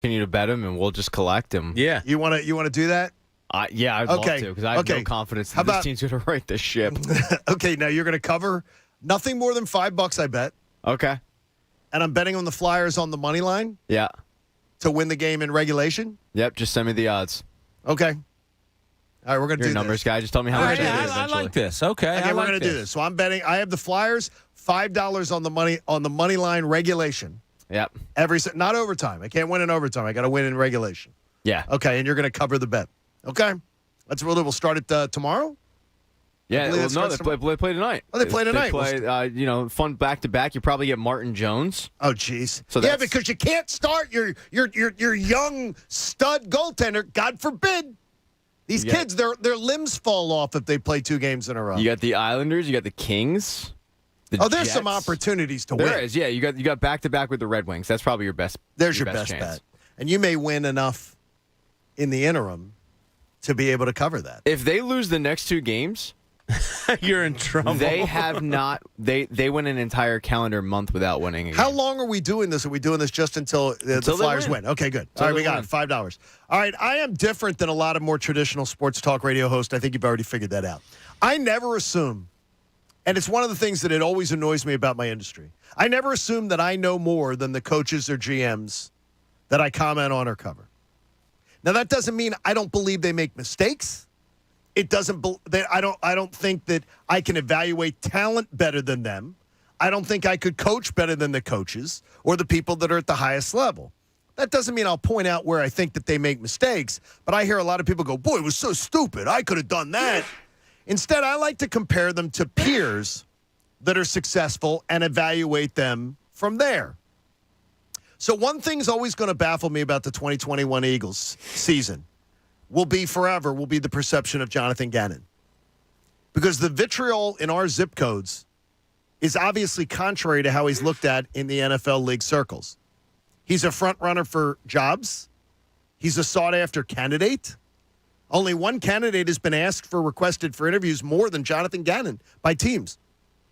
Continue to bet him, and we'll just collect him. Yeah. You want to do that? Yeah, I'd love Okay. to because I have no confidence that this team's going to right this ship. Okay, now you're going to cover nothing more than $5, I bet. Okay. And I'm betting on the Flyers on the money line Yeah. to win the game in regulation. Yep, just send me the odds. Okay. All right, we're going to do Your numbers this. guy. Just tell me how much it is. I like this. Okay, Okay, we're going to do this. So I'm betting. I have the Flyers $5 on the money line regulation. Yep. Not overtime. I can't win in overtime. I got to win in regulation. Yeah. Okay, and you're going to cover the bet. Okay. That's what we'll start it tomorrow. Yeah. Well, no, they play tonight. Oh, they play tonight. They play, fun back to back. You probably get Martin Jones. Oh, jeez. So yeah, because you can't start your young stud goaltender. God forbid. These kids, their limbs fall off if they play 2 games in a row. You got the Islanders. You got the Kings. There's Jets. some opportunities to win. There is. Yeah, you got back to back with the Red Wings. That's probably your best. There's your best chance. bet, and you may win enough in the interim to be able to cover that. If they lose the next 2 games, you're in trouble. They have not. They went an entire calendar month without winning. Again. How long are we doing this? Are we doing this just until the Flyers win? Okay, good. All right, we got it. $5. All right, I am different than a lot of more traditional sports talk radio hosts. I think you've already figured that out. I never assume, and it's one of the things that it always annoys me about my industry. I never assume that I know more than the coaches or GMs that I comment on or cover. Now, that doesn't mean I don't believe they make mistakes. It doesn't. I don't think that I can evaluate talent better than them. I don't think I could coach better than the coaches or the people that are at the highest level. That doesn't mean I'll point out where I think that they make mistakes. But I hear a lot of people go, "Boy, it was so stupid. I could have done that." Instead, I like to compare them to peers that are successful and evaluate them from there. So one thing's always going to baffle me about the 2021 Eagles season will be the perception of Jonathan Gannon. Because the vitriol in our zip codes is obviously contrary to how he's looked at in the NFL league circles. He's a front runner for jobs. He's a sought-after candidate. Only one candidate has been requested for interviews more than Jonathan Gannon by teams.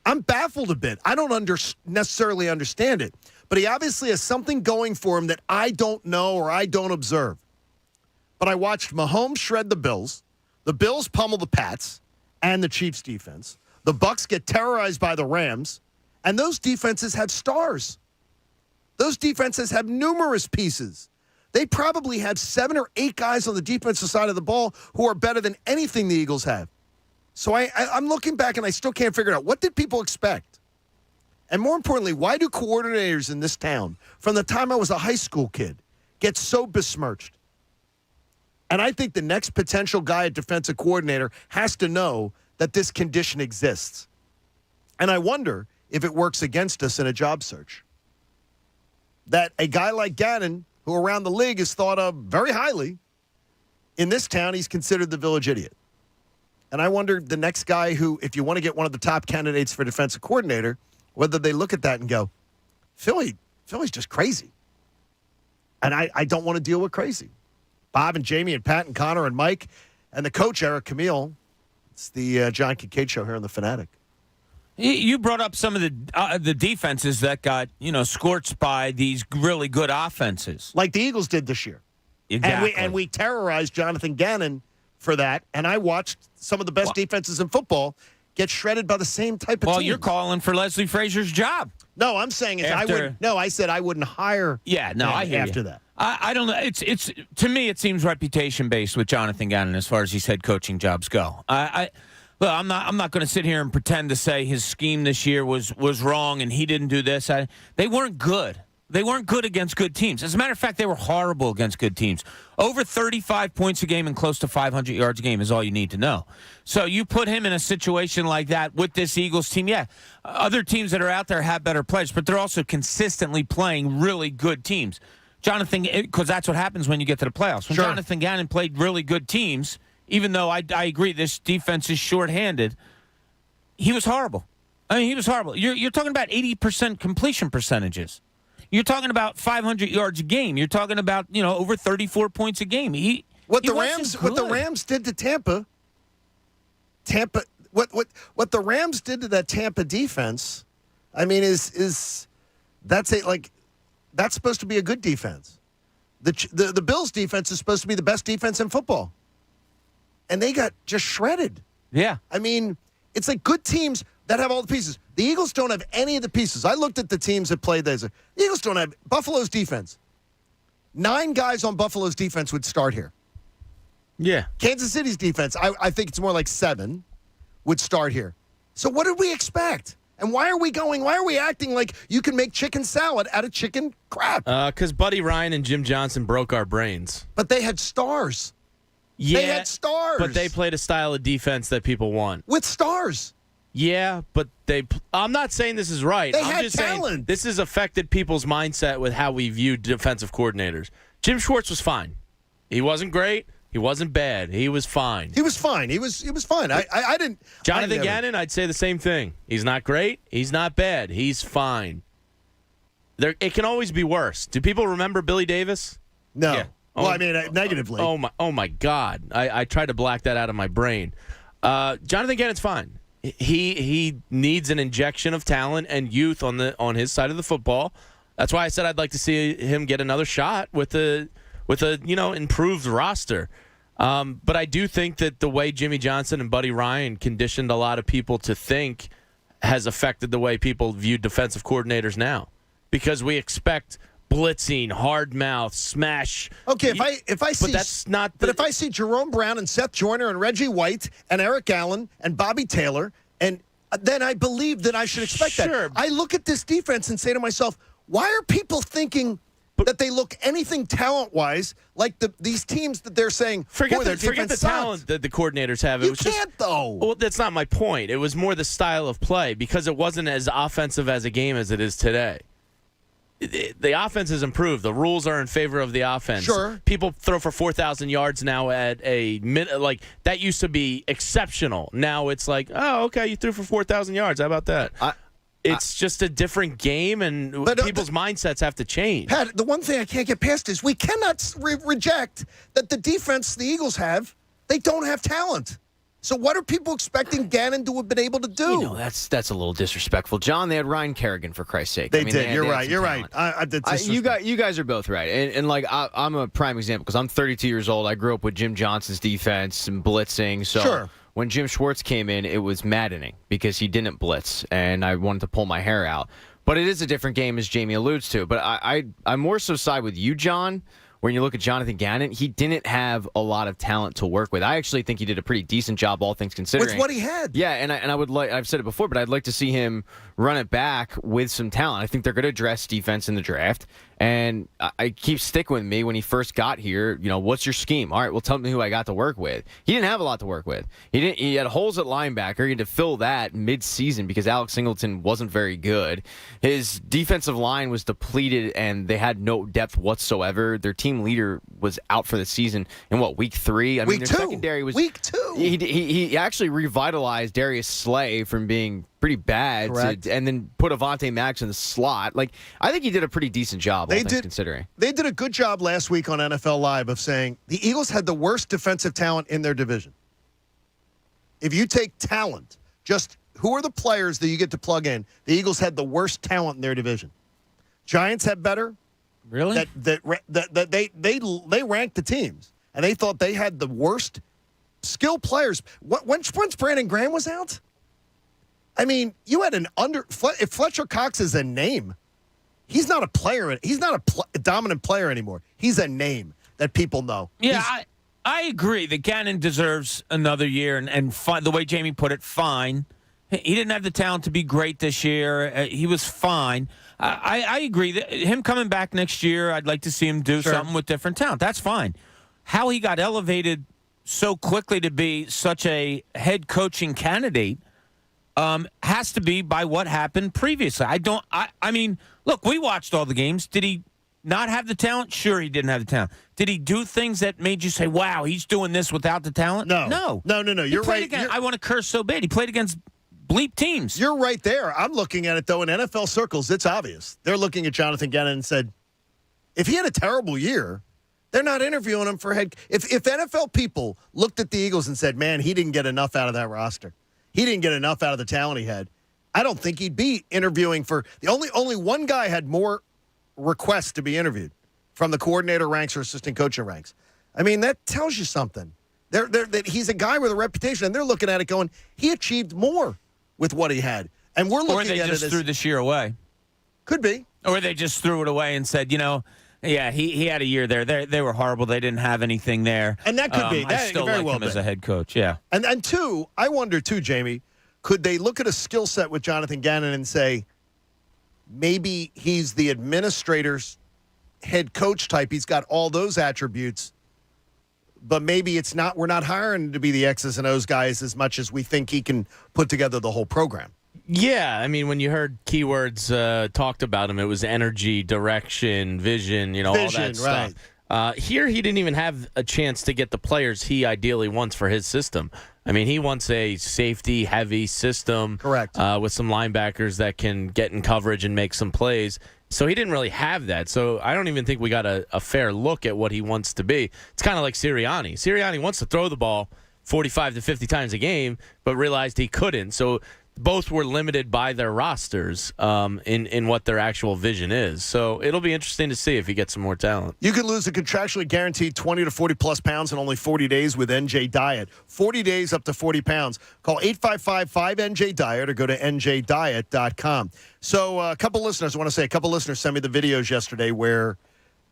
I'm baffled a bit. I don't necessarily understand it. But he obviously has something going for him that I don't know or I don't observe. But I watched Mahomes shred the Bills. The Bills pummel the Pats and the Chiefs defense. The Bucs get terrorized by the Rams. And those defenses have stars. Those defenses have numerous pieces. They probably have 7 or 8 guys on the defensive side of the ball who are better than anything the Eagles have. So I'm looking back and I still can't figure it out. What did people expect? And more importantly, why do coordinators in this town, from the time I was a high school kid, get so besmirched? And I think the next potential guy at defensive coordinator has to know that this condition exists. And I wonder if it works against us in a job search. That a guy like Gannon, who around the league is thought of very highly, in this town he's considered the village idiot. And I wonder the next guy who, if you want to get one of the top candidates for defensive coordinator, whether they look at that and go, Philly's just crazy. And I don't want to deal with crazy. Bob and Jamie and Pat and Connor and Mike and the coach, Eric Camille. It's the John Kincade show here on The Fanatic. You brought up some of the defenses that got, scorched by these really good offenses. Like the Eagles did this year. Exactly. And we terrorized Jonathan Gannon for that. And I watched some of the best defenses in football get shredded by the same type of team. Well, you're calling for Leslie Frazier's job. No, I'm saying I said I wouldn't hire I hear after you. that. I don't know. It's to me, it seems reputation based with Jonathan Gannon as far as his head coaching jobs go. Well, I'm not going to sit here and pretend to say his scheme this year was wrong and he didn't do this. They weren't good. They weren't good against good teams. As a matter of fact, they were horrible against good teams. Over 35 points a game and close to 500 yards a game is all you need to know. So you put him in a situation like that with this Eagles team. Yeah, other teams that are out there have better players, but they're also consistently playing really good teams. Jonathan, because that's what happens when you get to the playoffs. When Jonathan Gannon played really good teams, even though I agree this defense is shorthanded, he was horrible. I mean, he was horrible. You're talking about 80% completion percentages. You're talking about 500 yards a game. You're talking about, over 34 points a game. What the Rams did to Tampa, what the Rams did to that Tampa defense, I mean, that's supposed to be a good defense. The Bills' defense is supposed to be the best defense in football, and they got just shredded. Yeah. I mean, it's like good teams that have all the pieces. The Eagles don't have any of the pieces. I looked at the teams that played this. The Eagles don't have Buffalo's defense. 9 guys on Buffalo's defense would start here. Yeah. Kansas City's defense, I think it's more like 7, would start here. So what did we expect? And why are we acting like you can make chicken salad out of chicken crap? Because Buddy Ryan and Jim Johnson broke our brains. But they had stars. Yeah, they had stars. But they played a style of defense that people want. With stars. Yeah, but I'm not saying this is right. They I'm had just talent. saying this has affected people's mindset with how we view defensive coordinators. Jim Schwartz was fine. He wasn't great. He wasn't bad. He was fine. He was fine. He was fine. I didn't. Jonathan Gannon, I'd say the same thing. He's not great. He's not bad. He's fine. It can always be worse. Do people remember Billy Davis? No. Yeah. Well, I mean, negatively. Oh my God! I tried to black that out of my brain. Jonathan Gannon's fine. He needs an injection of talent and youth on his side of the football. That's why I said I'd like to see him get another shot with a improved roster. But I do think that the way Jimmy Johnson and Buddy Ryan conditioned a lot of people to think has affected the way people view defensive coordinators now, because we expect blitzing, hard mouth, smash. Okay, if I see, but that's not. But if I see Jerome Brown and Seth Joyner and Reggie White and Eric Allen and Bobby Taylor, and then I believe that I should expect that. I look at this defense and say to myself, why are people thinking that they look anything talent-wise like these teams that they're saying, forget their the talent that the coordinators have. You can't, though. Well, that's not my point. It was more the style of play, because it wasn't as offensive as a game as it is today. The offense has improved. The rules are in favor of the offense. Sure. People throw for 4,000 yards now at a minute. Like, that used to be exceptional. Now it's like, oh, okay, you threw for 4,000 yards. How about that? It's just a different game, and people's mindsets have to change. Pat, the one thing I can't get past is we cannot reject that the defense the Eagles have, they don't have talent. So what are people expecting Gannon to have been able to do? You know, that's a little disrespectful. John, they had Ryan Kerrigan, for Christ's sake. They did. You're right. You guys are both right. And like, I'm a prime example because I'm 32 years old. I grew up with Jim Johnson's defense and blitzing. So sure. When Jim Schwartz came in, it was maddening because he didn't blitz, and I wanted to pull my hair out. But it is a different game, as Jamie alludes to. But I more so side with you, John. When you look at Jonathan Gannon, he didn't have a lot of talent to work with. I actually think he did a pretty decent job, all things considering. With what he had. Yeah, and I would like, I've said it before, but I'd like to see him run it back with some talent. I think they're going to address defense in the draft. And I keep sticking with me when he first got here. You know, what's your scheme? All right, well, tell me who I got to work with. He didn't have a lot to work with. He had holes at linebacker. He had to fill that mid-season because Alex Singleton wasn't very good. His defensive line was depleted, and they had no depth whatsoever. Their team leader was out for the season in week 3. I mean, their secondary was week 2. He actually revitalized Darius Slay from being pretty bad, and then put Avonte Maddox in the slot. Like, I think he did a pretty decent job, all things considering. They did a good job last week on NFL Live of saying the Eagles had the worst defensive talent in their division. If you take talent, just who are the players that you get to plug in, the Eagles had the worst talent in their division. Giants had better. Really? They ranked the teams, and they thought they had the worst skill players. Once Brandon Graham was out, I mean, you had if Fletcher Cox is a name, he's not a player. He's not a dominant player anymore. He's a name that people know. Yeah, I agree that Gannon deserves another year, and the way Jamie put it, fine. He didn't have the talent to be great this year. He was fine. I agree that him coming back next year, I'd like to see him do something with different talent. That's fine. How he got elevated so quickly to be such a head coaching candidate has to be by what happened previously. I mean, look, we watched all the games. Did he not have the talent? Sure, he didn't have the talent. Did he do things that made you say, wow, he's doing this without the talent? No. You're right. I want to curse so bad. He played against bleep teams. You're right there. I'm looking at it, though, in NFL circles, it's obvious. They're looking at Jonathan Gannon and said, if he had a terrible year, they're not interviewing him for head. If NFL people looked at the Eagles and said, man, he didn't get enough out of that roster. He didn't get enough out of the talent he had. I don't think he'd be interviewing for – only one guy had more requests to be interviewed from the coordinator ranks or assistant coaching ranks. I mean, that tells you something. That he's a guy with a reputation, and they're looking at it going, he achieved more with what he had. And we're looking at it as... Or they just threw this year away. Could be. Or they just threw it away and said, yeah, he had a year there. They were horrible. They didn't have anything there. And that could be. I still like him as a head coach, yeah. And two, I wonder, too, Jamie, could they look at a skill set with Jonathan Gannon and say, maybe he's the administrator's head coach type. He's got all those attributes. But maybe it's not. We're not hiring him to be the X's and O's guys as much as we think he can put together the whole program. Yeah, I mean, when you heard keywords talked about him, it was energy, direction, vision, all that stuff. Right. Here, he didn't even have a chance to get the players he ideally wants for his system. I mean, he wants a safety-heavy system. Correct. With some linebackers that can get in coverage and make some plays. So he didn't really have that. So I don't even think we got a fair look at what he wants to be. It's kind of like Sirianni. Sirianni wants to throw the ball 45 to 50 times a game, but realized he couldn't. So both were limited by their rosters in what their actual vision is. So it'll be interesting to see if he gets some more talent. You can lose a contractually guaranteed 20 to 40-plus pounds in only 40 days with NJ Diet. 40 days up to 40 pounds. Call 855-5NJ-DIET or go to njdiet.com. So a couple listeners sent me the videos yesterday where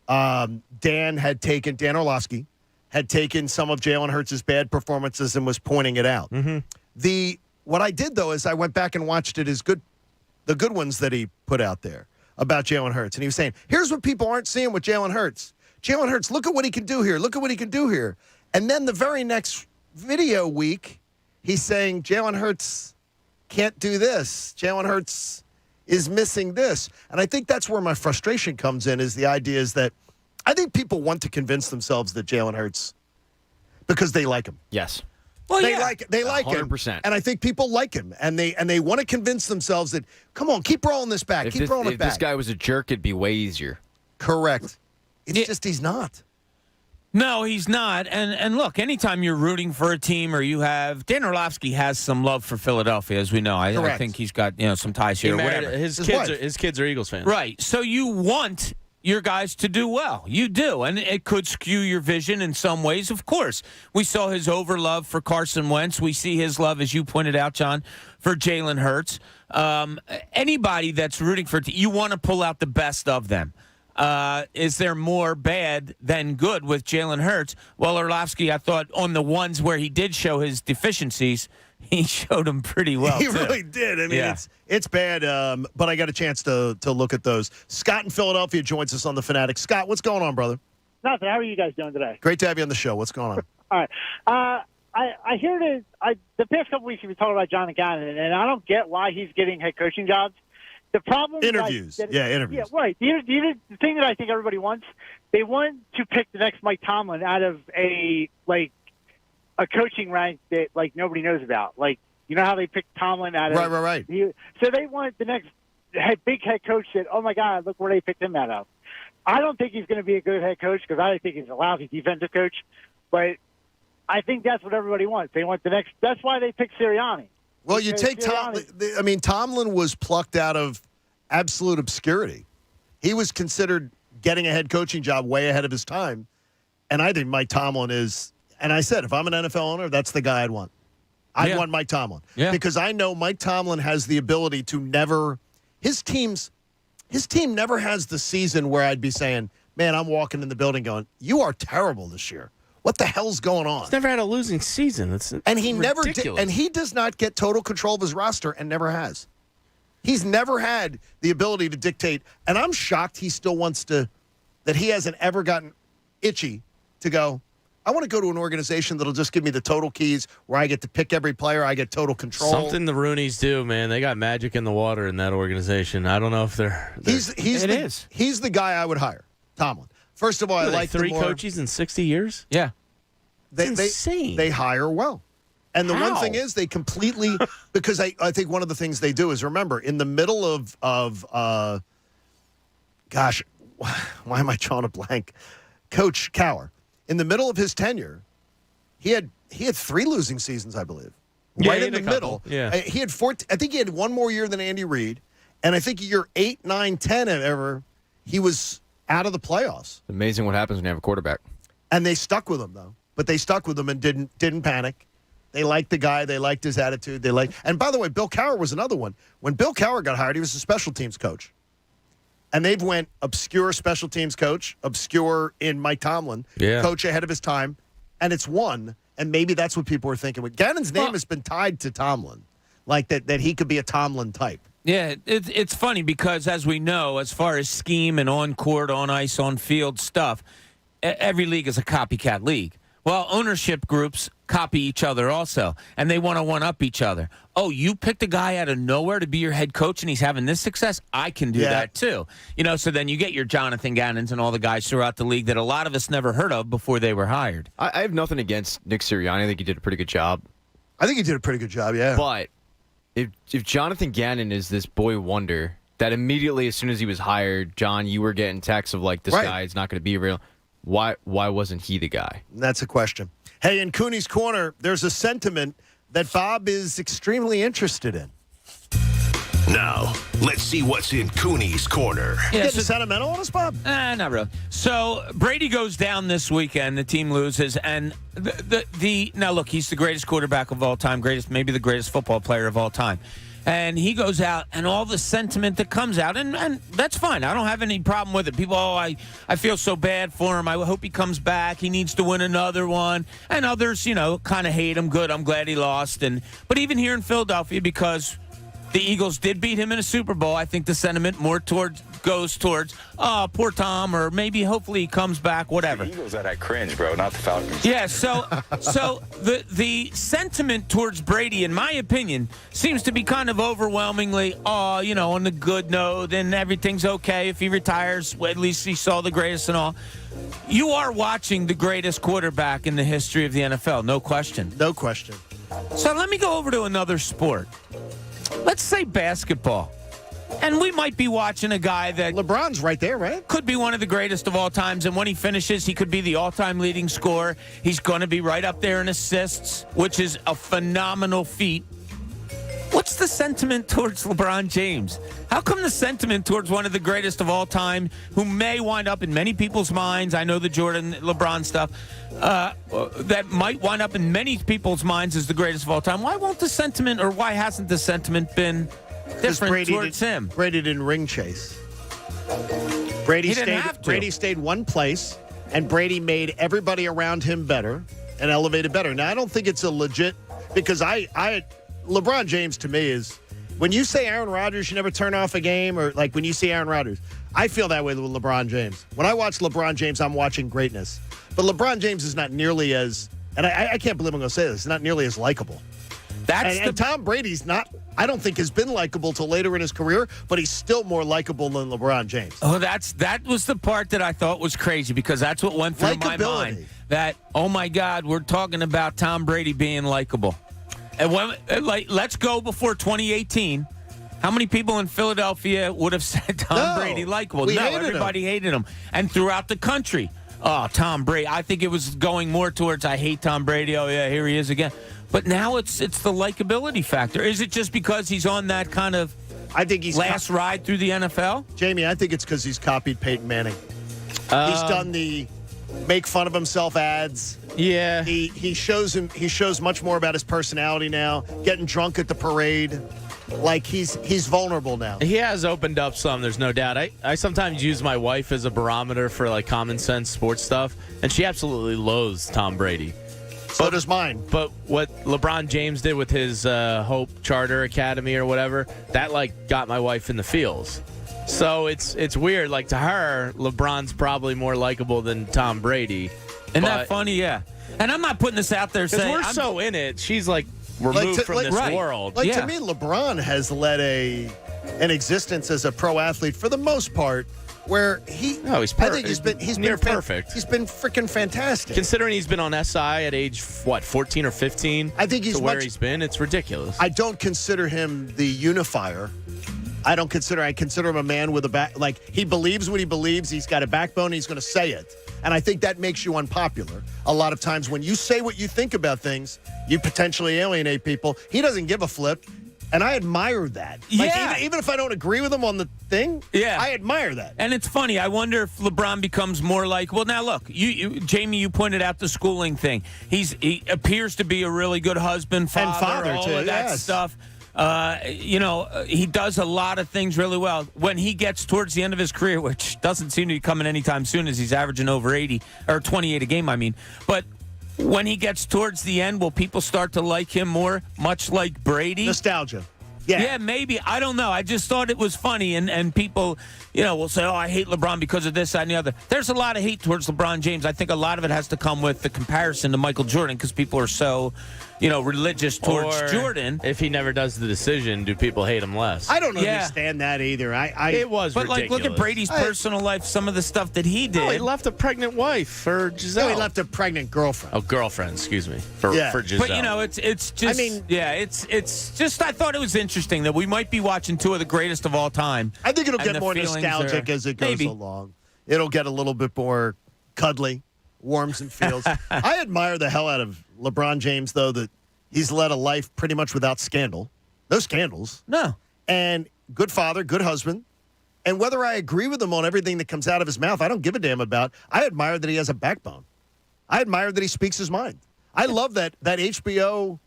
Dan Orlovsky had taken some of Jalen Hurts' bad performances and was pointing it out. Mm-hmm. What I did, though, is I went back and watched the good ones that he put out there about Jalen Hurts. And he was saying, here's what people aren't seeing with Jalen Hurts. Jalen Hurts, look at what he can do here. Look at what he can do here. And then the very next video week, he's saying Jalen Hurts can't do this. Jalen Hurts is missing this. And I think that's where my frustration comes in, is the idea is that I think people want to convince themselves that Jalen Hurts, because they like him. Yes. Well, they like 100%. him, and I think people like him, and they want to convince themselves that, come on, keep rolling this back, keep rolling it back. If this guy was a jerk, it'd be way easier. Correct. It's just he's not. No, he's not. And look, anytime you're rooting for a team or you have Dan Orlovsky has some love for Philadelphia, as we know. I think he's got some ties here. Whatever. His kids are Eagles fans, right? So you want your guys to do well. You do. And it could skew your vision in some ways, of course. We saw his overlove for Carson Wentz. We see his love, as you pointed out, John, for Jalen Hurts. Anybody that's rooting for you want to pull out the best of them. Is there more bad than good with Jalen Hurts? Well, Orlovsky, I thought on the ones where he did show his deficiencies, he showed them pretty well. He really did. I mean, it's bad, but I got a chance to look at those. Scott in Philadelphia joins us on The Fanatic. Scott, what's going on, brother? Nothing. How are you guys doing today? Great to have you on the show. What's going on? All right. I hear the past couple weeks you've been talking about Jonathan Gannon, and I don't get why he's getting head coaching jobs. The problem interviews. Interviews. Yeah, right. The thing that I think everybody wants, they want to pick the next Mike Tomlin out of a coaching rank that nobody knows about. How they picked Tomlin out of right. So they want the next big head coach that, oh my God, look where they picked him out of. I don't think he's going to be a good head coach because I think he's a lousy defensive coach. But I think that's what everybody wants. They want the next. That's why they picked Sirianni. Well, you take Tomlin. I mean, Tomlin was plucked out of absolute obscurity. He was considered getting a head coaching job way ahead of his time. And I think Mike Tomlin is, and I said, if I'm an NFL owner, that's the guy I'd want. I'd want Mike Tomlin. Yeah. Because I know Mike Tomlin has the ability to never, his team never has the season where I'd be saying, man, I'm walking in the building going, you are terrible this year. What the hell's going on? He's never had a losing season. And he ridiculous. never did, and he does not get total control of his roster and never has. He's never had the ability to dictate, and I'm shocked he still wants to, that he hasn't ever gotten itchy to go, I want to go to an organization that'll just give me the total keys where I get to pick every player, I get total control. Something the Rooneys do, man. They got magic in the water in that organization. I don't know if they're He's the guy I would hire, Tomlin. First of all, I like three coaches in 60 years. Yeah, It's insane. They hire well, and the How? one thing is they completely because I think one of the things they do is remember in the middle of gosh, why am I drawing a blank? Coach Cowher, in the middle of his tenure, he had 3 losing seasons, I believe. Yeah, right in the middle. Yeah, he had 14. I think he had one more year than Andy Reid, and I think year 8, 9, 10, ever he was out of the playoffs. Amazing what happens when you have a quarterback. And they stuck with him, though. But they stuck with him and didn't panic. They liked the guy. They liked his attitude. And by the way, Bill Cowher was another one. When Bill Cowher got hired, he was a special teams coach. And they've went obscure special teams coach, obscure in Mike Tomlin, coach ahead of his time, and it's won. And maybe that's what people are thinking. Gannon's name has been tied to Tomlin, like that he could be a Tomlin type. Yeah, it's funny because, as we know, as far as scheme and on-court, on-ice, on-field stuff, every league is a copycat league. Well, ownership groups copy each other also, and they want to one-up each other. Oh, you picked a guy out of nowhere to be your head coach, and he's having this success? I can do that too. So then you get your Jonathan Gannons and all the guys throughout the league that a lot of us never heard of before they were hired. I have nothing against Nick Sirianni. I think he did a pretty good job. I think he did a pretty good job, yeah. But if Jonathan Gannon is this boy wonder that immediately as soon as he was hired, John, you were getting texts of like, this guy is not going to be real. Why wasn't he the guy? That's a question. Hey, in Cooney's Corner, there's a sentiment that Bob is extremely interested in. Now, let's see what's in Cooney's Corner. You getting sentimental on us, Bob? Not really. So Brady goes down this weekend. The team loses, and now look, he's the greatest quarterback of all time, maybe the greatest football player of all time. And he goes out, and all the sentiment that comes out, and that's fine. I don't have any problem with it. People, I feel so bad for him. I hope he comes back. He needs to win another one. And others, kind of hate him. Good, I'm glad he lost. But even here in Philadelphia, because the Eagles did beat him in a Super Bowl, I think the sentiment more goes towards, oh, poor Tom, or maybe hopefully he comes back, whatever. The Eagles are that cringe, bro, not the Falcons. Yeah, so the sentiment towards Brady, in my opinion, seems to be kind of overwhelmingly, on the good note, and everything's okay if he retires. Well, at least he saw the greatest and all. You are watching the greatest quarterback in the history of the NFL, no question. No question. So let me go over to another sport. Let's say basketball. And we might be watching a guy that... LeBron's right there, right? Could be one of the greatest of all times. And when he finishes, he could be the all-time leading scorer. He's going to be right up there in assists, which is a phenomenal feat. What's the sentiment towards LeBron James? How come the sentiment towards one of the greatest of all time, who may wind up in many people's minds, I know the Jordan, LeBron stuff, that might wind up in many people's minds as the greatest of all time, why hasn't the sentiment been different towards him? Brady didn't ring chase. Brady stayed one place, and Brady made everybody around him better and elevated better. Now, I don't think it's a legit, because LeBron James to me is, when you say Aaron Rodgers, you never turn off a game, or like when you see Aaron Rodgers, I feel that way with LeBron James. When I watch LeBron James, I'm watching greatness. But LeBron James is not nearly as, and I can't believe I'm going to say this, not nearly as likable. And Tom Brady's not, I don't think has been likable till later in his career, but he's still more likable than LeBron James. Oh, that was the part that I thought was crazy, because that's what went through my mind. That, oh my God, we're talking about Tom Brady being likable. And let's go before 2018. How many people in Philadelphia would have said Tom Brady likable? Everybody hated him. And throughout the country, oh, Tom Brady. I think it was going more towards, I hate Tom Brady. Oh, yeah, here he is again. But now it's the likability factor. Is it just because he's on that kind of last ride through the NFL? Jamie, I think it's because he's copied Peyton Manning. He's done the make fun of himself ads. Yeah. He shows much more about his personality now, getting drunk at the parade. Like he's vulnerable now. He has opened up some, there's no doubt. I sometimes use my wife as a barometer for like common sense sports stuff, and she absolutely loathes Tom Brady. So does mine. But what LeBron James did with his Hope Charter Academy or whatever, that like got my wife in the feels. So it's weird. Like to her, LeBron's probably more likable than Tom Brady. Isn't that funny? Yeah. And I'm not putting this out there saying we're so in it. She's like removed from this world. To me, LeBron has led an existence as a pro athlete for the most part, where he's perfect. I think he's been perfect. He's been freaking fantastic. Considering he's been on SI at age 14 or 15. I think he's where he's been. It's ridiculous. I don't consider him the unifier. I consider him a man with a back. Like, he believes what he believes. He's got a backbone. He's going to say it. And I think that makes you unpopular. A lot of times when you say what you think about things, you potentially alienate people. He doesn't give a flip. And I admire that. Yeah. Even if I don't agree with him on the thing, I admire that. And it's funny. I wonder if LeBron becomes more like, well, now look, Jamie, you pointed out the schooling thing. He appears to be a really good husband, father all too, of that stuff. He does a lot of things really well. When he gets towards the end of his career, which doesn't seem to be coming anytime soon, as he's averaging over 80 or 28 a game, but when he gets towards the end, will people start to like him more, much like Brady? Nostalgia. Yeah, maybe. I don't know. I just thought it was funny, and people, will say, oh, I hate LeBron because of this, that, and the other. There's a lot of hate towards LeBron James. I think a lot of it has to come with the comparison to Michael Jordan because people are so, religious towards Jordan. If he never does the decision, do people hate him less? I don't understand that either. It was But, ridiculous. look at Brady's personal life, some of the stuff that he did. No, he left a pregnant wife for Giselle. No, he left a pregnant girlfriend. Oh, girlfriend, excuse me. For Giselle. But, it's just, it's just, I thought it was interesting that we might be watching two of the greatest of all time. I think it'll get more nostalgic as it goes along. It'll get a little bit more cuddly, warms and feels. I admire the hell out of LeBron James, though, that he's led a life pretty much without scandal. No scandals. No. And good father, good husband. And whether I agree with him on everything that comes out of his mouth, I don't give a damn about. I admire that he has a backbone. I admire that he speaks his mind. I love that HBO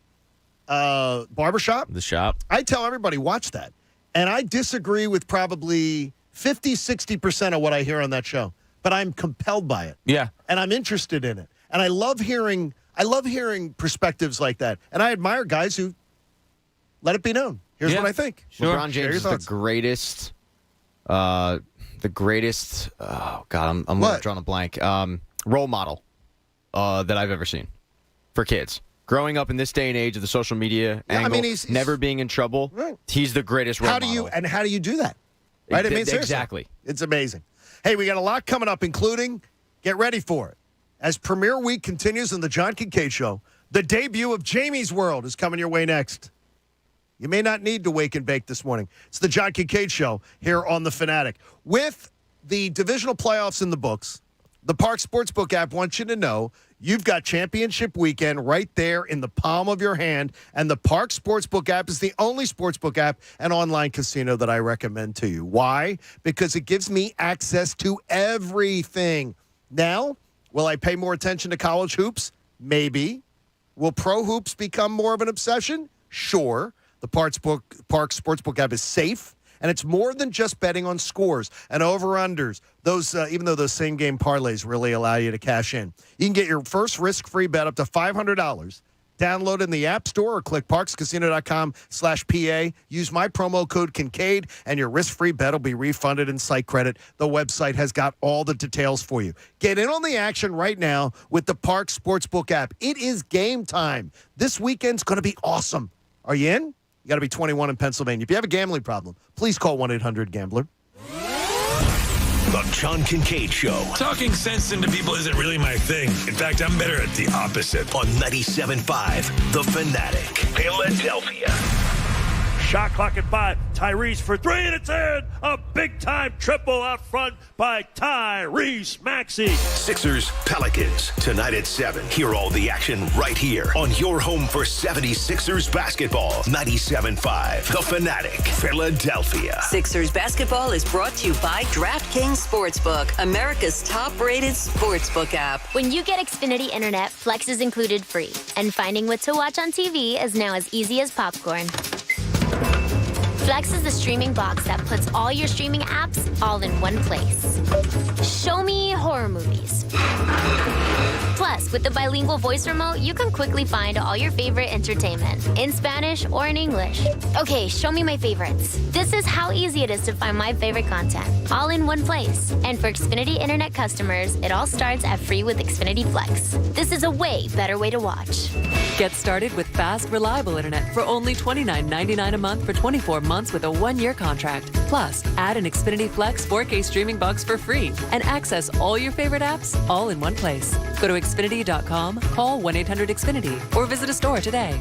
barbershop. The shop. I tell everybody, watch that. And I disagree with probably 50, 60% of what I hear on that show. But I'm compelled by it. Yeah. And I'm interested in it. And I love hearing perspectives like that. And I admire guys who let it be known. Here's what I think. Sure. LeBron James is the greatest. Oh God, I'm drawing a blank. Role model that I've ever seen for kids. Growing up in this day and age of the social media angle, he's never being in trouble, right. He's the greatest role model. How do you do that? Right? Exactly. It's amazing. Hey, we got a lot coming up, including, get ready for it. As Premiere Week continues in the John Kincade Show, the debut of Jamie's World is coming your way next. You may not need to wake and bake this morning. It's the John Kincade Show here on The Fanatic. With the divisional playoffs in the books, the Park Sportsbook app wants you to know you've got championship weekend right there in the palm of your hand, and the Park Sportsbook app is the only sportsbook app and online casino that I recommend to you. Why? Because it gives me access to everything. Now, will I pay more attention to college hoops? Maybe. Will pro hoops become more of an obsession? Sure. The Park Sportsbook app is safe, and it's more than just betting on scores and over-unders. Those, even though those same-game parlays really allow you to cash in. You can get your first risk-free bet up to $500. Download in the App Store or click parkscasino.com/PA. Use my promo code Kincade, and your risk-free bet will be refunded in site credit. The website has got all the details for you. Get in on the action right now with the Park Sportsbook app. It is game time. This weekend's going to be awesome. Are you in? You got to be 21 in Pennsylvania. If you have a gambling problem, please call 1-800-GAMBLER. The John Kincade Show. Talking sense into people isn't really my thing. In fact, I'm better at the opposite. On 97.5 The Fanatic, Philadelphia. Shot clock at 5. Tyrese for 3, and it's in. A big-time triple out front by Tyrese Maxey. Sixers, Pelicans, tonight at 7. Hear all the action right here on your home for 76ers basketball. 97.5 The Fanatic, Philadelphia. Sixers basketball is brought to you by DraftKings Sportsbook, America's top-rated sportsbook app. When you get Xfinity Internet, Flex is included free. And finding what to watch on TV is now as easy as popcorn. Flex is the streaming box that puts all your streaming apps all in one place. Show me horror movies. Plus, with the bilingual voice remote, you can quickly find all your favorite entertainment in Spanish or in English. Okay, show me my favorites. This is how easy it is to find my favorite content, all in one place. And for Xfinity Internet customers, it all starts at free with Xfinity Flex. This is a way better way to watch. Get started with fast, reliable internet for only $29.99 a month for 24 months with a 1-year contract. Plus, add an Xfinity Flex 4K streaming box for free and access all your favorite apps all in one place. Go to Xfinity.com, call 1-800-XFINITY, or visit a store today.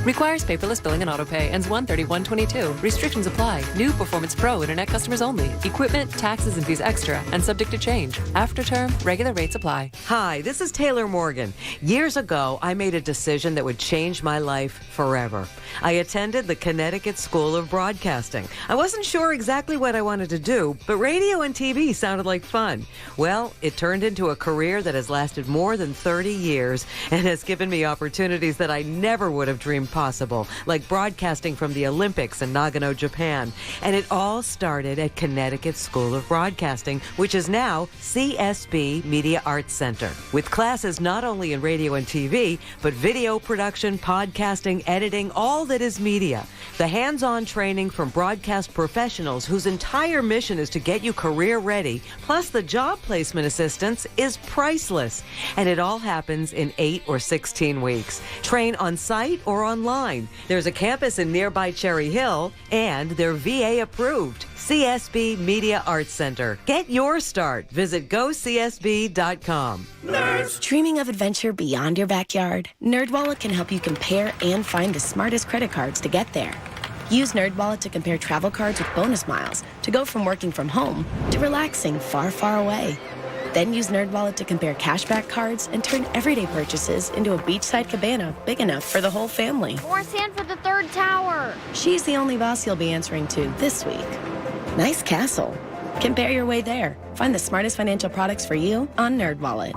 Requires paperless billing and autopay. Ends 1/31/22. Restrictions apply. New Performance Pro Internet customers only. Equipment, taxes, and fees extra and subject to change. After term, regular rates apply. Hi, this is Taylor Morgan. Years ago, I made a decision that would change my life forever. I attended the Connecticut School of Broadcasting. I wasn't sure exactly what I wanted to do, but radio and TV sounded like fun. Well, it turned into a career that has lasted more than 30 years and has given me opportunities that I never would have dreamed possible, like broadcasting from the Olympics in Nagano, Japan. And it all started at Connecticut School of Broadcasting, which is now CSB Media Arts Center, with classes not only in radio and TV, but video production, podcasting, editing, all that is media. The hands-on training from broadcast professionals whose entire mission is to get you career ready, plus the job placement assistance, is priceless. And it all happens in 8 or 16 weeks. Train on site or online. There's a campus in nearby Cherry Hill, and they're VA approved. CSB Media Arts Center. Get your start. Visit GoCSB.com. Nerds. Dreaming of adventure beyond your backyard? NerdWallet can help you compare and find the smartest credit cards to get there. Use NerdWallet to compare travel cards with bonus miles to go from working from home to relaxing far, far away. Then use NerdWallet to compare cashback cards and turn everyday purchases into a beachside cabana big enough for the whole family. Or sand for the third tower. She's the only boss you'll be answering to this week. Nice castle. Compare your way there. Find the smartest financial products for you on NerdWallet.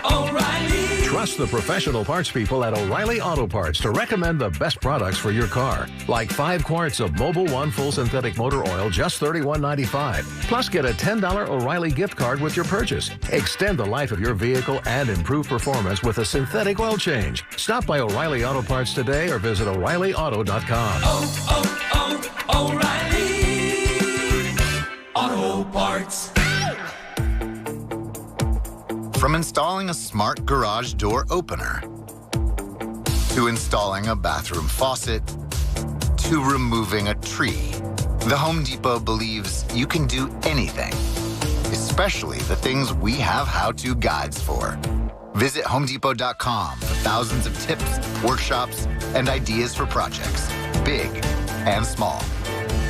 O'Reilly. Trust the professional parts people at O'Reilly Auto Parts to recommend the best products for your car. Like 5 quarts of Mobil 1 full synthetic motor oil, just $31.95. Plus, get a $10 O'Reilly gift card with your purchase. Extend the life of your vehicle and improve performance with a synthetic oil change. Stop by O'Reilly Auto Parts today or visit O'ReillyAuto.com. O'Reilly Auto Parts. From installing a smart garage door opener, to installing a bathroom faucet, to removing a tree, the Home Depot believes you can do anything, especially the things we have how-to guides for. Visit HomeDepot.com for thousands of tips, workshops, and ideas for projects, big and small.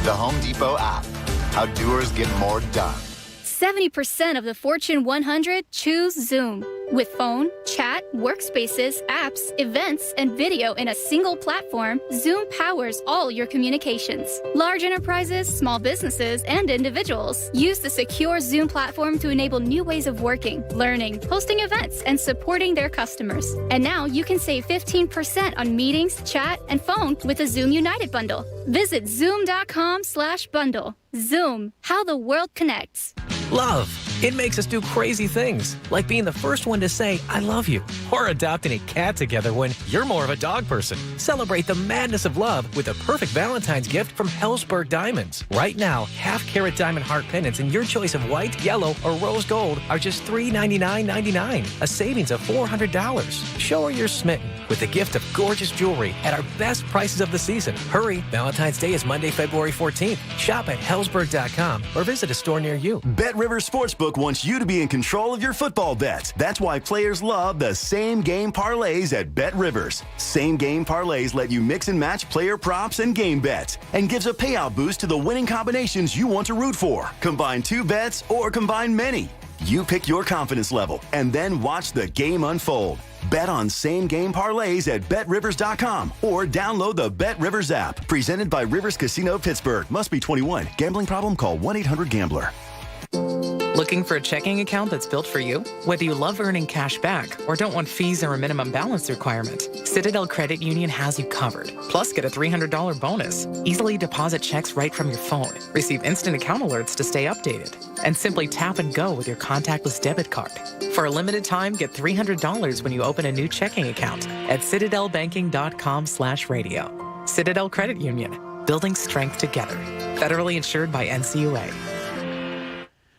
The Home Depot app. How doers get more done. 70% of the Fortune 100 choose Zoom. With phone, chat, workspaces, apps, events, and video in a single platform, Zoom powers all your communications. Large enterprises, small businesses, and individuals use the secure Zoom platform to enable new ways of working, learning, hosting events, and supporting their customers. And now you can save 15% on meetings, chat, and phone with the Zoom United bundle. Visit zoom.com/bundle. Zoom, how the world connects. Love. It makes us do crazy things, like being the first one to say, I love you, or adopting a cat together when you're more of a dog person. Celebrate the madness of love with a perfect Valentine's gift from Helzberg Diamonds. Right now, half-carat diamond heart pendants in your choice of white, yellow, or rose gold are just $399.99, a savings of $400. Show her you're smitten with the gift of gorgeous jewelry at our best prices of the season. Hurry, Valentine's Day is Monday, February 14th. Shop at Helzberg.com or visit a store near you. Bet Rivers Sportsbook wants you to be in control of your football bets. That's why players love the same game parlays at Bet Rivers. Same game parlays let you mix and match player props and game bets and gives a payout boost to the winning combinations you want to root for. Combine 2 bets or combine many. You pick your confidence level and then watch the game unfold. Bet on same game parlays at BetRivers.com or download the Bet Rivers app. Presented by Rivers Casino Pittsburgh. Must be 21. Gambling problem? Call 1-800-GAMBLER. Looking for a checking account that's built for you? Whether you love earning cash back or don't want fees or a minimum balance requirement, Citadel Credit Union has you covered. Plus, get a $300 bonus. Easily deposit checks right from your phone. Receive instant account alerts to stay updated. And simply tap and go with your contactless debit card. For a limited time, get $300 when you open a new checking account at citadelbanking.com/radio. Citadel Credit Union. Building strength together. Federally insured by NCUA.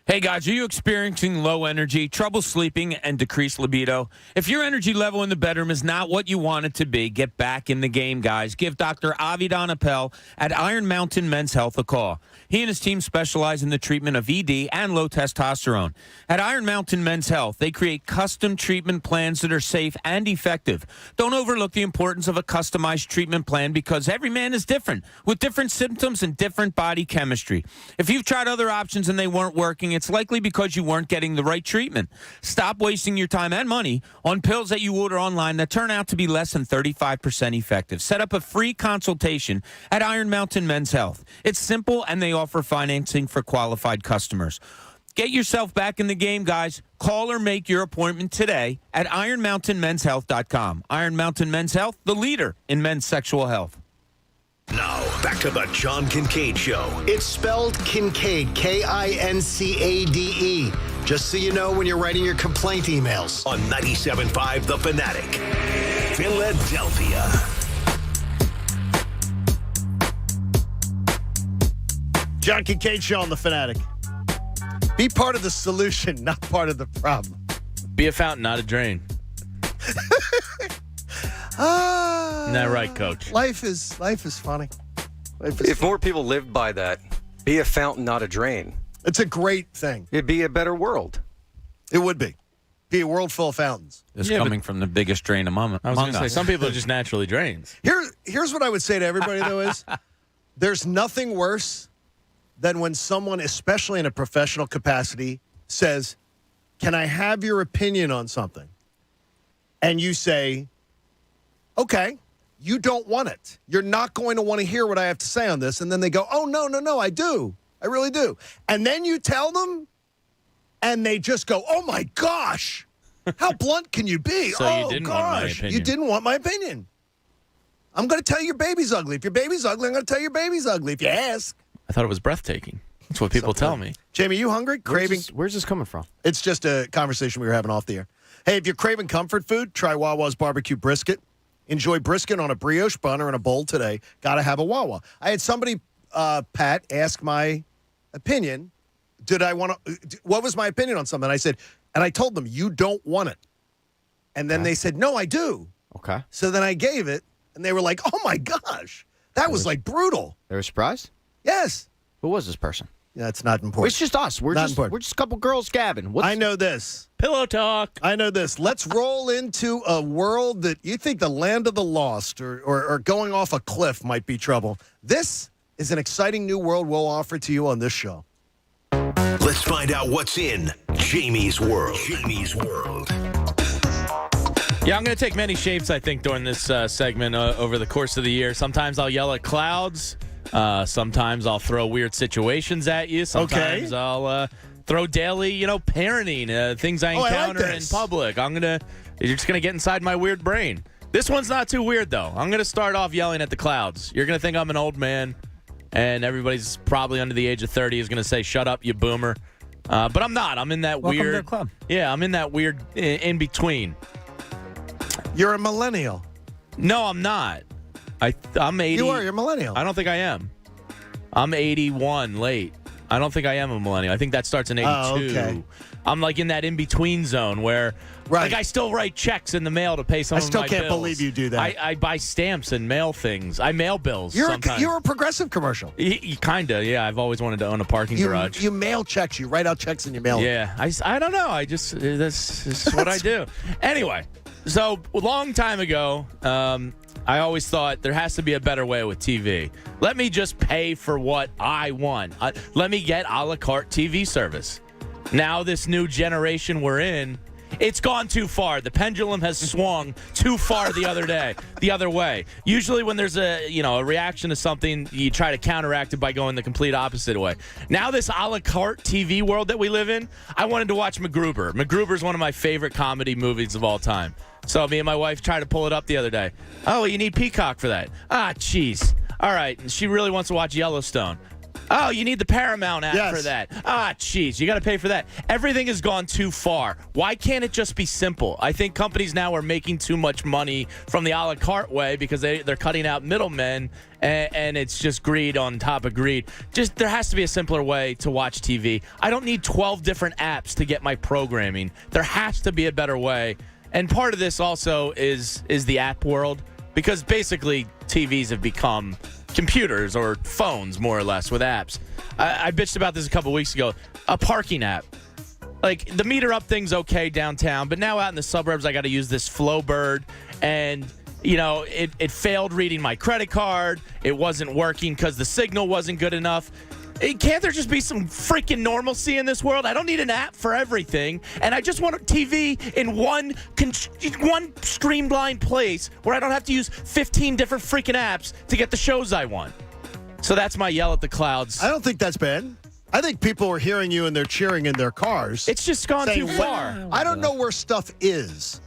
Hey, Hey guys, are you experiencing low energy, trouble sleeping, and decreased libido? If your energy level in the bedroom is not what you want it to be, get back in the game, guys. Give Dr. Avidan Appel at Iron Mountain Men's Health a call. He and his team specialize in the treatment of ED and low testosterone. At Iron Mountain Men's Health, they create custom treatment plans that are safe and effective. Don't overlook the importance of a customized treatment plan because every man is different, with different symptoms and different body chemistry. If you've tried other options and they weren't working, it's likely because you weren't getting the right treatment. Stop wasting your time and money on pills that you order online that turn out to be less than 35% effective. Set up a free consultation at Iron Mountain Men's Health. It's simple, and they offer financing for qualified customers. Get yourself back in the game, guys. Call or make your appointment today at ironmountainmenshealth.com. Iron Mountain Men's Health, the leader in men's sexual health. Now, back to the John Kincade Show. It's spelled Kincade, Kincade. Just so you know when you're writing your complaint emails. On 97.5 The Fanatic, Philadelphia. John Kincade Show on The Fanatic. Be part of the solution, not part of the problem. Be a fountain, not a drain. Isn't that right, Coach? Life is funny. If more people lived by that, be a fountain, not a drain. It's a great thing. It'd be a better world. It would be. Be a world full of fountains. This coming from the biggest drain among I was going to say, us. some people are just naturally drains. Here's what I would say to everybody, though, is there's nothing worse than when someone, especially in a professional capacity, says, "Can I have your opinion on something?" And you say, "Okay, you don't want it. You're not going to want to hear what I have to say on this." And then they go, "Oh, no, I do. I really do." And then you tell them, and they just go, "Oh, my gosh. How blunt can you be? So oh, you didn't gosh. want my opinion. You didn't want my opinion. I'm going to tell you your baby's ugly. If your baby's ugly, I'm going to tell you your baby's ugly if you ask." I thought it was breathtaking. That's what people tell me. Jamie, you hungry? Craving? Where's this coming from? It's just a conversation we were having off the air. Hey, if you're craving comfort food, try Wawa's barbecue brisket. Enjoy brisket on a brioche bun or in a bowl today. Got to have a Wawa. I had somebody, Pat, ask my opinion. What was my opinion on something? I said, and I told them, you don't want it. And then they said, no, I do. Okay. So then I gave it, and they were like, oh, my gosh. That was like brutal. They were surprised? Yes. Who was this person? That's not important. It's just us. We're just a couple girls gabbing. I know this. Pillow talk. I know this. Let's roll into a world that you think the land of the lost or going off a cliff might be trouble. This is an exciting new world we'll offer to you on this show. Let's find out what's in Jamie's world. Yeah, I'm going to take many shapes, I think, during this segment over the course of the year. Sometimes I'll yell at clouds. Sometimes I'll throw weird situations at you. Sometimes I'll throw daily, parenting, things I encounter in public. You're just going to get inside my weird brain. This one's not too weird, though. I'm going to start off yelling at the clouds. You're going to think I'm an old man, and everybody's probably under the age of 30 is going to say, "Shut up, you boomer." But I'm not. I'm in that Welcome weird to the club. Yeah, I'm in that weird in between. You're a millennial. No, I'm not. I'm 80. You are. You're a millennial. I don't think I am. I'm 81 late. I don't think I am a millennial. I think that starts in 82. Oh, okay. I'm like in that in-between zone where like I still write checks in the mail to pay some of my bills. I still can't believe you do that. I buy stamps and mail things. I mail bills sometimes. You're a Progressive commercial. Kind of, yeah. I've always wanted to own a parking garage. You mail checks. You write out checks and you mail them. Yeah. I don't know. This is what I do. Anyway, so a long time ago, I always thought there has to be a better way with TV. Let me just pay for what I want. Let me get a la carte TV service. Now this new generation we're in, it's gone too far. The pendulum has swung too far the other way. Usually when there's a reaction to something, you try to counteract it by going the complete opposite way. Now this a la carte TV world that we live in, I wanted to watch MacGruber. MacGruber's one of my favorite comedy movies of all time. So me and my wife tried to pull it up the other day. Oh, you need Peacock for that. Ah, jeez. All right. She really wants to watch Yellowstone. Oh, you need the Paramount app for that. Ah, jeez, you got to pay for that. Everything has gone too far. Why can't it just be simple? I think companies now are making too much money from the a la carte way because they're cutting out middlemen, and it's just greed on top of greed. Just there has to be a simpler way to watch TV. I don't need 12 different apps to get my programming. There has to be a better way. And part of this also is the app world, because basically TVs have become computers or phones, more or less, with apps. I bitched about this a couple weeks ago. A parking app. Like, the meter up thing's okay downtown, but now out in the suburbs, I got to use this Flowbird, and, you know, it failed reading my credit card. It wasn't working because the signal wasn't good enough. Can't there just be some freaking normalcy in this world? I don't need an app for everything, and I just want a TV in one streamlined place where I don't have to use 15 different freaking apps to get the shows I want. So that's my yell at the clouds. I don't think that's bad. I think people are hearing you and they're cheering in their cars. It's just gone too far. I don't know where stuff is.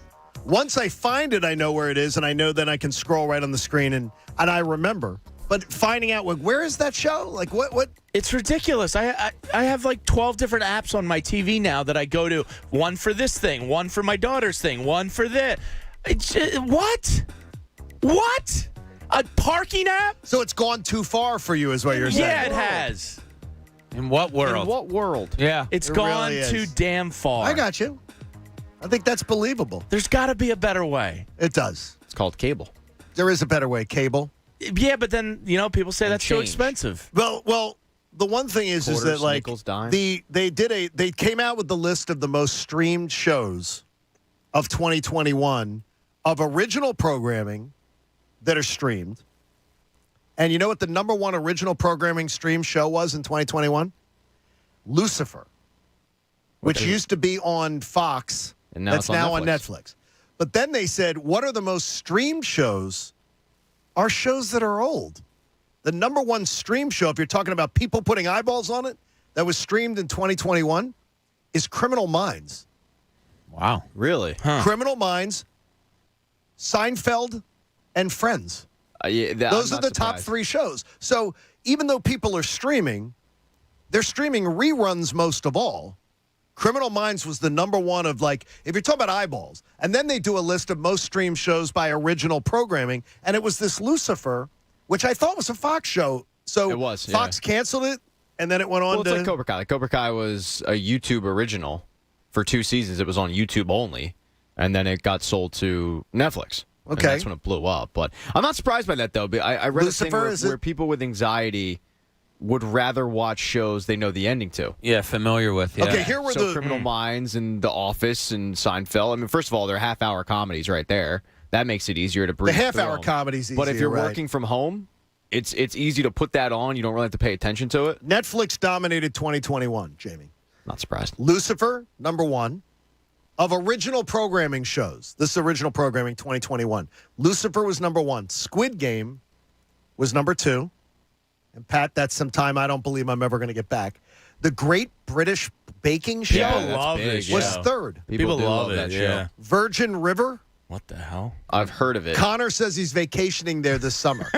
Once I find it, I know where it is, and I know then I can scroll right on the screen, and I remember. But finding out, where is that show? Like, what? It's ridiculous. I have like 12 different apps on my TV now that I go to. One for this thing, one for my daughter's thing, one for this. What? What? A parking app? So it's gone too far for you is what you're saying. Yeah, it has. In what world? In what world? Yeah. It's It gone really too is. damn far. I got you. I think that's believable. There's got to be a better way. It does. It's called cable. There is a better way, cable. Yeah, but then, you know, people say that's too change. expensive. Well, the one thing is Quarters, that like nickels, dimes. they came out with the list of the most streamed shows of 2021 of original programming that are streamed. And you know what the number one original programming stream show was in 2021? Lucifer, which used to be on Fox. And now that's it's on now Netflix. on Netflix. But then they said, what are the most streamed shows? Are shows that are old. The number one stream show, if you're talking about people putting eyeballs on it, that was streamed in 2021, is Criminal Minds. Wow. Really? Huh. Criminal Minds, Seinfeld, and Friends. Those are the top three shows. So even though people are streaming, they're streaming reruns most of all. Criminal Minds was the number one of, like, if you're talking about eyeballs. And then they do a list of most streamed shows by original programming. And it was this Lucifer, which I thought was a Fox show. So It was, Fox canceled it, and then it went on Well, to... it's like Cobra Kai. Like, Cobra Kai was a YouTube original. For 2 seasons, it was on YouTube only. And then it got sold to Netflix. And Okay. that's when it blew up. But I'm not surprised by that, though. But I read Lucifer, a thing is where it- people with anxiety would rather watch shows they know the ending to. Yeah, familiar with. Yeah. Okay, here were So the... Criminal Minds and The Office and Seinfeld. I mean, first of all, they're half-hour comedies right there. That makes it easier to The breathe. half-hour through 'em. comedy's But if easier, you're right. working from home, it's easy to put that on. You don't really have to pay attention to it. Netflix dominated 2021, Jamie. Not surprised. Lucifer, number one. Of original programming shows, this is original programming 2021. Lucifer was number one. Squid Game was number two. And Pat, that's some time I don't believe I'm ever going to get back. The Great British Baking Show Yeah, that's love big, this was show. third. People do love it, that yeah. show. Virgin River. What the hell? I've heard of it. Connor says he's vacationing there this summer.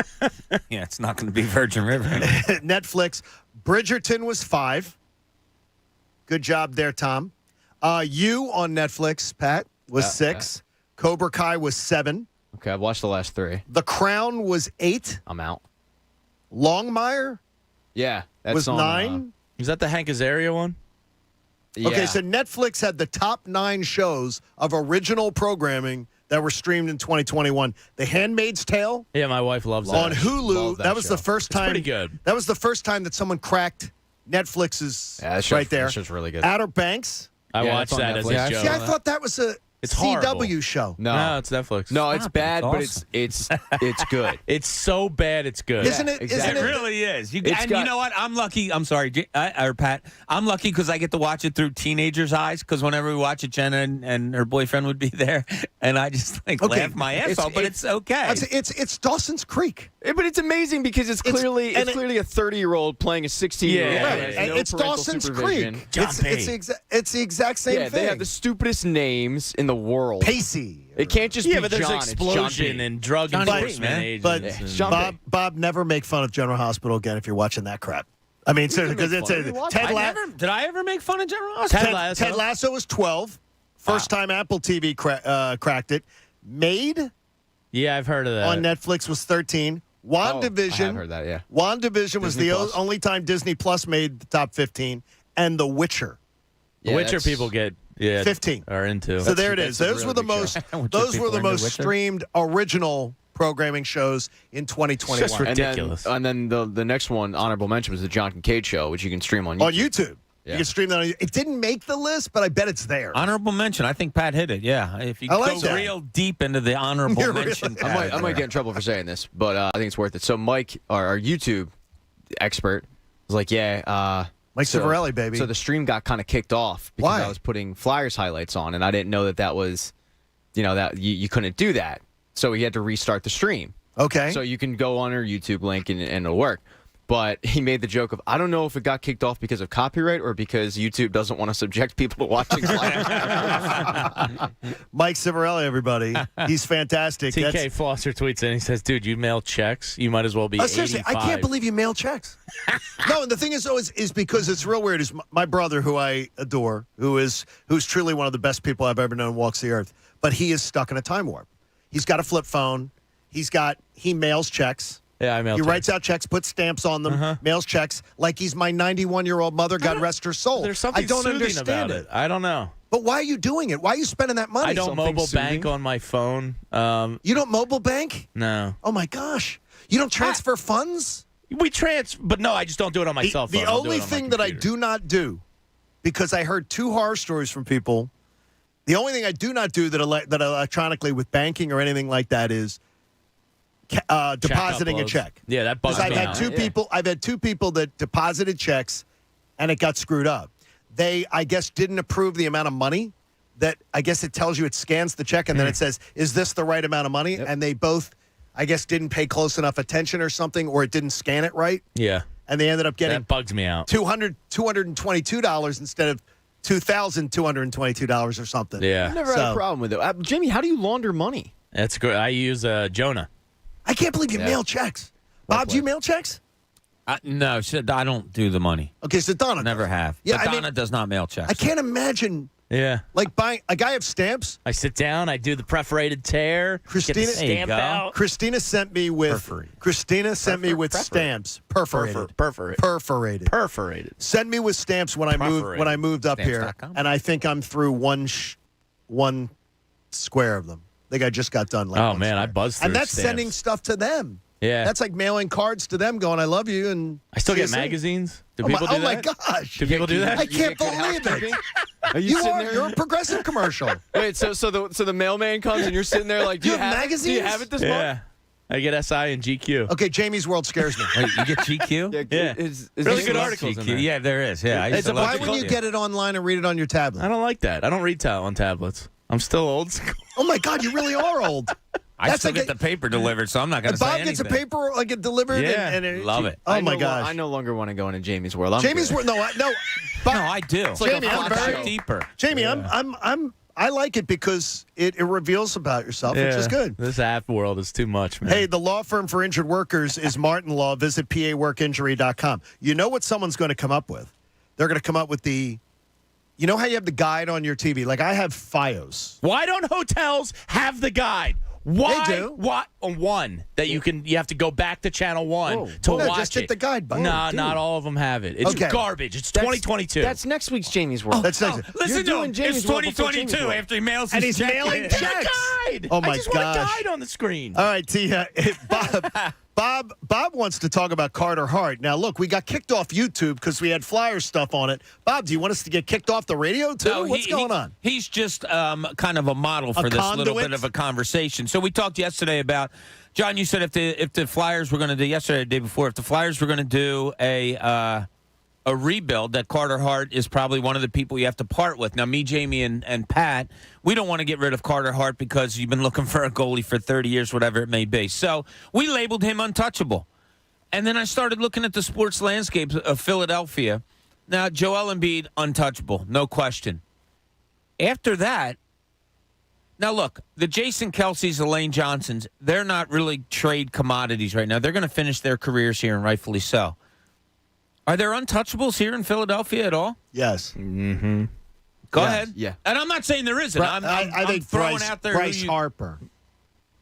Yeah, it's not going to be Virgin River. Netflix. Bridgerton was 5. Good job there, Tom. You on Netflix, Pat, was 6. Cobra Kai was 7. Okay, I've watched the last 3. The Crown was 8. I'm out. Longmire Yeah, that's was on, 9. Is that the Hank Azaria one? Okay, yeah. so Netflix had the top 9 shows of original programming that were streamed in 2021. The Handmaid's Tale Yeah, my wife loves that. on Hulu. Love That, that was show. the first It's time. pretty good. That was the first time that someone cracked Netflix's Yeah, that show's- right there. that show's really good. Outer Banks. I Yeah, watched it's on that as Netflix. a joke. See, I thought that was a It's CW horrible. show. No, it's Netflix. No, it's Stop it. bad, It's but it's good. It's so bad, it's good. Isn't it? exactly. It Isn't it? really is. You, It's and got- you know what? I'm lucky. I'm sorry, or Pat. I'm lucky because I get to watch it through teenagers' eyes. Because whenever we watch it, Jenna and her boyfriend would be there, and I just Okay, laugh my ass off. But it's okay. It's Dawson's Creek. But it's amazing because it's clearly and it- clearly a 30-year-old playing a 16-year-old. Yeah, Right. yeah, And No it's parental Dawson's supervision. Creek. John It's the exact same Yeah, thing. they have the stupidest names in the world. Pacey. It can't just Yeah, be but there's John. It's John explosion P. and drug Johnny enforcement Payton, man. agents. But Yeah, and- John Bob, never make fun of General Hospital again if you're watching that crap. I mean, because it's a Did I ever make fun of General Ross? Ted Lasso was 12. First time Apple TV cracked it. Made. Yeah, I've heard of that. On Netflix was 13. WandaVision. I have heard that, yeah. WandaVision was Disney the Plus. only time Disney Plus made the top 15. And The Witcher. The Witcher people get 15 are into. So there it is. Those were the most. Those were the most streamed original programming shows in 2021. It's just ridiculous. And then the next one, honorable mention, was the John Kincade Show, which you can stream on YouTube. On YouTube. Yeah. You can stream that on YouTube. It didn't make the list, but I bet it's there. Honorable mention. I think Pat hit it. Yeah. If you go real deep into the honorable mention. I might get in trouble for saying this, but I think it's worth it. So Mike, our YouTube expert, was like, Mike Civarelli, baby. So the stream got kind of kicked off because Why? I was putting Flyers highlights on, and I didn't know that was, that you couldn't do that. So he had to restart the stream. Okay. So you can go on our YouTube link and it'll work. But he made the joke of, I don't know if it got kicked off because of copyright or because YouTube doesn't want to subject people to watching Flyers. Mike Civarelli, everybody. He's fantastic. TK Flosser tweets in. He says, dude, you mail checks. You might as well be seriously, 85. I can't believe you mail checks. No, and the thing is, though, is because it's real weird. Is my brother, who I adore, who's truly one of the best people I've ever known, walks the earth, but he is stuck in a time warp. He's got a flip phone. He mails checks. Yeah, I mail He checks. writes out checks, puts stamps on them, mails checks like he's my 91-year-old mother, God rest her soul. There's something I don't soothing understand about it. I don't know. But why are you doing it? Why are you spending that money? I don't mobile bank on my phone. You don't mobile bank? No. Oh, my gosh. You don't transfer funds? But no, I just don't do it on my cell phone. The only thing that I do not do, because I heard 2 horror stories from people, the only thing I do not do that electronically with banking or anything like that is depositing a check. Yeah, that bugs me I've had out. I've had 2 people that deposited checks, and it got screwed up. They, I guess, didn't approve the amount of money. That I guess it tells you, it scans the check, and then it says, "Is this the right amount of money?" Yep. And they both, I guess, didn't pay close enough attention or something, or it didn't scan it right. Yeah. And they ended up getting That bugs me out. $222 instead of $2,222 or something. Yeah. I've never had a problem with it. Jimmy, how do you launder money? That's good. I use Jonah. I can't believe you mail checks. Bob, do you mail checks? No, I don't do the money. Okay, so Donna Never have. Yeah, but I mean, Donna does not mail checks. I can't imagine. Yeah. Like buying a guy have stamps. I sit down. I do the perforated tear. Get the stamp out. Christina sent me with stamps. Perforated. Send me with stamps when I moved up here, Stamps.com. and I think I'm through one square of them. I think I just got done. Oh man, I buzzed through And that's stamps. sending stuff to them. Yeah. That's like mailing cards to them, going, "I love you," and I still get see you soon. magazines. Do Oh people my, do that? Oh my gosh! Do people do that? I can't believe it. Are you sitting there? You're a progressive commercial. Wait, so the mailman comes and you're sitting there like, do you have magazines? Do you have it this Yeah. month? I get SI and GQ. Okay, Jamie's World scares me. Wait, you get GQ? Yeah. Is Really this good love articles in GQ. there. Yeah, there is. Yeah, I used It's to a love Why bunch wouldn't GQ. you get it online and read it on your tablet? I don't like that. I don't read on tablets. I'm still old school. Oh my God, you really are old. I still get the paper delivered, so I'm not going to And say Bob anything. gets a paper like it delivered. Yeah, and love it. Oh my gosh. I no longer want to go into Jamie's world. I'm Jamie's good. World. No. No, I do. It's like Jamie, a I'm Fox very show. deeper. Jamie, I like it because it reveals about yourself, which is good. This app world is too much, man. Hey, the law firm for injured workers is Martin Law. Visit paworkinjury.com. You know what someone's going to come up with? They're going to come up with you know how you have the guide on your TV? Like I have FiOS. Why don't hotels have the guide? Why? They do. What? One that you have to go back to channel 1 to watch just hit it. the guide button. No, Dude. not all of them have it. It's Okay. garbage. It's 2022. That's next week's Jamie's world. That's next. Listen You're to doing him. Jamie's It's world before 2022 Jamie's world. after he mails And his he's check. mailing Get a checks. guide. Oh, my I just want a gosh. guide on the screen. All right, Bob wants to talk about Carter Hart. Now, look, we got kicked off YouTube because we had Flyers stuff on it. Bob, do you want us to get kicked off the radio, too? No, What's going on? He's just kind of a model for this little conduit? bit of a conversation. So we talked yesterday about, John, you said if the Flyers were going to do, yesterday, the day before, if the Flyers were going to do a rebuild, that Carter Hart is probably one of the people you have to part with. Now, me, Jamie, and Pat, we don't want to get rid of Carter Hart because you've been looking for a goalie for 30 years, whatever it may be. So we labeled him untouchable. And then I started looking at the sports landscape of Philadelphia. Now, Joel Embiid, untouchable, no question. After that, now look, the Jason Kelce's, the Lane Johnsons, they're not really trade commodities right now. They're going to finish their careers here, and rightfully so. Are there untouchables here in Philadelphia at all? Yes. Mm-hmm. Go ahead. Yeah. And I'm not saying there isn't. I think throwing out there Bryce Harper.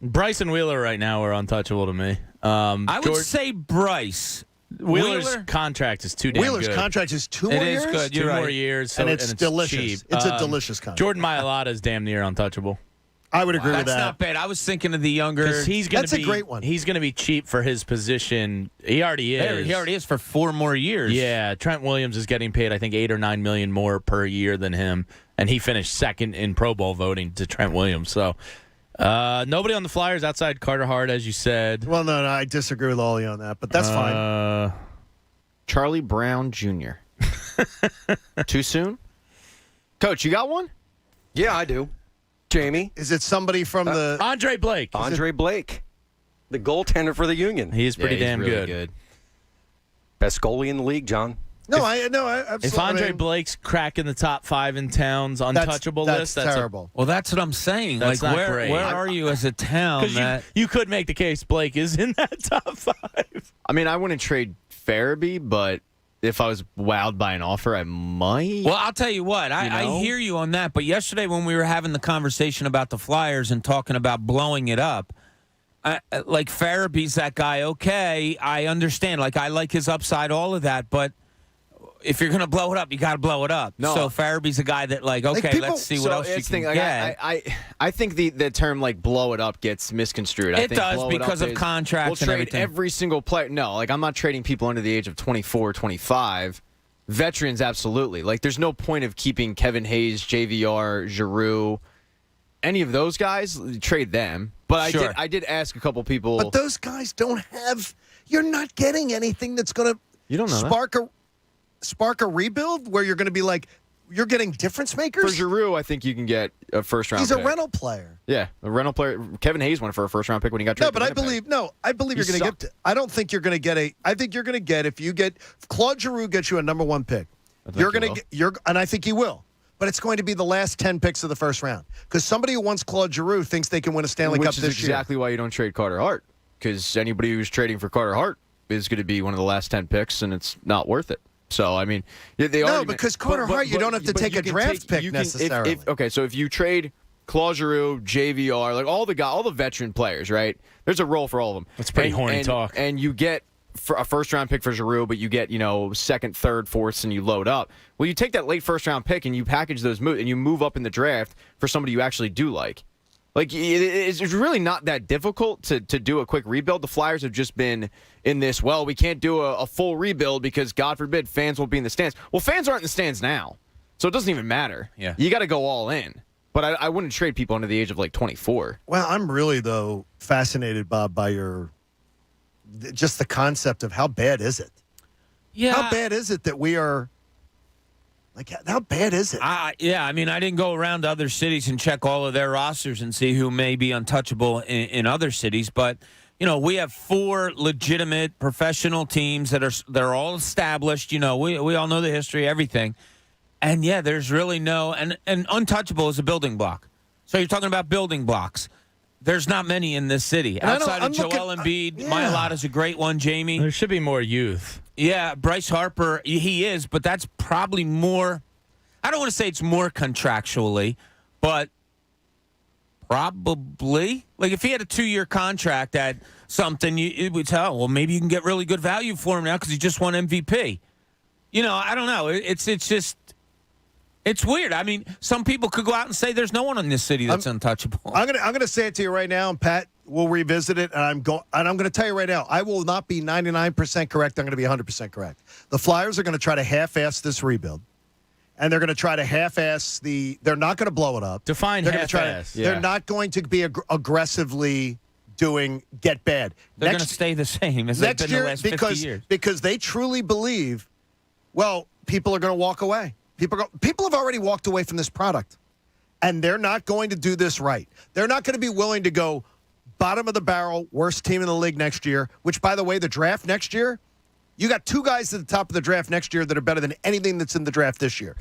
Bryson Wheeler right now are untouchable to me. I would say Bryce. Wheeler's contract is too damn Wheeler's good. contract is 2 more years? It is good. Two You're more right. years. And it's delicious. Cheap. It's a delicious contract. Jordan Mailata is damn near untouchable. I would agree with That's that. not bad. I was thinking of the younger. Because That's a great one. He's going to be cheap for his position. He already is. He already is for 4 more years. Yeah, Trent Williams is getting paid, I think, $8 or $9 million more per year than him, and he finished second in Pro Bowl voting to Trent Williams. So nobody on the Flyers outside Carter Hart, as you said. Well, no, I disagree with Ollie on that, but that's fine. Charlie Brown Jr. Too soon? Coach, you got one? Yeah, I do. Jamie. Is it somebody from the Andre Blake? Andre Blake, the goaltender for the Union. He is pretty damn really good. Best goalie in the league, John. I absolutely. If Andre Blake's cracking the top 5 in town's untouchable list, that's terrible. Well, that's what I'm saying. That's like, not great. where are you as a town? Because you could make the case Blake is in that top 5. I mean, I wouldn't trade Farabee, but if I was wowed by an offer, I might. Well, I'll tell you what. I hear you on that. But yesterday when we were having the conversation about the Flyers and talking about blowing it up, like Farabee's that guy, okay, I understand. Like, I like his upside, all of that. But if you're going to blow it up, you got to blow it up. No. So Farabee's a guy that, like, okay, let's see what else you can get. I think the term, like, blow it up gets misconstrued. I It think does blow because it up of is, contracts we'll and trade everything. every single player. No, like, I'm not trading people under the age of 24, 25. Veterans, absolutely. Like, there's no point of keeping Kevin Hayes, JVR, Giroux, any of those guys. Trade them. But Sure. I did ask a couple people. But those guys don't have. You're not getting anything that's going to. You don't know spark a rebuild where you're going to be like, you're getting difference makers. For Giroux, I think you can get a first-round He's pick. a rental player. Yeah, a rental player. Kevin Hayes went for a first-round pick when he got traded. No, but I believe you're going to get. I don't think you're going to get I think you're going to get if Claude Giroux gets you a number 1 pick. You're going to get. And I think he will. But it's going to be the last 10 picks of the first round because somebody who wants Claude Giroux thinks they can win a Stanley Cup this year. Which is exactly why you don't trade Carter Hart, because anybody who's trading for Carter Hart is going to be one of the last 10 picks, and it's not worth it. So, I mean, because Carter Hart, you don't have to take a draft pick necessarily. So if you trade Claude Giroux, JVR, like all the veteran players, right? There's a role for all of them. That's pretty horny talk. And you get a first-round pick for Giroux, but you get, second, third, fourth, and you load up. Well, you take that late first-round pick and you package those moves, and you move up in the draft for somebody you actually do like. Like, it's really not that difficult to do a quick rebuild. The Flyers have just been in this, well, we can't do a full rebuild because, God forbid, fans won't be in the stands. Well, fans aren't in the stands now, so it doesn't even matter. Yeah. You got to go all in. But I wouldn't trade people under the age of, like, 24. Well, I'm really, though, fascinated, Bob, by just the concept of how bad is it? Yeah. How bad is it that we are... Like, how bad is it? I mean, I didn't go around to other cities and check all of their rosters and see who may be untouchable in other cities. But, we have 4 legitimate professional teams they're all established. We all know the history, everything. And, yeah, there's really no – and untouchable is a building block. So you're talking about building blocks. There's not many in this city. Outside of Joel Embiid, Mailata's a great one, Jamie. There should be more youth. Yeah, Bryce Harper, he is, but that's probably more – I don't want to say it's more contractually, but probably. Like, if he had a 2-year contract at something, it would tell, well, maybe you can get really good value for him now because he just won MVP. I don't know. It's just – it's weird. I mean, some people could go out and say there's no one in this city that's untouchable. I'm gonna say it to you right now, and Pat will revisit it. And I'm going to tell you right now, I will not be 99% correct. I'm going to be 100% correct. The Flyers are going to try to half-ass this rebuild, and they're going to try to half-ass They're not going to blow it up. Define half-ass. They're not going to be aggressively doing get bad. They're going to stay the same as they've been the last 50 years because they truly believe. Well, people are going to walk away. People have already walked away from this product, and they're not going to do this right. They're not going to be willing to go bottom of the barrel, worst team in the league next year, which, by the way, the draft next year, You got two guys at the top of the draft next year that are better than anything that's in the draft this year.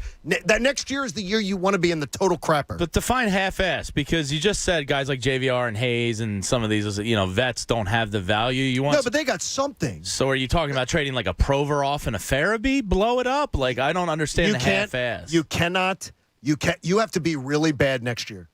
That next year is the year you want to be in the total crapper. But define half-ass, because you just said guys like JVR and Hayes and some of these, vets don't have the value you want. No, but they got something. So are you talking about trading like a Provorov and a Farabee? Blow it up? Like, I don't understand the half-ass. You cannot. You have to be really bad next year.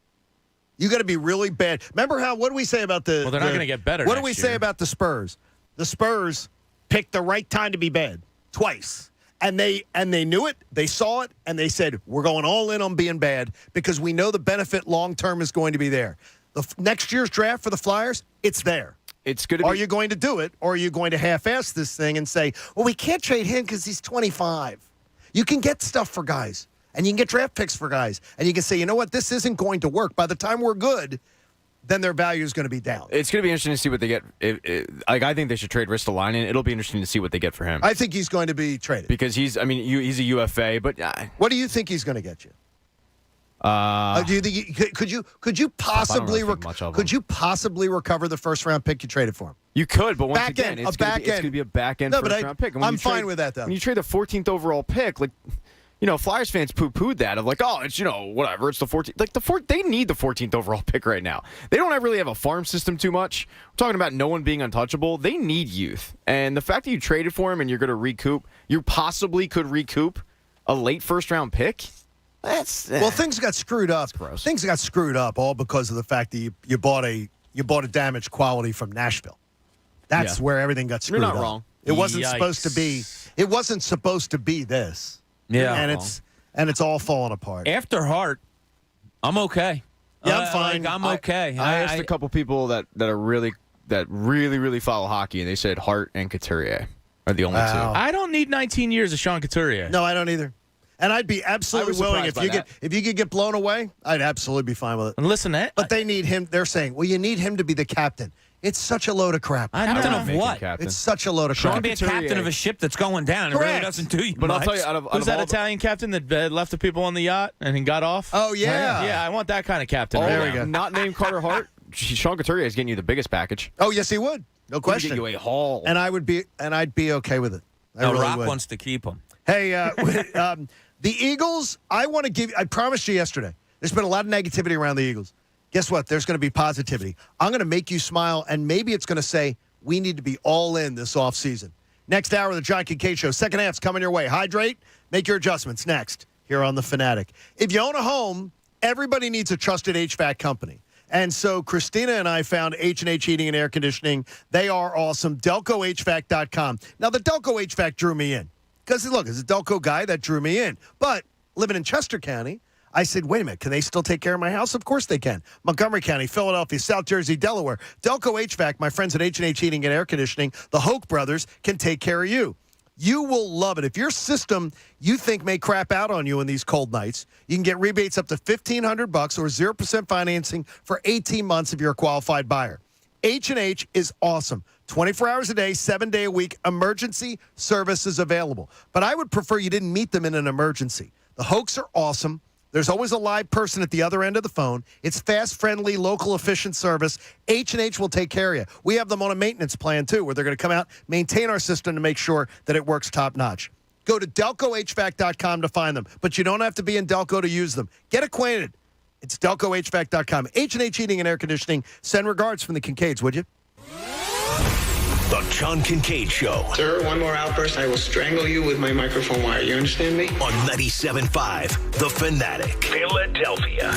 You got to be really bad. Remember what do we say about the? Well, they're not going to get better. What do we say about the Spurs? The Spurs picked the right time to be bad twice, and they knew it. They saw it, and they said, "We're going all in on being bad because we know the benefit long term is going to be there." Next year's draft for the Flyers, it's there. It's going to. Are you going to do it, or are you going to half-ass this thing and say, "Well, we can't trade him because he's 25"? You can get stuff for guys. And you can get draft picks for guys. And you can say, you know what, this isn't going to work. By the time we're good, then their value is going to be down. It's going to be interesting to see what they get. I think they should trade Ristolainen. It'll be interesting to see what they get for him. I think he's going to be traded. Because he's a UFA, but... What do you think he's going to get you? Do you think could you possibly recover the first round pick you traded for him? You could, but once again, it's going to be a back end first round pick. I'm fine with that, though. When you trade the 14th overall pick, Flyers fans poo-pooed that of it's, whatever, it's the 14th. They need the 14th overall pick right now. They don't really have a farm system too much. We're talking about no one being untouchable. They need youth. And the fact that you traded for him and you're going to recoup, you possibly could recoup a late first-round pick, Well, things got screwed up. Gross. Things got screwed up all because of the fact that you bought a damaged quality from Nashville. That's where everything got screwed up. You're not wrong. It wasn't supposed to be. It wasn't supposed to be this. Yeah, and it's all falling apart. After Hart, I'm okay. Yeah, I'm fine. I'm okay. I asked a couple people that really follow hockey, and they said Hart and Couturier are the only two. I don't need 19 years of Sean Couturier. No, I don't either. And I'd be absolutely willing if you could get blown away. I'd absolutely be fine with it. And listen, but they need him. They're saying, well, you need him to be the captain. It's such a load of crap. Captain of what? It's such a load of crap. Sean be a captain of a ship that's going down. It really doesn't do you But much. I'll tell you, who's that Italian captain that left the people on the yacht and got off? Oh, yeah. Yeah, I want that kind of captain. There we go. Not named Carter Hart. Sean Couturier is getting you the biggest package. Oh, yes, he would. No question. He'd get you a haul. And I'd be okay with it. Rock wants to keep him. Hey, the Eagles, I promised you yesterday, there's been a lot of negativity around the Eagles. Guess what? There's going to be positivity. I'm going to make you smile, and maybe it's going to say we need to be all in this offseason. Next hour of the John Kincade Show. Second half's coming your way. Hydrate. Make your adjustments next here on The Fanatic. If you own a home, everybody needs a trusted HVAC company. And so Christina and I found H&H Heating and Air Conditioning. They are awesome. DelcoHVAC.com. Now, the Delco HVAC drew me in. Because, look, as a Delco guy, that drew me in. But living in Chester County, I said, wait a minute, can they still take care of my house? Of course they can. Montgomery County, Philadelphia, South Jersey, Delaware. Delco HVAC, my friends at H&H Heating and Air Conditioning, the Hoke brothers, can take care of you. You will love it. If your system you think may crap out on you in these cold nights, you can get rebates up to $1,500 or 0% financing for 18 months if you're a qualified buyer. H&H is awesome. 24 hours a day, 7-day a week, emergency service is available. But I would prefer you didn't meet them in an emergency. The Hokes are awesome. There's always a live person at the other end of the phone. It's fast, friendly, local, efficient service. H&H will take care of you. We have them on a maintenance plan, too, where they're going to come out, maintain our system to make sure that it works top-notch. Go to DelcoHVAC.com to find them, but you don't have to be in Delco to use them. Get acquainted. It's DelcoHVAC.com. H&H Heating and Air Conditioning. Send regards from the Kincades, would you? The John Kincade Show. Sir, one more outburst, I will strangle you with my microphone wire. You understand me? On 97.5 The Fanatic. Philadelphia.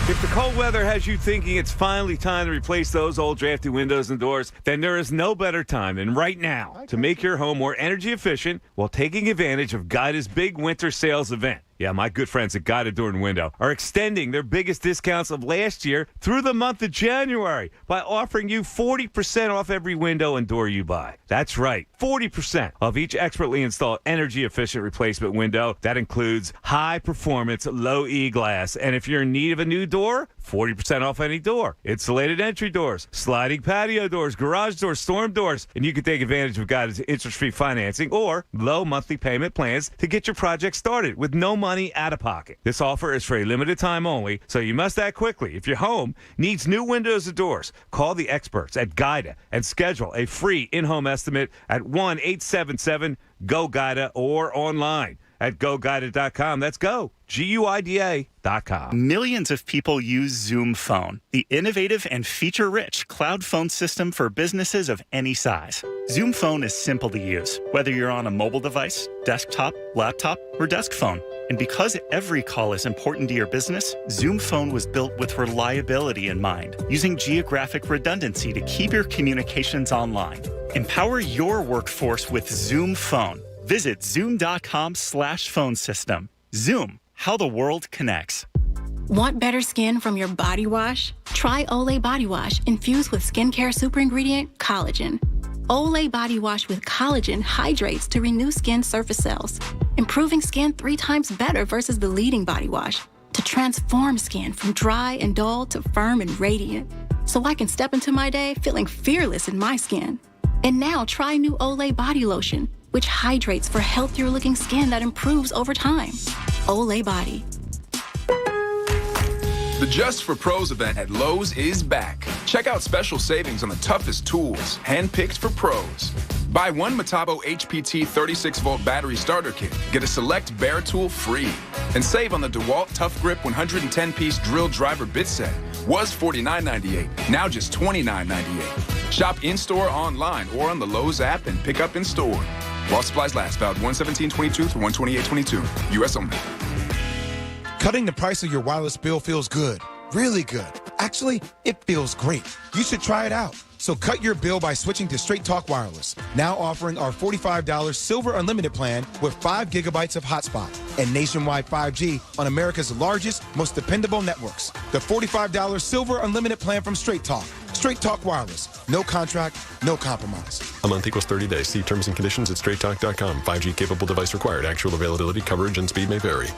If the cold weather has you thinking it's finally time to replace those old drafty windows and doors, then there is no better time than right now to make your home more energy efficient while taking advantage of Guida's big winter sales event. Yeah, my good friends at Guida Door and Window are extending their biggest discounts of last year through the month of January by offering you 40% off every window and door you buy. That's right, 40% off each expertly installed energy-efficient replacement window. That includes high-performance, low-E glass. And if you're in need of a new door, 40% off any door. Insulated entry doors, sliding patio doors, garage doors, storm doors. And you can take advantage of Guida's interest-free financing or low monthly payment plans to get your project started with no money out of pocket. This offer is for a limited time only, so you must act quickly. If your home needs new windows and doors, call the experts at Guida and schedule a free in-home estimate at 1-877-GO-GUIDA or online at GoGuida.com. That's go, GUIDA.com. Millions of people use Zoom Phone, the innovative and feature-rich cloud phone system for businesses of any size. Zoom Phone is simple to use, whether you're on a mobile device, desktop, laptop, or desk phone. And because every call is important to your business, Zoom Phone was built with reliability in mind, using geographic redundancy to keep your communications online. Empower your workforce with Zoom Phone. Visit zoom.com/phone system. Zoom, how the world connects. Want better skin from your body wash? Try Olay Body Wash infused with skincare super ingredient collagen. Olay Body Wash with collagen hydrates to renew skin surface cells, improving skin 3 times better versus the leading body wash to transform skin from dry and dull to firm and radiant, so I can step into my day feeling fearless in my skin. And now try new Olay Body Lotion, which hydrates for healthier looking skin that improves over time. Olay Body. The Just for Pros event at Lowe's is back. Check out special savings on the toughest tools, handpicked for pros. Buy one Metabo HPT 36-volt battery starter kit, get a select bare tool free, and save on the DeWalt Tough Grip 110-piece drill driver bit set. Was $49.98, now just $29.98. Shop in-store, online, or on the Lowe's app and pick up in-store. While supplies last, valid 1/17/22 through 1/28/22. U.S. only. Cutting the price of your wireless bill feels good. Really good. Actually, it feels great. You should try it out. So cut your bill by switching to Straight Talk Wireless. Now offering our $45 Silver Unlimited plan with 5 gigabytes of hotspot and nationwide 5G on America's largest, most dependable networks. The $45 Silver Unlimited plan from Straight Talk. Straight Talk Wireless. No contract, no compromise. A month equals 30 days. See terms and conditions at straighttalk.com. 5G capable device required. Actual availability, coverage, and speed may vary.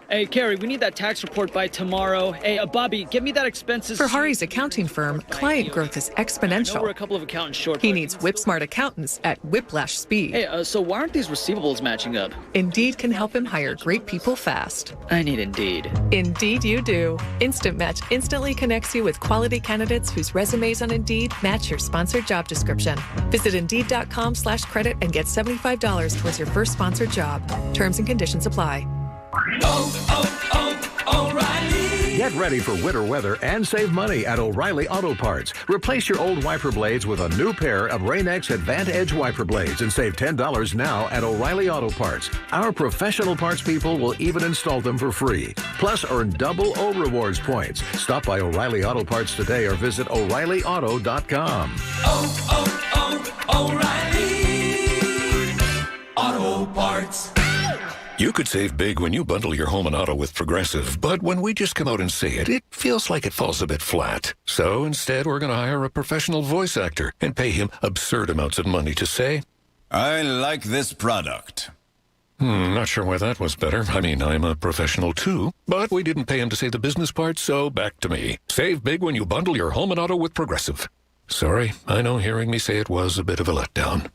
Hey, Carrie, we need that tax report by tomorrow. Hey, Bobby, get me that expenses. For Hari's accounting firm, client growth is exponential. We're a couple of accountants short. He needs whip-smart accountants at whiplash speed. Hey, so why aren't these receivables matching up? Indeed can help him hire great people fast. I need Indeed. Indeed you do. Instant Match instantly connects you with quality candidates whose resumes on Indeed match your sponsored job description. Visit Indeed.com/credit and get $75 towards your first sponsored job. Terms and conditions apply. O'Reilly. Get ready for winter weather and save money at O'Reilly Auto Parts. Replace your old wiper blades with a new pair of Rain-X Advantage wiper blades and save $10 now at O'Reilly Auto Parts. Our professional parts people will even install them for free. Plus, earn double O Rewards points. Stop by O'Reilly Auto Parts today or visit O'ReillyAuto.com. O'Reilly Auto Parts. You could save big when you bundle your home and auto with Progressive, but when we just come out and say it, it feels like it falls a bit flat. So instead, we're going to hire a professional voice actor and pay him absurd amounts of money to say, I like this product. Not sure why that was better. I mean, I'm a professional too, but we didn't pay him to say the business part, so back to me. Save big when you bundle your home and auto with Progressive. Sorry, I know hearing me say it was a bit of a letdown.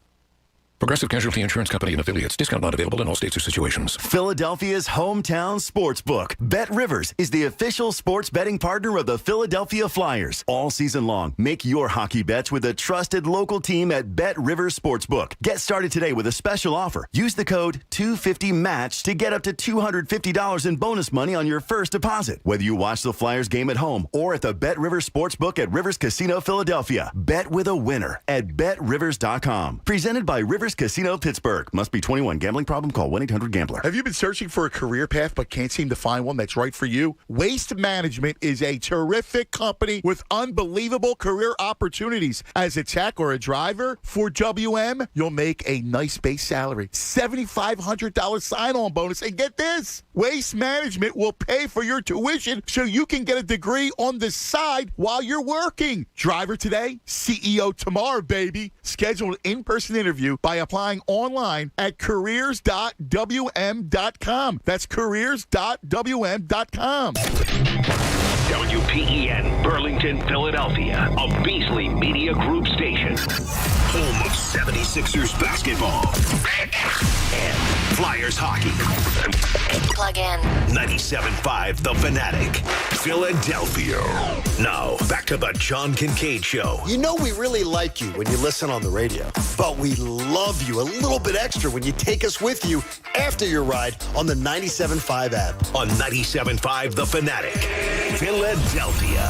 Progressive Casualty Insurance Company and affiliates. Discount not available in all states or situations. Philadelphia's hometown sportsbook. Bet Rivers is the official sports betting partner of the Philadelphia Flyers. All season long, make your hockey bets with a trusted local team at Bet Rivers Sportsbook. Get started today with a special offer. Use the code 250MATCH to get up to $250 in bonus money on your first deposit. Whether you watch the Flyers game at home or at the Bet Rivers Sportsbook at Rivers Casino Philadelphia, bet with a winner at BetRivers.com. Presented by Rivers Casino Pittsburgh. Must be 21. Gambling problem? Call 1-800-GAMBLER. Have you been searching for a career path but can't seem to find one that's right for you? Waste Management is a terrific company with unbelievable career opportunities. As a tech or a driver for WM, you'll make a nice base salary, $7,500 sign-on bonus, and get this, Waste Management will pay for your tuition so you can get a degree on the side while you're working. Driver today, CEO tomorrow, baby. Schedule an in-person interview by applying online at careers.wm.com. That's careers.wm.com. WPEN, Burlington, Philadelphia, a Beasley Media Group station. Home of 76ers basketball and Flyers hockey. Plug in. 97.5 The Fanatic, Philadelphia. Now, back to the John Kincade Show. You know we really like you when you listen on the radio, but we love you a little bit extra when you take us with you after your ride on the 97.5 app. On 97.5 The Fanatic, Philadelphia.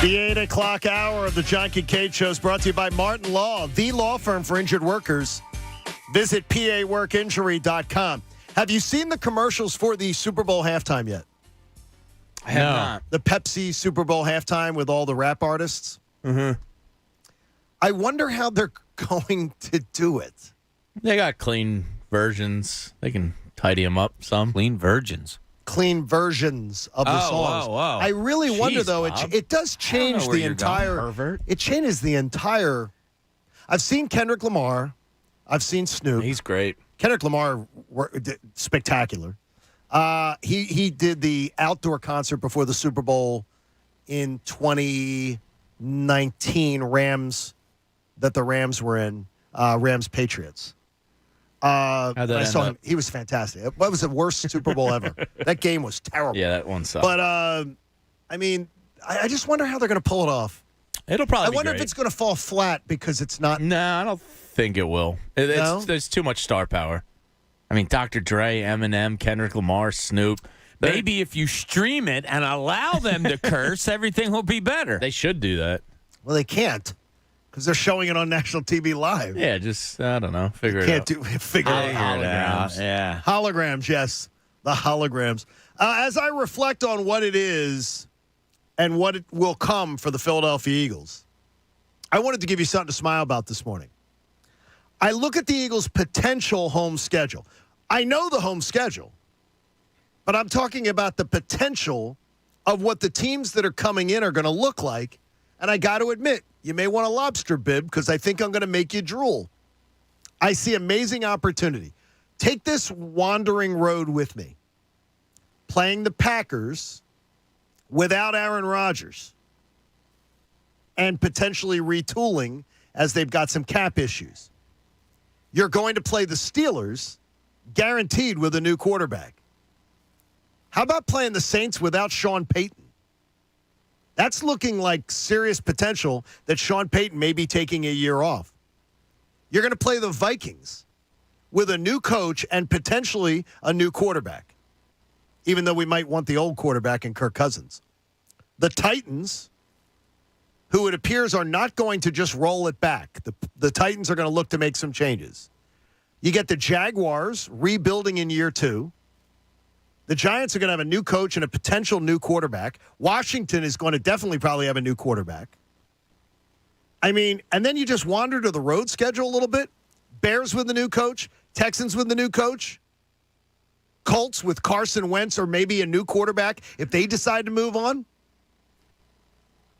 The 8 o'clock hour of the John Kincade Show is brought to you by Martin Law, the law firm for injured workers. Visit paworkinjury.com. Have you seen the commercials for the Super Bowl halftime yet? I have not. The Pepsi Super Bowl halftime with all the rap artists? Mm-hmm. I wonder how they're going to do it. They got clean versions. They can tidy them up some. Clean versions. Clean versions of the songs. Whoa. I really wonder, though, it does change the entire. It changes the entire. I've seen Kendrick Lamar. I've seen Snoop. He's great. Kendrick Lamar, spectacular. He did the outdoor concert before the Super Bowl in 2019. That the Rams were in. Rams Patriots. I saw him. He was fantastic. What was the worst Super Bowl ever? That game was terrible. Yeah, that one sucked. But I mean, I just wonder how they're going to pull it off. It'll probably. I wonder if it's going to fall flat because it's not. No, I don't think it will. There's too much star power. I mean, Dr. Dre, Eminem, Kendrick Lamar, Snoop. Maybe if you stream it and allow them to curse, everything will be better. They should do that. Well, they can't because they're showing it on national TV live. Yeah, just, I don't know, figure it out. Figure it out. Holograms. Yeah. Holograms, yes. The holograms. As I reflect on what it is and what it will come for the Philadelphia Eagles, I wanted to give you something to smile about this morning. I look at the Eagles' potential home schedule. I know the home schedule, but I'm talking about the potential of what the teams that are coming in are going to look like. And I got to admit, you may want a lobster bib because I think I'm going to make you drool. I see amazing opportunity. Take this wandering road with me. Playing the Packers without Aaron Rodgers and potentially retooling as they've got some cap issues. You're going to play the Steelers guaranteed with a new quarterback. How about playing the Saints without Sean Payton? That's looking like serious potential that Sean Payton may be taking a year off. You're going to play the Vikings with a new coach and potentially a new quarterback, even though we might want the old quarterback in Kirk Cousins. The Titans, who it appears are not going to just roll it back. The Titans are going to look to make some changes. You get the Jaguars rebuilding in year 2. The Giants are going to have a new coach and a potential new quarterback. Washington is going to definitely probably have a new quarterback. I mean, and then you just wander to the road schedule a little bit. Bears with the new coach. Texans with the new coach. Colts with Carson Wentz or maybe a new quarterback if they decide to move on.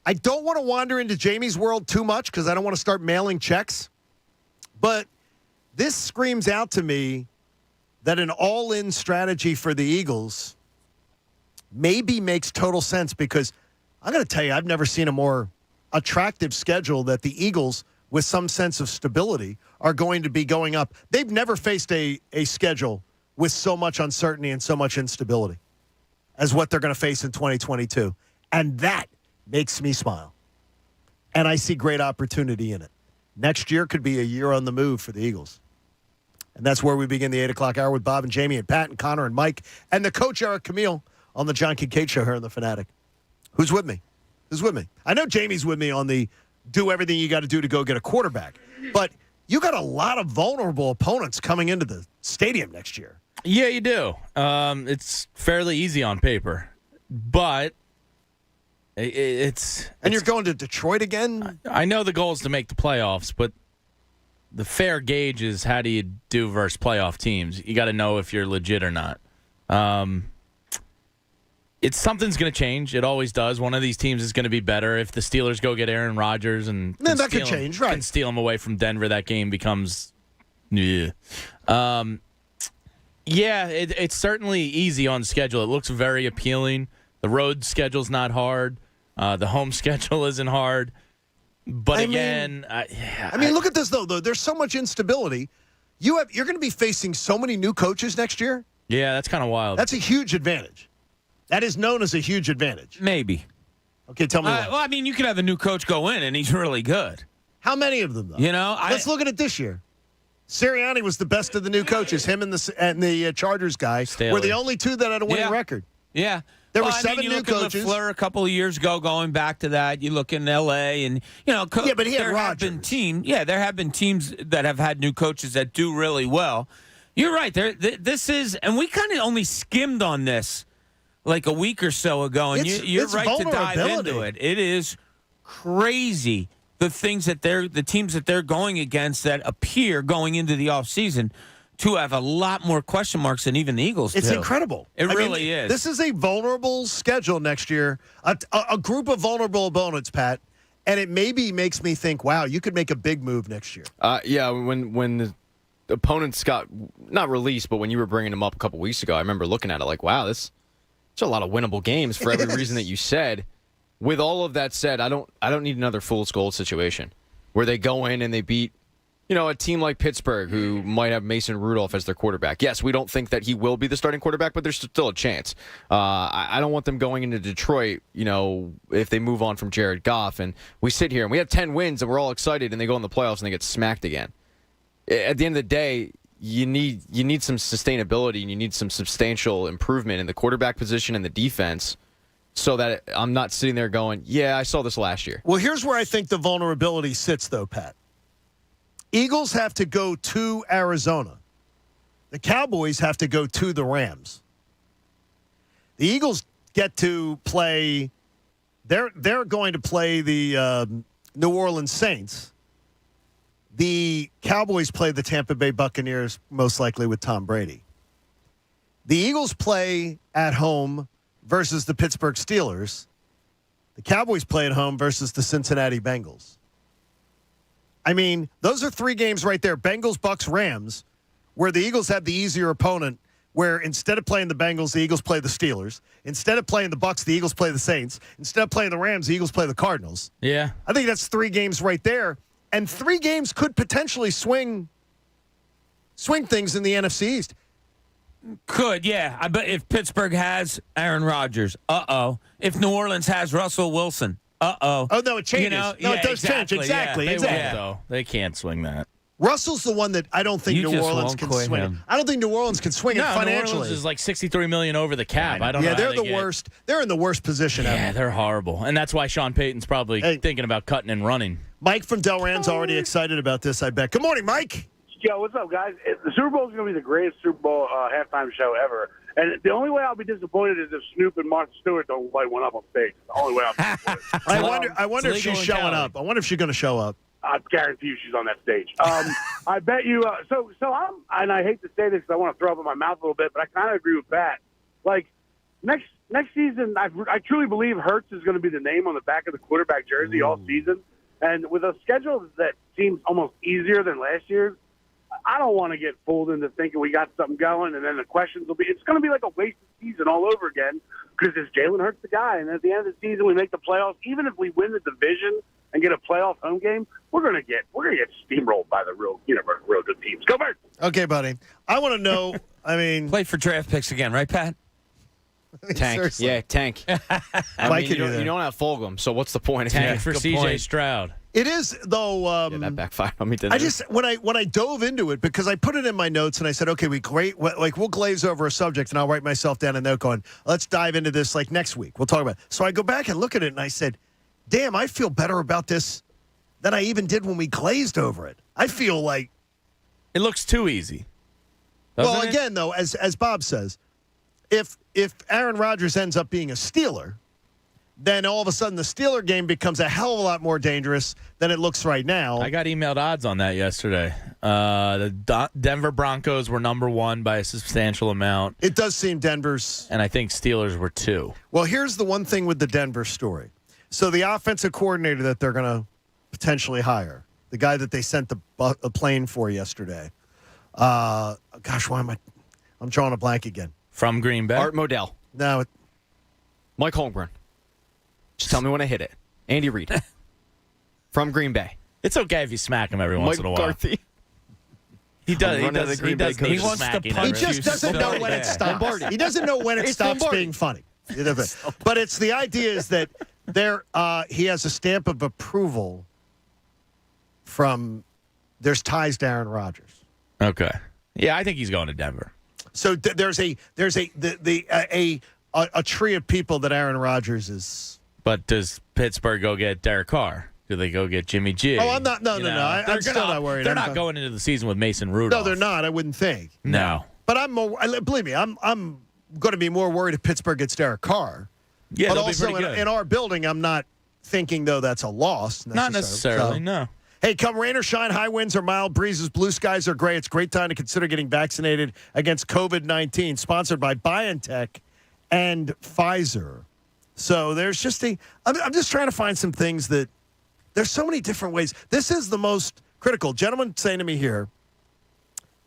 I don't want to wander into Jamie's world too much because I don't want to start mailing checks. But this screams out to me that an all-in strategy for the Eagles maybe makes total sense because I'm going to tell you, I've never seen a more attractive schedule that the Eagles, with some sense of stability, are going to be going up. They've never faced a schedule with so much uncertainty and so much instability as what they're going to face in 2022. And that makes me smile. And I see great opportunity in it. Next year could be a year on the move for the Eagles. And that's where we begin the 8 o'clock hour with Bob and Jamie and Pat and Connor and Mike and the coach, Eric Camille, on the John Kincade Show here on The Fanatic. Who's with me? Who's with me? I know Jamie's with me on the do everything you got to do to go get a quarterback. But you got a lot of vulnerable opponents coming into the stadium next year. Yeah, you do. It's fairly easy on paper. But it's... And you're going to Detroit again? I know the goal is to make the playoffs, but the fair gauge is how do you do versus playoff teams. You got to know if you're legit or not. Something's going to change. It always does. One of these teams is going to be better. If the Steelers go get Aaron Rodgers and then that could change, right? Can steal him away from Denver, that game becomes... Yeah. Yeah, it's certainly easy on schedule. It looks very appealing. The road schedule's not hard. The home schedule isn't hard. But I mean, look at this, though. There's so much instability. You're going to be facing so many new coaches next year. Yeah, that's kind of wild. That's a huge advantage. That is known as a huge advantage. Maybe. Okay, tell me why. Well, I mean, you could have a new coach go in, and he's really good. How many of them, though? Let's look at it this year. Sirianni was the best of the new coaches. Him and the Chargers guy were the only two that had a winning record. Yeah. There were 7 new coaches. LaFleur a couple of years ago, going back to that. You look in L.A. and, but he had Rodgers. There have been teams that have had new coaches that do really well. You're right. This is, and we kind of only skimmed on this like a week or so ago, and you're right to dive into it. It is crazy. The things that the teams that they're going against that appear going into the offseason to have a lot more question marks than even the Eagles do. It's incredible. It really is. This is a vulnerable schedule next year, a group of vulnerable opponents, Pat, and it maybe makes me think, wow, you could make a big move next year. Yeah, when the opponents got not released, but when you were bringing them up a couple weeks ago, I remember looking at it like, wow, it's a lot of winnable games for every reason that you said. With all of that said, I don't need another fool's gold situation where they go in and they beat, a team like Pittsburgh who might have Mason Rudolph as their quarterback. Yes, we don't think that he will be the starting quarterback, but there's still a chance. I don't want them going into Detroit, if they move on from Jared Goff and we sit here and we have 10 wins and we're all excited and they go in the playoffs and they get smacked again. At the end of the day, you need some sustainability and you need some substantial improvement in the quarterback position and the defense. So that I'm not sitting there going, yeah, I saw this last year. Well, here's where I think the vulnerability sits, though, Pat. Eagles have to go to Arizona. The Cowboys have to go to the Rams. The Eagles get to play. They're going to play the New Orleans Saints. The Cowboys play the Tampa Bay Buccaneers, most likely with Tom Brady. The Eagles play at home versus the Pittsburgh Steelers. The Cowboys play at home versus the Cincinnati Bengals. I mean, those are 3 games right there. Bengals, Bucks, Rams, where the Eagles have the easier opponent, where instead of playing the Bengals, the Eagles play the Steelers. Instead of playing the Bucks, the Eagles play the Saints. Instead of playing the Rams, the Eagles play the Cardinals. Yeah. I think that's 3 games right there. And 3 games could potentially swing things in the NFC East. Could, yeah. I bet if Pittsburgh has Aaron Rodgers, If New Orleans has Russell Wilson, Oh, no, it changes. It does change. Exactly. Yeah. Exactly. Though. They can't swing that. Russell's the one that I don't think New Orleans can swing. Him. I don't think New Orleans can swing it financially. New Orleans is like $63 million over the cap. I don't know. Yeah, they're the worst. They're in the worst position ever. Yeah, they're horrible. And that's why Sean Payton's probably thinking about cutting and running. Mike from Delran's already excited about this, I bet. Good morning, Mike. Yo, what's up, guys? The Super Bowl is going to be the greatest Super Bowl halftime show ever. And the only way I'll be disappointed is if Snoop and Martha Stewart don't light one up on stage. It's the only way I'll be disappointed. I wonder if she's showing up. I wonder if she's going to show up. I guarantee you she's on that stage. I bet you. So I'm, and I hate to say this because I want to throw up in my mouth a little bit, but I kind of agree with Pat. Like next season, I truly believe Hurts is going to be the name on the back of the quarterback jersey all season. And with a schedule that seems almost easier than last year's, I don't want to get fooled into thinking we got something going, and then the questions will be, it's going to be like a wasted season all over again because is Jalen Hurts the guy? And at the end of the season, we make the playoffs. Even if we win the division and get a playoff home game, we're going to get steamrolled by the real good teams. Go Birds! Okay, buddy. I want to know, play for draft picks again, right, Pat? Tank. Seriously. Yeah, tank. You don't have Fulgham, so what's the point? Tank for C.J. Stroud. It is, though. That backfired on me, didn't I it? just when I dove into it because I put it in my notes and I said, okay, we'll glaze over a subject and I'll write myself down a note going, let's dive into this like next week. We'll talk about it. So I go back and look at it and I said, damn, I feel better about this than I even did when we glazed over it. I feel like it looks too easy. Well, again, though, as Bob says, if Aaron Rodgers ends up being a Steeler, then all of a sudden the Steeler game becomes a hell of a lot more dangerous than it looks right now. I got emailed odds on that yesterday. The Denver Broncos were number 1 by a substantial amount. It does seem Denver's. And I think Steelers were 2. Well, here's the one thing with the Denver story. So the offensive coordinator that they're going to potentially hire, the guy that they sent the plane for yesterday. Gosh, why am I? I'm drawing a blank again. From Green Bay? Art Modell. No. Mike Holmgren. Just tell me when I hit it. Andy Reid. From Green Bay. It's okay if you smack him every once in a while. McCarthy. He does. He does. He does. He wants to punch. He just doesn't know when it stops. He doesn't know when it stops being funny. But it's the idea is that he has a stamp of approval from there's ties to Aaron Rodgers. Okay. Yeah, I think he's going to Denver. So there's a tree of people that Aaron Rodgers is. But does Pittsburgh go get Derek Carr? Do they go get Jimmy G? Oh, I'm not. No. I'm still not worried. They're not going into the season with Mason Rudolph. No, they're not. I wouldn't think. No. But I'm more. Believe me, I'm going to be more worried if Pittsburgh gets Derek Carr. Yeah, but also in our building, I'm not thinking though that's a loss. Not necessarily. No. Hey, come rain or shine, high winds or mild breezes, blue skies or gray. It's a great time to consider getting vaccinated against COVID-19. Sponsored by BioNTech and Pfizer. So there's just I'm just trying to find some things that. There's so many different ways. This is the most critical. Gentleman saying to me here,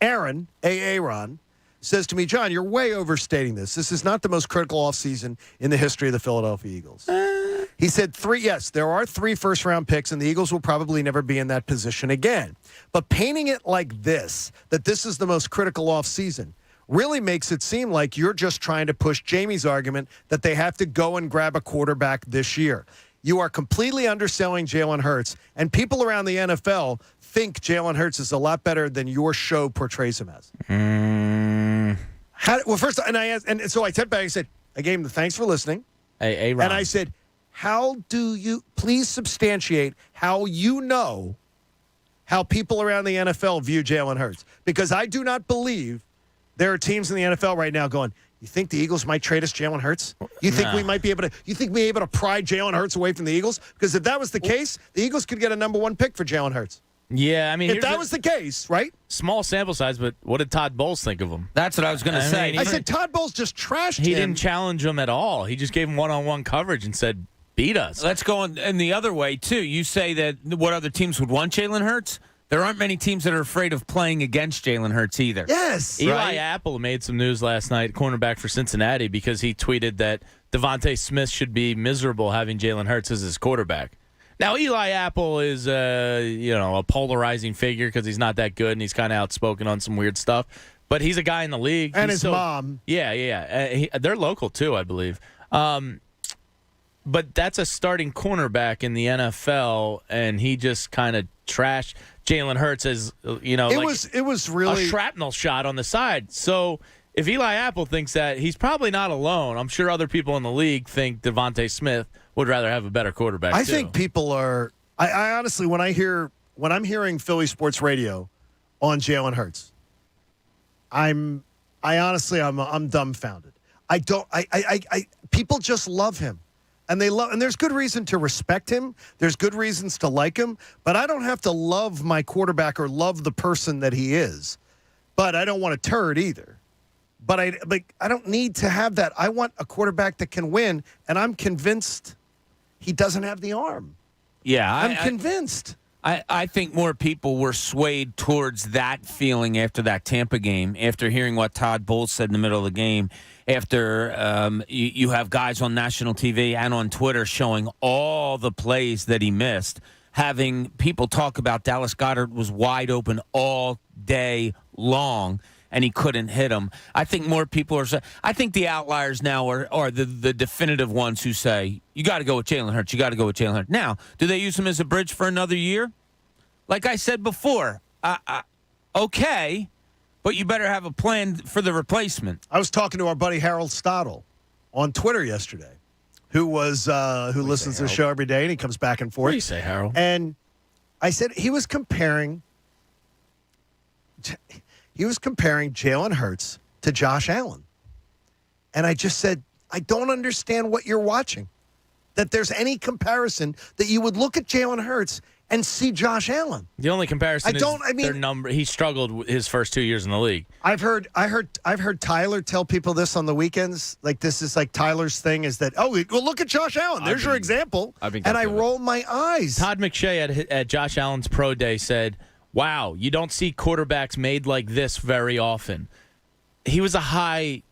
Aaron, Aaron, says to me, John, you're way overstating this. This is not the most critical offseason in the history of the Philadelphia Eagles. He said there are 3 first-round picks, and the Eagles will probably never be in that position again. But painting it like this, that this is the most critical offseason, really makes it seem like you're just trying to push Jamie's argument that they have to go and grab a quarterback this year. You are completely underselling Jalen Hurts, and people around the NFL think Jalen Hurts is a lot better than your show portrays him as. So I said back, I said, I gave him the thanks for listening. Hey, Ron. And I said, how do you, please substantiate how you know how people around the NFL view Jalen Hurts? Because I do not believe there are teams in the NFL right now going, you think the Eagles might trade us Jalen Hurts? You think we might be able to? You think we're able to pry Jalen Hurts away from the Eagles? Because if that was the case, the Eagles could get a number 1 pick for Jalen Hurts. Yeah, I mean, if that was the case, right? Small sample size, but what did Todd Bowles think of him? That's what I was going to say. I said Todd Bowles just trashed him. He didn't challenge him at all. He just gave him one-on-one coverage and said, "Beat us." Let's go in the other way too. You say that what other teams would want Jalen Hurts? There aren't many teams that are afraid of playing against Jalen Hurts either. Yes. Eli Apple made some news last night, cornerback for Cincinnati, because he tweeted that Devontae Smith should be miserable having Jalen Hurts as his quarterback. Now, Eli Apple is a polarizing figure because he's not that good and he's kind of outspoken on some weird stuff. But he's a guy in the league. And his mom. Yeah. They're local, too, I believe. But that's a starting cornerback in the NFL, and he just kind of trashed Jalen Hurts as, it was really a shrapnel shot on the side. So if Eli Apple thinks that, he's probably not alone. I'm sure other people in the league think Devontae Smith would rather have a better quarterback. I think people are. I honestly, when I'm hearing Philly sports radio on Jalen Hurts, I'm dumbfounded. People just love him. And there's good reason to respect him. There's good reasons to like him. But I don't have to love my quarterback or love the person that he is. But I don't want a turd either. But I don't need to have that. I want a quarterback that can win, and I'm convinced he doesn't have the arm. Yeah, I'm convinced. I think more people were swayed towards that feeling after that Tampa game, after hearing what Todd Bowles said in the middle of the game, after you have guys on national TV and on Twitter showing all the plays that he missed, having people talk about Dallas Goedert was wide open all day long, and he couldn't hit him. I think more people are – I think the outliers now are the definitive ones who say, you got to go with Jalen Hurts, you got to go with Jalen Hurts. Now, do they use him as a bridge for another year? Like I said before, okay, but you better have a plan for the replacement. I was talking to our buddy Harold Stottle on Twitter yesterday, who listens to the show every day, and he comes back and forth. What do you say, Harold? And I said he was comparing Jalen Hurts to Josh Allen. And I just said, I don't understand what you're watching. That there's any comparison that you would look at Jalen Hurts and see Josh Allen. The only comparison is their number. He struggled his first 2 years in the league. I've heard Tyler tell people this on the weekends. Like, this is like Tyler's thing is that, well, look at Josh Allen. There's your example. And I roll my eyes. Todd McShay at Josh Allen's pro day said, wow, you don't see quarterbacks made like this very often. he was a high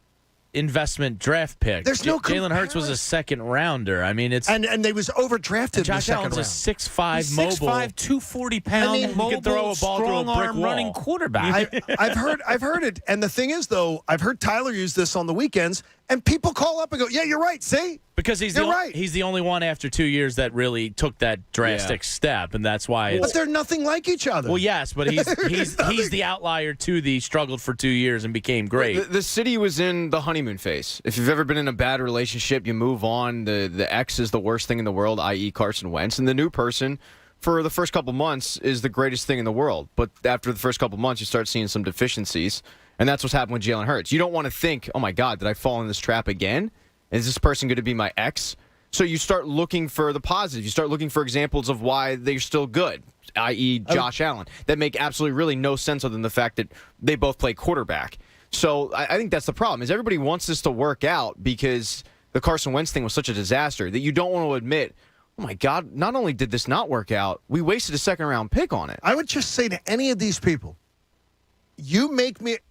investment draft pick. There's no Jalen Hurts was a second rounder. I mean, it's and they was overdrafted. Josh in the Allen's second a 6'5" mobile, 6'5", 240-pound, mobile, he can throw a ball strong through a brick arm wall. running quarterback. I've heard it. And the thing is, though, I've heard Tyler use this on the weekends, and people call up and go, "Yeah, you're right. See." Because he's he's the only one after 2 years that really took that drastic step, and that's why. But they're nothing like each other. Well, yes, but he's the outlier to the struggled for 2 years and became great. The city was in the honeymoon phase. If you've ever been in a bad relationship, you move on. The ex is the worst thing in the world, i.e. Carson Wentz, and the new person for the first couple months is the greatest thing in the world. But after the first couple months, you start seeing some deficiencies, and that's what's happened with Jalen Hurts. You don't want to think, oh my God, did I fall in this trap again? Is this person going to be my ex? So you start looking for the positive. You start looking for examples of why they're still good, i.e. Josh Allen, that make absolutely really no sense other than the fact that they both play quarterback. So I think that's the problem, is everybody wants this to work out because the Carson Wentz thing was such a disaster that you don't want to admit, oh my God, not only did this not work out, we wasted a second-round pick on it. I would just say to any of these people,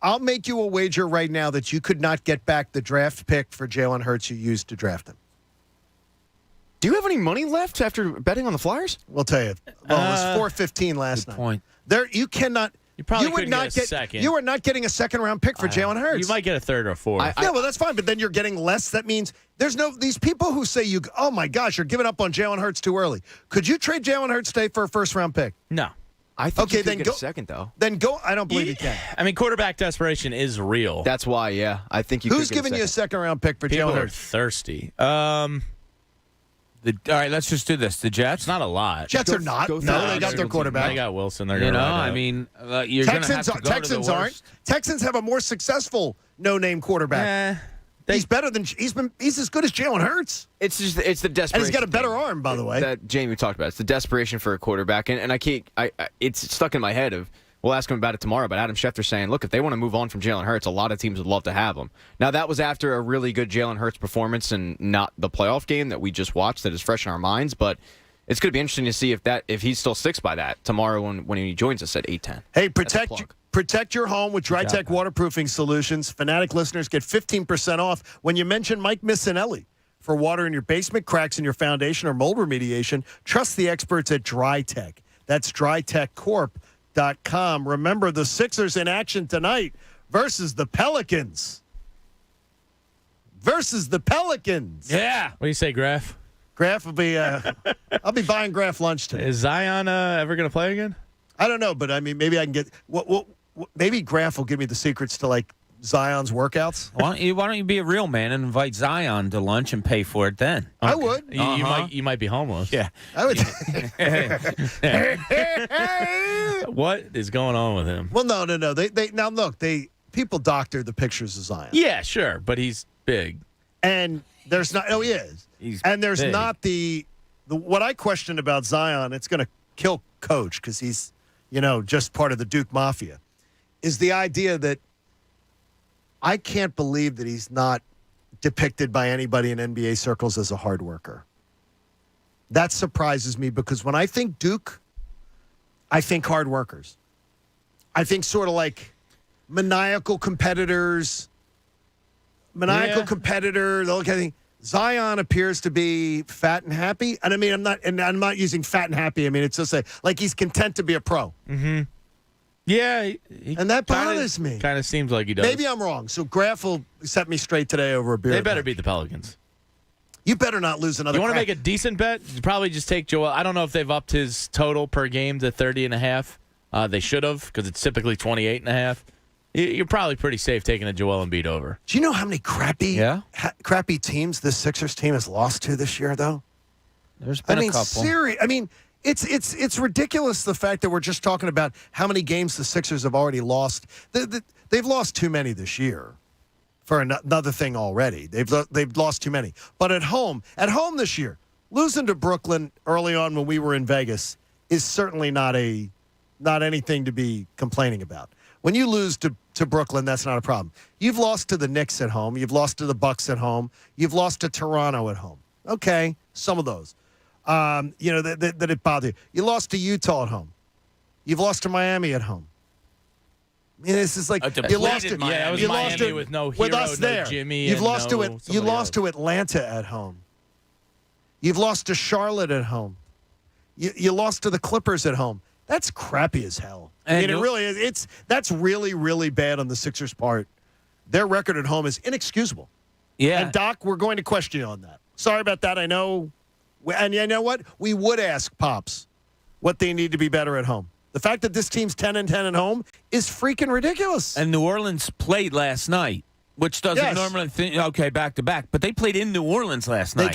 I'll make you a wager right now that you could not get back the draft pick for Jalen Hurts you used to draft him. Do you have any money left after betting on the Flyers? We'll tell you. Well, it was $4.15 last night. Point. There, you cannot. You probably would couldn't not get a second. You are not getting a second-round pick for Jalen Hurts. You might get a third or a fourth. Yeah, well, that's fine, but then you're getting less. That means there's no these people who say oh my gosh, you're giving up on Jalen Hurts too early. Could you trade Jalen Hurts today for a first-round pick? No. I think okay, you could then get go a second, though. Then go. I don't believe you can. I mean, quarterback desperation is real. That's why, yeah. I think you Who's could get giving you a second-round pick for People Jalen are Hurts? thirsty. All right, let's just do this. The Jets? It's not a lot. Jets are not. No, they got their quarterback. They got Wilson. They're You gonna know, ride I out. mean, you're going to have to go Texans to the aren't. worst. Texans have a more successful no-name quarterback. He's better than he's as good as Jalen Hurts. It's the desperation. And he's got a better arm, by the way. That Jamie talked about. It's the desperation for a quarterback, and I can't. It's stuck in my head of. We'll ask him about it tomorrow, but Adam Schefter saying, look, if they want to move on from Jalen Hurts, a lot of teams would love to have him. Now, that was after a really good Jalen Hurts performance and not the playoff game that we just watched that is fresh in our minds, but it's going to be interesting to see if he still sticks by that tomorrow when he joins us at 8:10. Hey, protect your home with DryTech waterproofing solutions. Fanatic listeners get 15% off when you mention Mike Missinelli. For water in your basement, cracks in your foundation, or mold remediation, trust the experts at DryTech. That's DryTechCorp.com. Remember, the Sixers in action tonight versus the Pelicans. Yeah. What do you say, Graf? Graf will be. I'll be buying Graf lunch today. Is Zion ever going to play again? I don't know, but I mean, maybe I can get. Maybe Graf will give me the secrets to like Zion's workouts. Why don't you be a real man and invite Zion to lunch and pay for it then? I would. You might be homeless. Yeah. I would. What is going on with him? Well, no. They now look. People doctor the pictures of Zion. Yeah, sure, but he's big. And there's not. Oh, he is. There's big. not the what I question about Zion. It's going to kill Coach because he's just part of the Duke Mafia. Is the idea that I can't believe that he's not depicted by anybody in NBA circles as a hard worker. That surprises me because when I think Duke, I think hard workers. I think sort of like maniacal competitors. Competitor. The kind of thing. Zion appears to be fat and happy, and I mean, I'm not using fat and happy. I mean, it's just like he's content to be a pro. Mm-hmm. Yeah, and that bothers me. Kind of seems like he does. Maybe I'm wrong. So Graf will set me straight today over a beer. They better beat the Pelicans. You better not lose another. You want to make a decent bet? You probably just take Joel. I don't know if they've upped his total per game to 30.5. They should have because it's typically 28.5. You're probably pretty safe taking a Joel Embiid over. Do you know how many crappy teams this Sixers team has lost to this year, though? There's been a couple. It's ridiculous the fact that we're just talking about how many games the Sixers have already lost. They've lost too many this year. For another thing already, they've lost too many. But at home this year, losing to Brooklyn early on when we were in Vegas is certainly not anything to be complaining about. When you lose to Brooklyn, that's not a problem. You've lost to the Knicks at home. You've lost to the Bucks at home. You've lost to Toronto at home. Okay, some of those. That it bothered you. You lost to Utah at home. You've lost to Miami at home. I mean, this is like you lost it. Yeah, it was Miami with no hero, with us there. No Jimmy. You've lost no to it. You lost to Atlanta at home. You've lost to Charlotte at home. You lost to the Clippers at home. That's crappy as hell. I mean, it really is. That's really, really bad on the Sixers' part. Their record at home is inexcusable. Yeah. And, Doc, we're going to question you on that. Sorry about that. I know. And you know what? We would ask Pops what they need to be better at home. The fact that this team's 10-10 at home is freaking ridiculous. And New Orleans played last night, which doesn't normally back-to-back. But they played in New Orleans last night.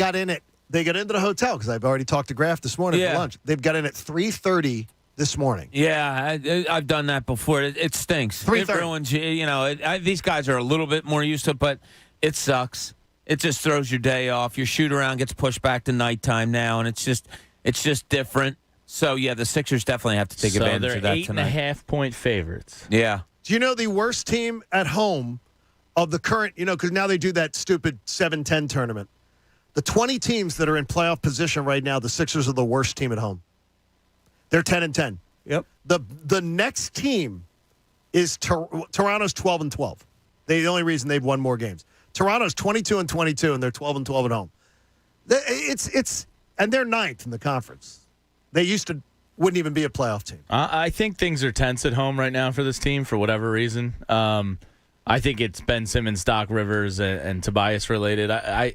They got into the hotel because I've already talked to Graf this morning for lunch. They've got in at 3:30 this morning. Yeah, I've done that before. It stinks. 3:30. It ruins, these guys are a little bit more used to it, but it sucks. It just throws your day off. Your shoot-around gets pushed back to nighttime now, and it's just different. So, yeah, the Sixers definitely have to take advantage of that tonight. They're 8.5-point favorites. Yeah. Do you know the worst team at home of the current, because now they do that stupid 7-10 tournament. The 20 teams that are in playoff position right now, the Sixers are the worst team at home. They're 10-10. Yep. The next team is Toronto's 12-12. The only reason they've won more games. Toronto's 22-22, and they're 12-12 at home. And they're ninth in the conference. They wouldn't even be a playoff team. I think things are tense at home right now for this team for whatever reason. I think it's Ben Simmons, Doc Rivers, and Tobias related. I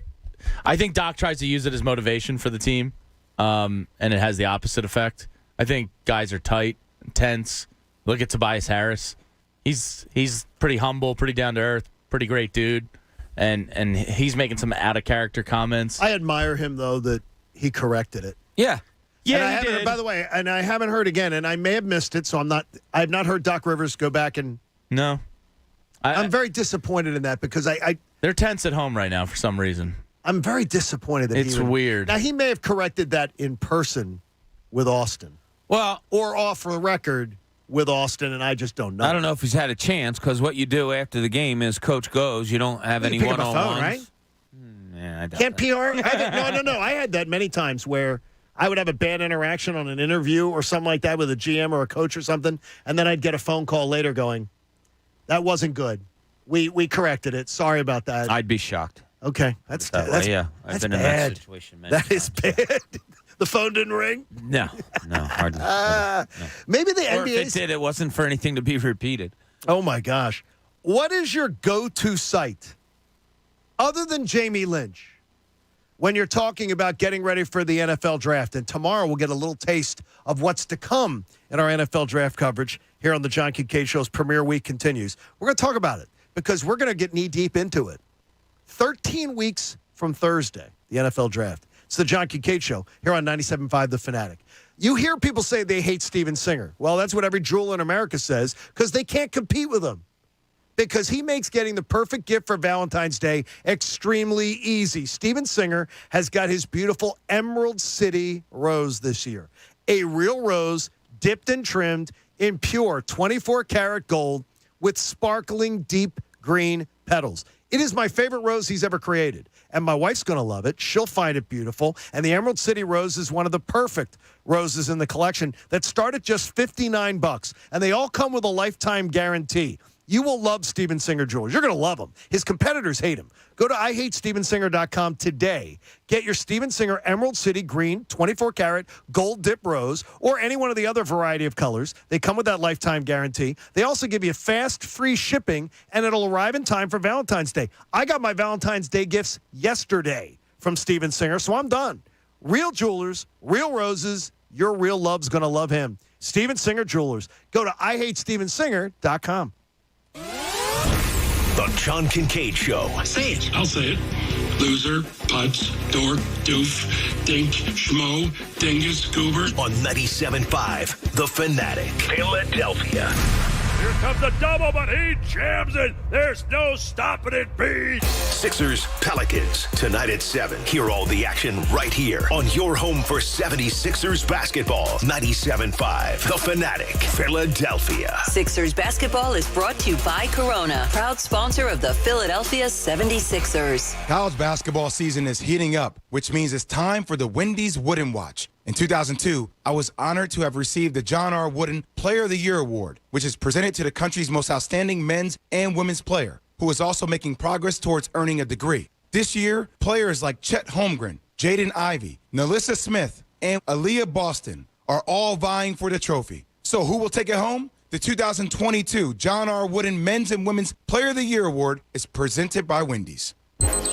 think Doc tries to use it as motivation for the team, and it has the opposite effect. I think guys are tight, tense. Look at Tobias Harris. He's pretty humble, pretty down to earth, pretty great dude, and he's making some out of character comments. I admire him though that he corrected it. Yeah. Yeah, he did. By the way, and I haven't heard again, and I may have missed it, so I have not heard Doc Rivers go back and. No. I'm very disappointed in that because they're tense at home right now for some reason. I'm very disappointed that it's weird. Now he may have corrected that in person with Austin. Well, or off the record with Austin, and I just don't know. I don't know if he's had a chance because what you do after the game is coach goes. You don't have any one-on-ones. Right? Yeah, I doubt Can't that. PR? No. I had that many times where I would have a bad interaction on an interview or something like that with a GM or a coach or something, and then I'd get a phone call later going, that wasn't good. We corrected it. Sorry about that. I'd be shocked. Okay. That's I've been bad. In that situation many That times. is bad. The phone didn't ring? No, hardly. No. Maybe the or NBA. If it did, it wasn't for anything to be repeated. Oh, my gosh. What is your go-to site other than Jamie Lynch when you're talking about getting ready for the NFL draft? And tomorrow we'll get a little taste of what's to come in our NFL draft coverage here on the John Kincade Show's Premiere Week continues. We're going to talk about it because we're going to get knee-deep into it. 13 weeks from Thursday, the NFL draft. It's the John Kincade Show here on 97.5 The Fanatic. You hear people say they hate Steven Singer. Well, that's what every jeweler in America says because they can't compete with him. Because he makes getting the perfect gift for Valentine's Day extremely easy. Steven Singer has got his beautiful Emerald City rose this year. A real rose dipped and trimmed in pure 24-karat gold with sparkling deep green petals. It is my favorite rose he's ever created, and my wife's going to love it. She'll find it beautiful, and the Emerald City Rose is one of the perfect roses in the collection that start at just $59, and they all come with a lifetime guarantee. You will love Steven Singer Jewelers. You're going to love him. His competitors hate him. Go to IHateStevenSinger.com today. Get your Steven Singer Emerald City Green 24-karat gold dip rose or any one of the other variety of colors. They come with that lifetime guarantee. They also give you fast, free shipping, and it'll arrive in time for Valentine's Day. I got my Valentine's Day gifts yesterday from Steven Singer, so I'm done. Real jewelers, real roses. Your real love's going to love him. Steven Singer Jewelers. Go to IHateStevenSinger.com. The John Kincade Show. Say it. I'll say it. Loser, putz, dork, doof, dink, schmo, dingus, goober. On 97.5 The Fanatic. Philadelphia. Here comes the double, but he jams it. There's no stopping it, Pete. Sixers, Pelicans, tonight at 7. Hear all the action right here on your home for 76ers basketball. 97.5 The Fanatic, Philadelphia. Sixers basketball is brought to you by Corona, proud sponsor of the Philadelphia 76ers. College basketball season is heating up, which means it's time for the Wendy's Wooden Watch. In 2002, I was honored to have received the John R. Wooden Player of the Year Award, which is presented to the country's most outstanding men's and women's player, who is also making progress towards earning a degree. This year, players like Chet Holmgren, Jaden Ivey, Nalissa Smith, and Aaliyah Boston are all vying for the trophy. So who will take it home? The 2022 John R. Wooden Men's and Women's Player of the Year Award is presented by Wendy's.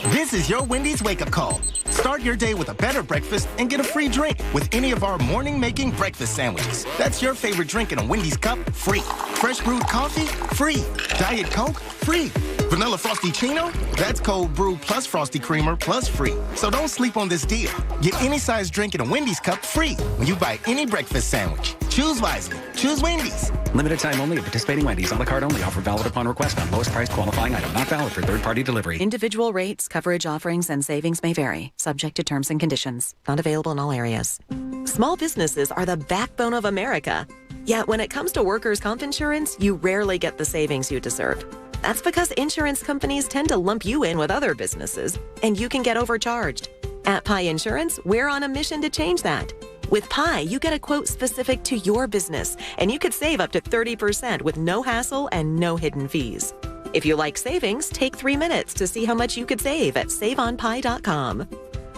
This is your Wendy's wake-up call. Start your day with a better breakfast and get a free drink with any of our morning-making breakfast sandwiches. That's your favorite drink in a Wendy's cup, free. Fresh brewed coffee, free. Diet Coke, free. Vanilla Frosty-Chino, that's cold brew plus Frosty Creamer plus free. So don't sleep on this deal. Get any size drink in a Wendy's cup free when you buy any breakfast sandwich. Choose wisely. Choose Wendy's. Limited time only at participating Wendy's. A la carte only. Offer valid upon request on lowest price qualifying item. Not valid for third-party delivery. Individual rates, coverage offerings, and savings may vary. Subject to terms and conditions. Not available in all areas. Small businesses are the backbone of America. Yet when it comes to workers' comp insurance, you rarely get the savings you deserve. That's because insurance companies tend to lump you in with other businesses, and you can get overcharged. At Pi Insurance, we're on a mission to change that. With Pi, you get a quote specific to your business, and you could save up to 30% with no hassle and no hidden fees. If you like savings, take 3 minutes to see how much you could save at saveonpi.com.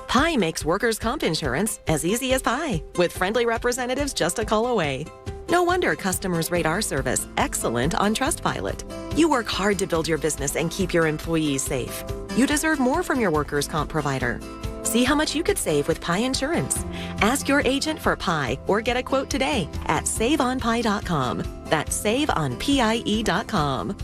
Pi makes workers' comp insurance as easy as pie, with friendly representatives just a call away. No wonder customers rate our service excellent on Trustpilot. You work hard to build your business and keep your employees safe. You deserve more from your workers' comp provider. See how much you could save with Pi Insurance. Ask your agent for Pi or get a quote today at saveonpi.com. That's saveonpie.com.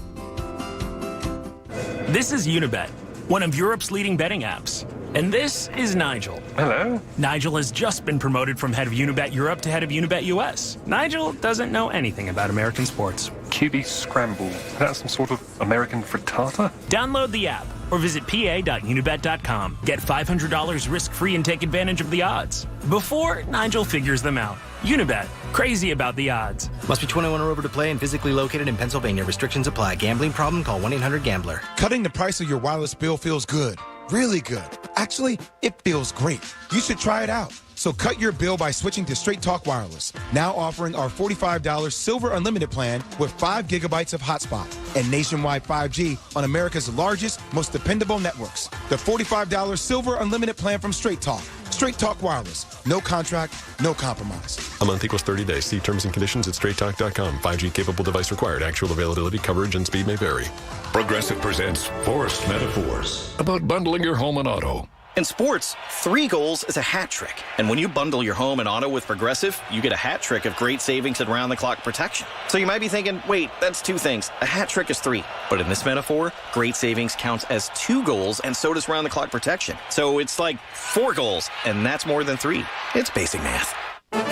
This is Unibet, one of Europe's leading betting apps. And this is Nigel. Hello. Nigel has just been promoted from head of Unibet Europe to head of Unibet US. Nigel doesn't know anything about American sports. QB Scramble. That's some sort of American frittata? Download the app or visit pa.unibet.com. Get $500 risk-free and take advantage of the odds before Nigel figures them out. Unibet. Crazy about the odds. Must be 21 or over to play and physically located in Pennsylvania. Restrictions apply. Gambling problem? Call 1-800-GAMBLER. Cutting the price of your wireless bill feels good. Really good. Actually, it feels great. You should try it out. So cut your bill by switching to Straight Talk Wireless. Now offering our $45 Silver Unlimited plan with 5 gigabytes of hotspot and nationwide 5G on America's largest, most dependable networks. The $45 Silver Unlimited plan from Straight Talk. Straight Talk Wireless. No contract, no compromise. A month equals 30 days. See terms and conditions at straighttalk.com. 5G capable device required. Actual availability, coverage, and speed may vary. Progressive presents Forced Metaphors about bundling your home and auto. In sports, 3 goals is a hat trick. And when you bundle your home and auto with Progressive, you get a hat trick of great savings and round-the-clock protection. So you might be thinking, wait, that's 2 things. A hat trick is 3. But in this metaphor, great savings counts as 2 goals, and so does round-the-clock protection. So it's like 4 goals, and that's more than 3. It's basic math.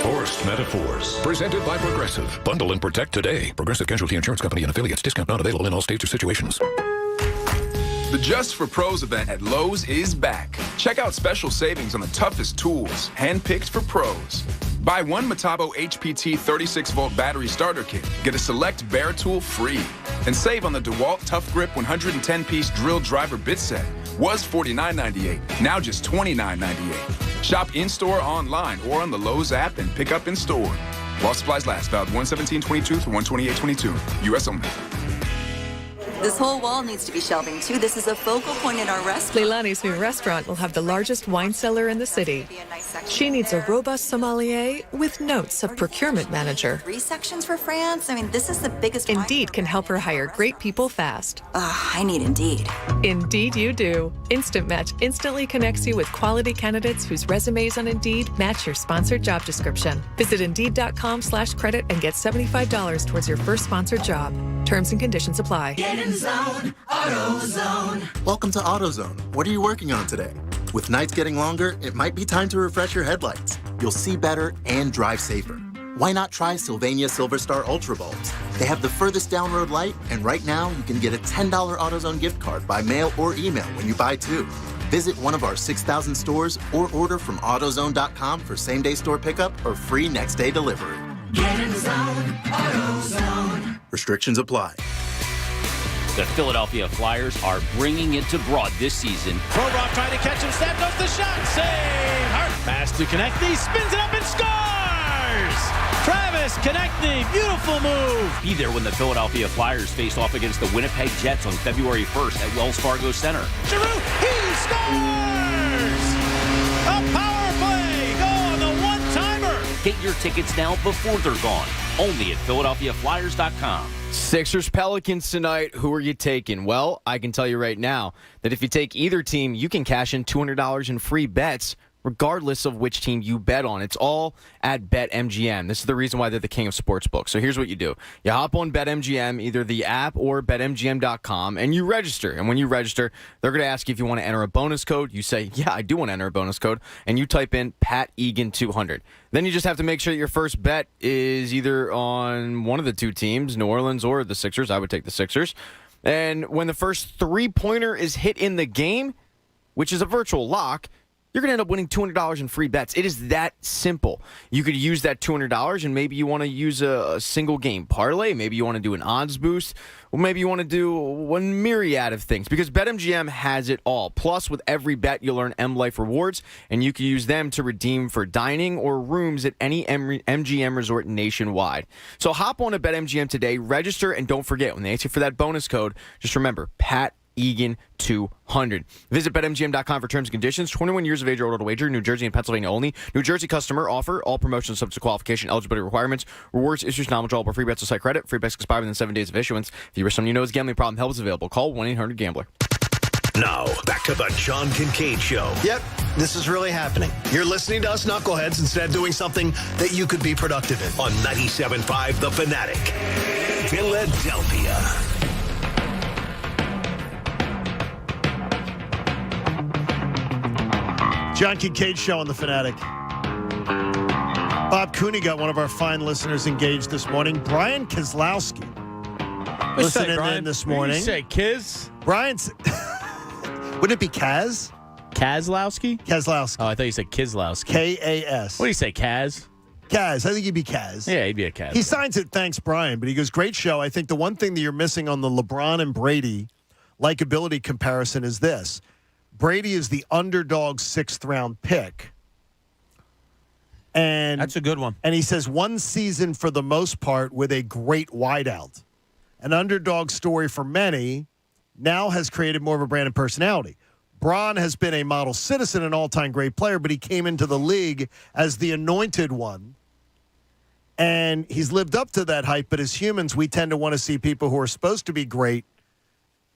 Forced Metaphors, presented by Progressive. Bundle and protect today. Progressive Casualty Insurance Company and affiliates. Discount not available in all states or situations. The Just for Pros event at Lowe's is back. Check out special savings on the toughest tools, handpicked for pros. Buy 1 Metabo HPT 36-volt battery starter kit. Get a select bare tool free. And save on the DeWalt Tough Grip 110-piece drill driver bit set. Was $49.98, now just $29.98. Shop in-store, online, or on the Lowe's app and pick up in-store. While supplies last, valid 1/17/22 through 1/28/22. U.S. only. This whole wall needs to be shelving, too. This is a focal point in our restaurant. Leilani's new restaurant will have the largest wine cellar in the city. She needs a robust sommelier with notes of procurement manager. 3 sections for France? I mean, this is the biggest Indeed can help her hire great people fast. I need Indeed. Indeed you do. Instant Match instantly connects you with quality candidates whose resumes on Indeed match your sponsored job description. Visit Indeed.com/credit and get $75 towards your first sponsored job. Terms and conditions apply. Zone, AutoZone. Welcome to AutoZone. What are you working on today? With nights getting longer, it might be time to refresh your headlights. You'll see better and drive safer. Why not try Sylvania Silver Star Ultra bulbs? They have the furthest down road light, and right now you can get a $10 AutoZone gift card by mail or email when you buy 2. Visit one of our 6,000 stores or order from AutoZone.com for same-day store pickup or free next-day delivery. Get in the zone, AutoZone. Restrictions apply. The Philadelphia Flyers are bringing it to Broad this season. Provorov trying to catch him. Snap goes the shot. Save. Hart pass to Konechny. Spins it up and scores. Travis Konechny. Beautiful move. Be there when the Philadelphia Flyers face off against the Winnipeg Jets on February 1st at Wells Fargo Center. Giroux. He scores. A power play. Go on the one-timer. Get your tickets now before they're gone. Only at PhiladelphiaFlyers.com. Sixers Pelicans tonight. Who are you taking? Well, I can tell you right now that if you take either team, you can cash in $200 in free bets regardless of which team you bet on. It's all at BetMGM. This is the reason why they're the king of sportsbooks. So here's what you do. You hop on BetMGM, either the app or BetMGM.com, and you register. And when you register, they're going to ask you if you want to enter a bonus code. You say, yeah, I do want to enter a bonus code. And you type in Pat Egan 200. Then you just have to make sure that your first bet is either on one of the two teams, New Orleans or the Sixers. I would take the Sixers. And when the first three-pointer is hit in the game, which is a virtual lock, you're going to end up winning $200 in free bets. It is that simple. You could use that $200 and maybe you want to use a single game parlay. Maybe you want to do an odds boost. Or maybe you want to do one myriad of things because BetMGM has it all. Plus, with every bet, you'll earn M Life rewards, and you can use them to redeem for dining or rooms at any MGM resort nationwide. So hop on to BetMGM today, register, and don't forget, when they ask you for that bonus code, just remember, Pat Egan 200. Visit BetMGM.com for terms and conditions. 21 years of age or older to wager. New Jersey and Pennsylvania only. New Jersey customer offer. All promotions subject to qualification, eligibility requirements. Rewards issues non-withdrawable. Free bets or site credit. Free bets expire within 7 days of issuance. If you or someone you know has a gambling problem, help is available. Call 1-800-GAMBLER. Now, back to the John Kincade Show. Yep, this is really happening. You're listening to us knuckleheads instead of doing something that you could be productive in. On 97.5 The Fanatic. Philadelphia. John Kincade Show on The Fanatic. Bob Cooney got one of our fine listeners engaged this morning. Brian Kozlowski. Listening in this morning. What do you say, Kiz? Brian's. Wouldn't it be Kaz? Kazlowski? Kozlowski. Oh, I thought you said Kizlowski. K-A-S. What do you say, Kaz? Kaz. I think he'd be Kaz. Yeah, he'd be a Kaz. He signs it, thanks, Brian. But he goes, great show. I think the one thing that you're missing on the LeBron and Brady likability comparison is this. Brady is the underdog 6th-round pick. And that's a good one. And he says one season for the most part with a great wideout. An underdog story for many now has created more of a brand and personality. Bron has been a model citizen, an all-time great player, but he came into the league as the anointed one. And he's lived up to that hype, but as humans, we tend to want to see people who are supposed to be great.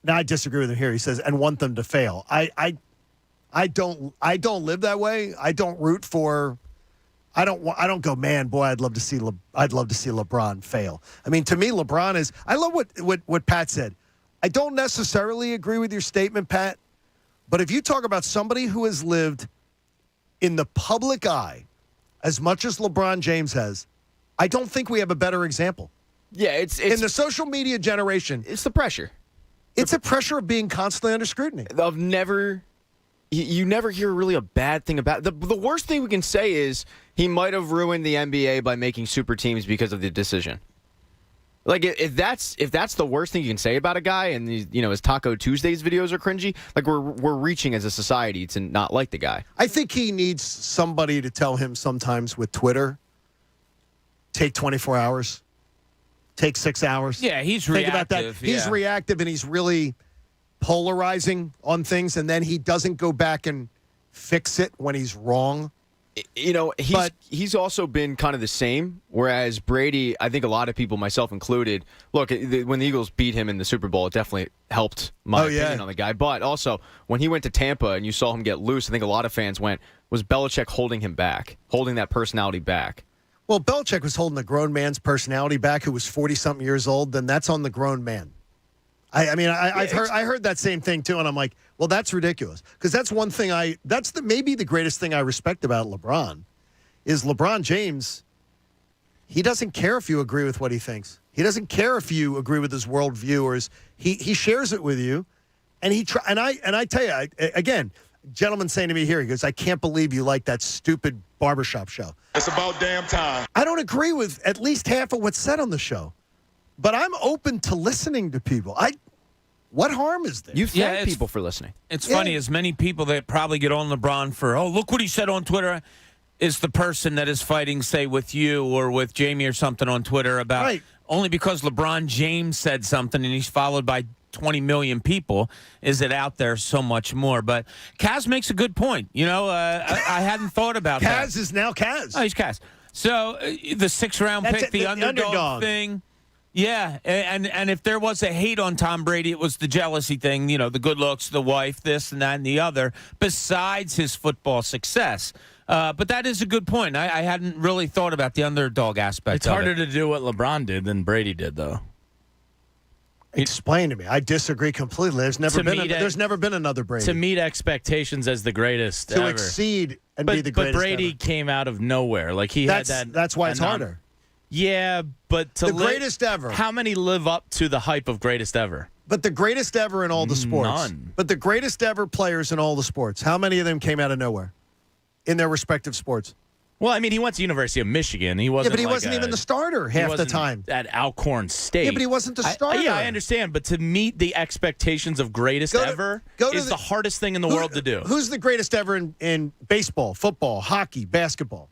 Now, I disagree with him here. He says, and want them to fail. I don't live that way. I don't root for. I don't go, man, boy, I'd love to see LeBron fail. I mean, to me, LeBron is. I love what Pat said. I don't necessarily agree with your statement, Pat. But if you talk about somebody who has lived in the public eye as much as LeBron James has, I don't think we have a better example. Yeah, it's in the social media generation. It's the pressure. It's a pressure of being constantly under scrutiny. You never hear really a bad thing about it. The worst thing we can say is he might have ruined the NBA by making super teams because of the decision. Like if that's the worst thing you can say about a guy, and his Taco Tuesdays videos are cringy, like we're reaching as a society to not like the guy. I think he needs somebody to tell him sometimes with Twitter, take 24 hours. Take 6 hours. Yeah, he's Think reactive. about that. He's reactive, and he's really polarizing on things, and then he doesn't go back and fix it when he's wrong. He's also been kind of the same, whereas Brady, I think a lot of people, myself included, look, when the Eagles beat him in the Super Bowl, it definitely helped my opinion on the guy. But also, when he went to Tampa and you saw him get loose, I think a lot of fans went, was Belichick holding him back, holding that personality back? Well, Belichick was holding a grown man's personality back who was 40-something years old, then that's on the grown man. I heard that same thing, too, and I'm like, well, that's ridiculous. Because that's one thing maybe the greatest thing I respect about LeBron is LeBron James, he doesn't care if you agree with what he thinks. He doesn't care if you agree with his worldview or he shares it with you. And I tell you, again, gentleman saying to me here, he goes, I can't believe you like that stupid barbershop show. It's about damn time. I don't agree with at least half of what's said on the show, but I'm open to listening to people. What harm is there? You thank people for listening. It's funny, as many people that probably get on LeBron for, oh, look what he said on Twitter, is the person that is fighting, say, with you or with Jamie or something on Twitter about only because LeBron James said something and he's followed by 20 million people, is it out there so much more? But Kaz makes a good point. You know, I hadn't thought about that. Kaz is now Kaz. Oh, he's Kaz. So the 6th-round pick, the underdog thing. Yeah, and if there was a hate on Tom Brady, it was the jealousy thing, you know, the good looks, the wife, this and that and the other, besides his football success. But that is a good point. I hadn't really thought about the underdog aspect. It's harder to do what LeBron did than Brady did, though. Explain to me. I disagree completely. There's never been another Brady. To meet expectations as the greatest to ever. Exceed and be the greatest But Brady ever. Came out of nowhere. Like he had that. That's why it's harder. Yeah, but to the greatest ever. How many live up to the hype of greatest ever? But the greatest ever in all the sports. None. But the greatest ever players in all the sports. How many of them came out of nowhere in their respective sports? Well, I mean, he went to University of Michigan. He wasn't. Yeah, but he wasn't even the starter half the time at Alcorn State. Yeah, but he wasn't the starter. I understand. But to meet the expectations of greatest ever is the hardest thing in the world to do. Who's the greatest ever in baseball, football, hockey, basketball?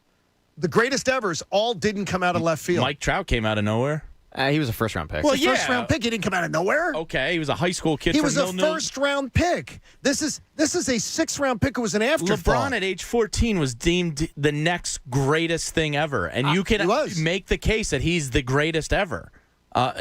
The greatest evers all didn't come out of left field. Mike Trout came out of nowhere. He was a first-round pick. Well, first-round pick. He didn't come out of nowhere. Okay, he was a high school kid. He was a first-round pick. This is a 6th-round pick who was an afterthought. LeBron at age 14 was deemed the next greatest thing ever, and you can make the case that he's the greatest ever.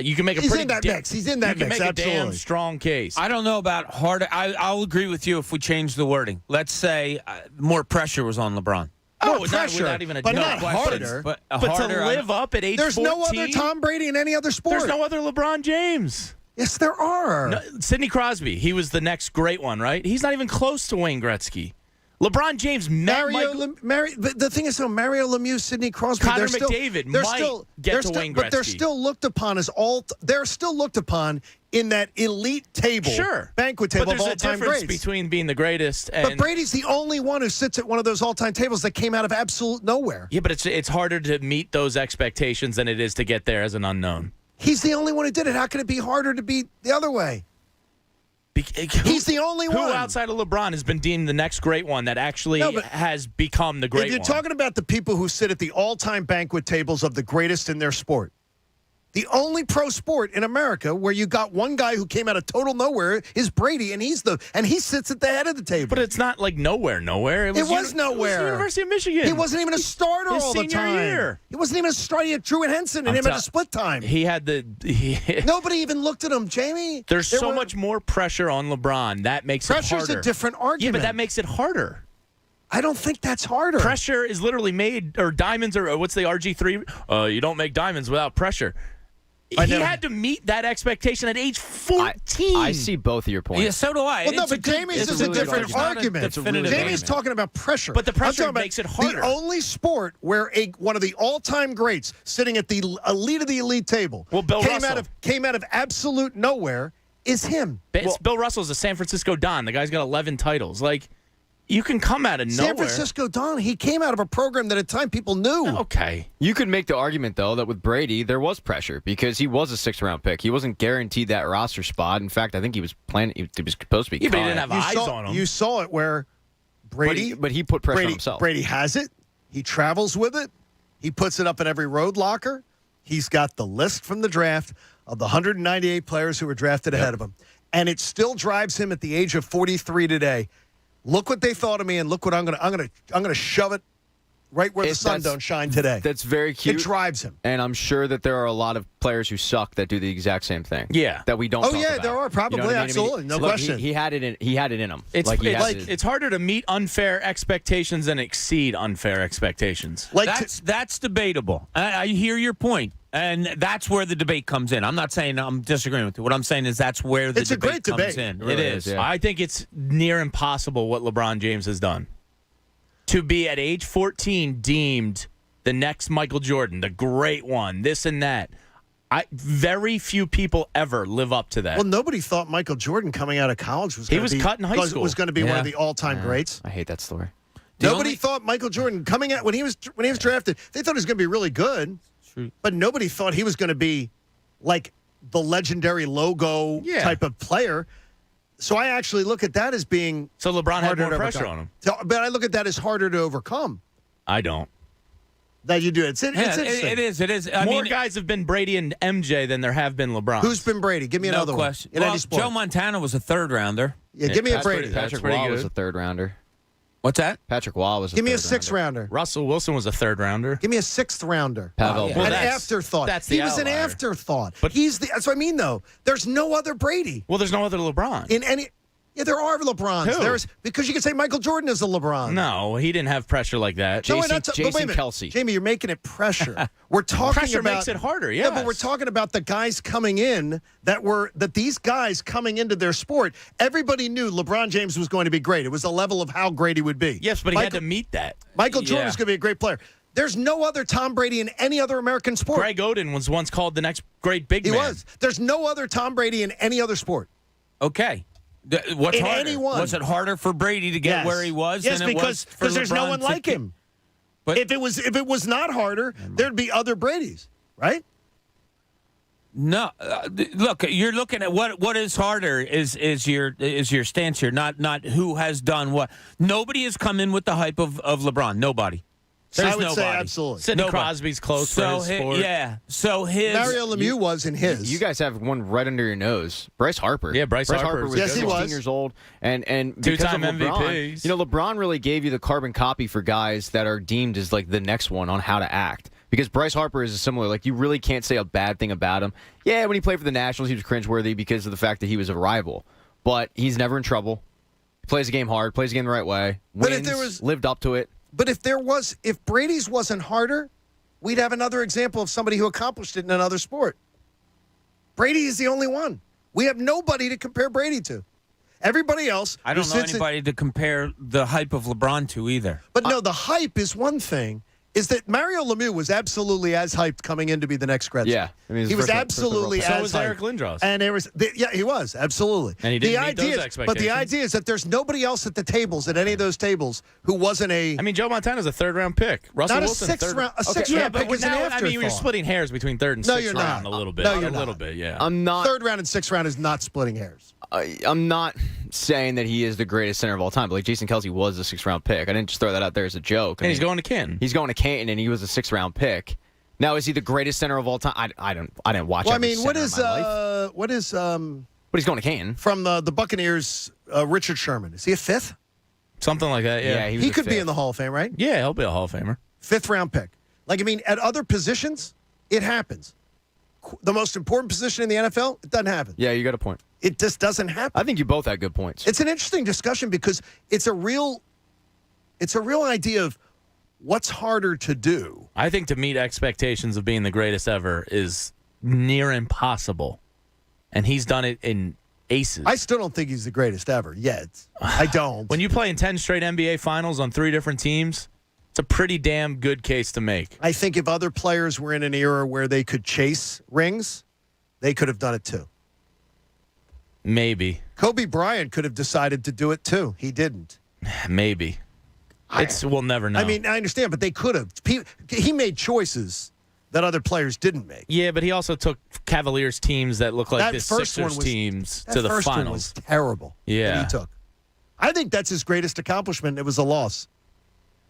You can make a He's in that mix. He's in that mix. You can make absolutely. a damn strong case. I don't know about harder. I'll agree with you if we change the wording. Let's say more pressure was on LeBron. More pressure, without even a but doubt. not harder. But to live up at age 14. There's no other Tom Brady in any other sport. There's no other LeBron James. Yes, there are. No, Sidney Crosby. He was the next great one, right? He's not even close to Wayne Gretzky. LeBron James met but the thing is, Mario Lemieux, Sidney Crosby, Connor McDavid might get to Wayne Gretzky. But they're still looked upon as they're still looked upon in that elite table, banquet table of all-time greats. But there's a difference between being the greatest and... But Brady's the only one who sits at one of those all-time tables that came out of absolute nowhere. Yeah, but it's harder to meet those expectations than it is to get there as an unknown. He's the only one who did it. How can it be harder to be the other way? He's the only one. Who outside of LeBron has been deemed the next great one that actually has become the great one? If you're talking about the people who sit at the all-time banquet tables of the greatest in their sport, the only pro sport in America where you got one guy who came out of total nowhere is Brady, and he sits at the head of the table. But it's not like nowhere. It was nowhere. It was the University of Michigan. He wasn't even a starter all the time. Year. He wasn't even a starter. He had Drew and Henson and him at a split time. He had Nobody even looked at him, Jamie. There's so much more pressure on LeBron. That makes it harder. Pressure's a different argument. Yeah, but that makes it harder. I don't think that's harder. Pressure is literally made, or diamonds, or what's the RG3? You don't make diamonds without pressure. He had to meet that expectation at age 14. I see both of your points. Yeah, so do I. Well, no, but Jamie's is a different argument. Jamie's talking about pressure. But the pressure makes it harder. The only sport where one of the all-time greats sitting at the elite of the elite table came out of absolute nowhere is him. Bill Russell's a San Francisco Don. The guy's got 11 titles. Like, you can come out of nowhere. San Francisco Don, he came out of a program that at the time people knew. Okay. You could make the argument, though, that with Brady, there was pressure because he was a 6th-round pick. He wasn't guaranteed that roster spot. In fact, I think he was planning. He was supposed to be. Yeah, but he didn't have eyes on him. You saw it where Brady. But he put pressure on himself. Brady has it. He travels with it. He puts it up in every road locker. He's got the list from the draft of the 198 players who were drafted ahead of him, and it still drives him at the age of 43 today. Look what they thought of me, and look what I'm gonna shove it right where the sun don't shine today. That's very cute. It drives him, and I'm sure that there are a lot of players who suck that do the exact same thing. Yeah, that we don't. Oh yeah, there are probably, you know what I mean? absolutely, no question. He had it in. He had it in him. It's harder to meet unfair expectations than exceed unfair expectations. That's debatable. I hear your point. And that's where the debate comes in. I'm not saying I'm disagreeing with you. What I'm saying is that's where the debate comes in. It is. Yeah. I think it's near impossible what LeBron James has done. To be at age 14 deemed the next Michael Jordan, the great one, this and that. Very few people ever live up to that. Well, nobody thought Michael Jordan coming out of college was going to be cut in high school. Was going to be one of the all-time greats. I hate that story. Nobody thought Michael Jordan coming out when he was drafted. They thought he was going to be really good. But nobody thought he was going to be like the legendary logo type of player. So I actually look at that as being so LeBron had more pressure overcome. on him. But I look at that as harder to overcome. I don't. That you do. It's interesting. It is. More guys have been Brady and MJ than there have been LeBron. Who's been Brady? Give me another question. one. In any sport. Joe Montana was a third-rounder. Yeah, give me a Brady. Patrick Waugh was a third-rounder. What's that? Patrick Waugh was a Give me a third-rounder. sixth-rounder. Russell Wilson was a third-rounder. Give me a sixth-rounder. Pavel An Bure. afterthought. He was an afterthought. But that's what I mean, though. There's no other Brady. Well, there's no other LeBron. In any... Yeah, there are LeBrons. Who? Because you could say Michael Jordan is a LeBron. No, he didn't have pressure like that. Jason Kelsey. Jamie, you're making it pressure. We're talking pressure about makes it harder. Yeah, but we're talking about the guys coming in that these guys coming into their sport. Everybody knew LeBron James was going to be great. It was the level of how great he would be. Yes, but he had to meet that. Michael Jordan was going to be a great player. There's no other Tom Brady in any other American sport. Greg Oden was once called the next great big man. He was. There's no other Tom Brady in any other sport. Okay. What's in harder? anyone. Was it harder for Brady to get where he was Yes, than it was for because there's no LeBron one to like him. But if it was not harder, there'd be other Bradys, right? No, look, you're looking at what is harder is your stance here, not who has done what. Nobody has come in with the hype of LeBron. Nobody. There's I would nobody. say absolutely. Sidney Crosby's close for his sport. Yeah. So Mario Lemieux was in his. You guys have one right under your nose. Bryce Harper. Yeah, Bryce Harper was yes, he 16 was. years old. And two-time because of LeBron, MVPs. LeBron really gave you the carbon copy for guys that are deemed as like the next one on how to act. Because Bryce Harper is similar. Like, you really can't say a bad thing about him. Yeah, when he played for the Nationals, he was cringeworthy because of the fact that he was a rival. But he's never in trouble. He plays the game hard, plays the game the right way. Wins, lived up to it. But if Brady's wasn't harder, we'd have another example of somebody who accomplished it in another sport. Brady is the only one. We have nobody to compare Brady to. Everybody else. I don't know anybody to compare the hype of LeBron to either. But no, the hype is one thing. Is that Mario Lemieux was absolutely as hyped coming in to be the next Gretzky. Yeah. I mean, he was absolutely as hyped. So was Eric Lindros. And there was, he was, absolutely. And he didn't meet those expectations. But the idea is that there's nobody else at the tables, at any of those tables, who wasn't a... I mean, Joe Montana's a third-round pick. Russell not Wilson, a sixth-round pick is an afterthought. I mean, you're splitting hairs between third and sixth round a little bit. No, you're not. A little bit, yeah. I'm not... Third round and sixth round is not splitting hairs. I'm not saying that he is the greatest center of all time, but like Jason Kelsey was a sixth-round pick. I didn't just throw that out there as a joke. And he's going to Canton. He's going to Canton, and he was a sixth-round pick. Now, is he the greatest center of all time? I didn't watch. Well, I every mean, what center is But he's going to Canton from the Buccaneers? Richard Sherman, is he a fifth? Something like that. Yeah, he could be in the Hall of Fame, right? Yeah, he'll be a Hall of Famer. Fifth-round pick. Like, I mean, at other positions, it happens. The most important position in the NFL, it doesn't happen. Yeah, you got a point. It just doesn't happen. I think you both had good points. It's an interesting discussion because it's a real idea of what's harder to do. I think to meet expectations of being the greatest ever is near impossible. And he's done it in aces. I still don't think he's the greatest ever yet. I don't. When you play in 10 straight NBA finals on 3 different teams, it's a pretty damn good case to make. I think if other players were in an era where they could chase rings, they could have done it too. Maybe. Kobe Bryant could have decided to do it too. He didn't. Maybe. We'll never know. I mean, I understand, but they could have. He made choices that other players didn't make. Yeah, but he also took Cavaliers teams that look like this Sixers teams to the finals. That first one was terrible. Yeah. That he took. I think that's his greatest accomplishment. It was a loss.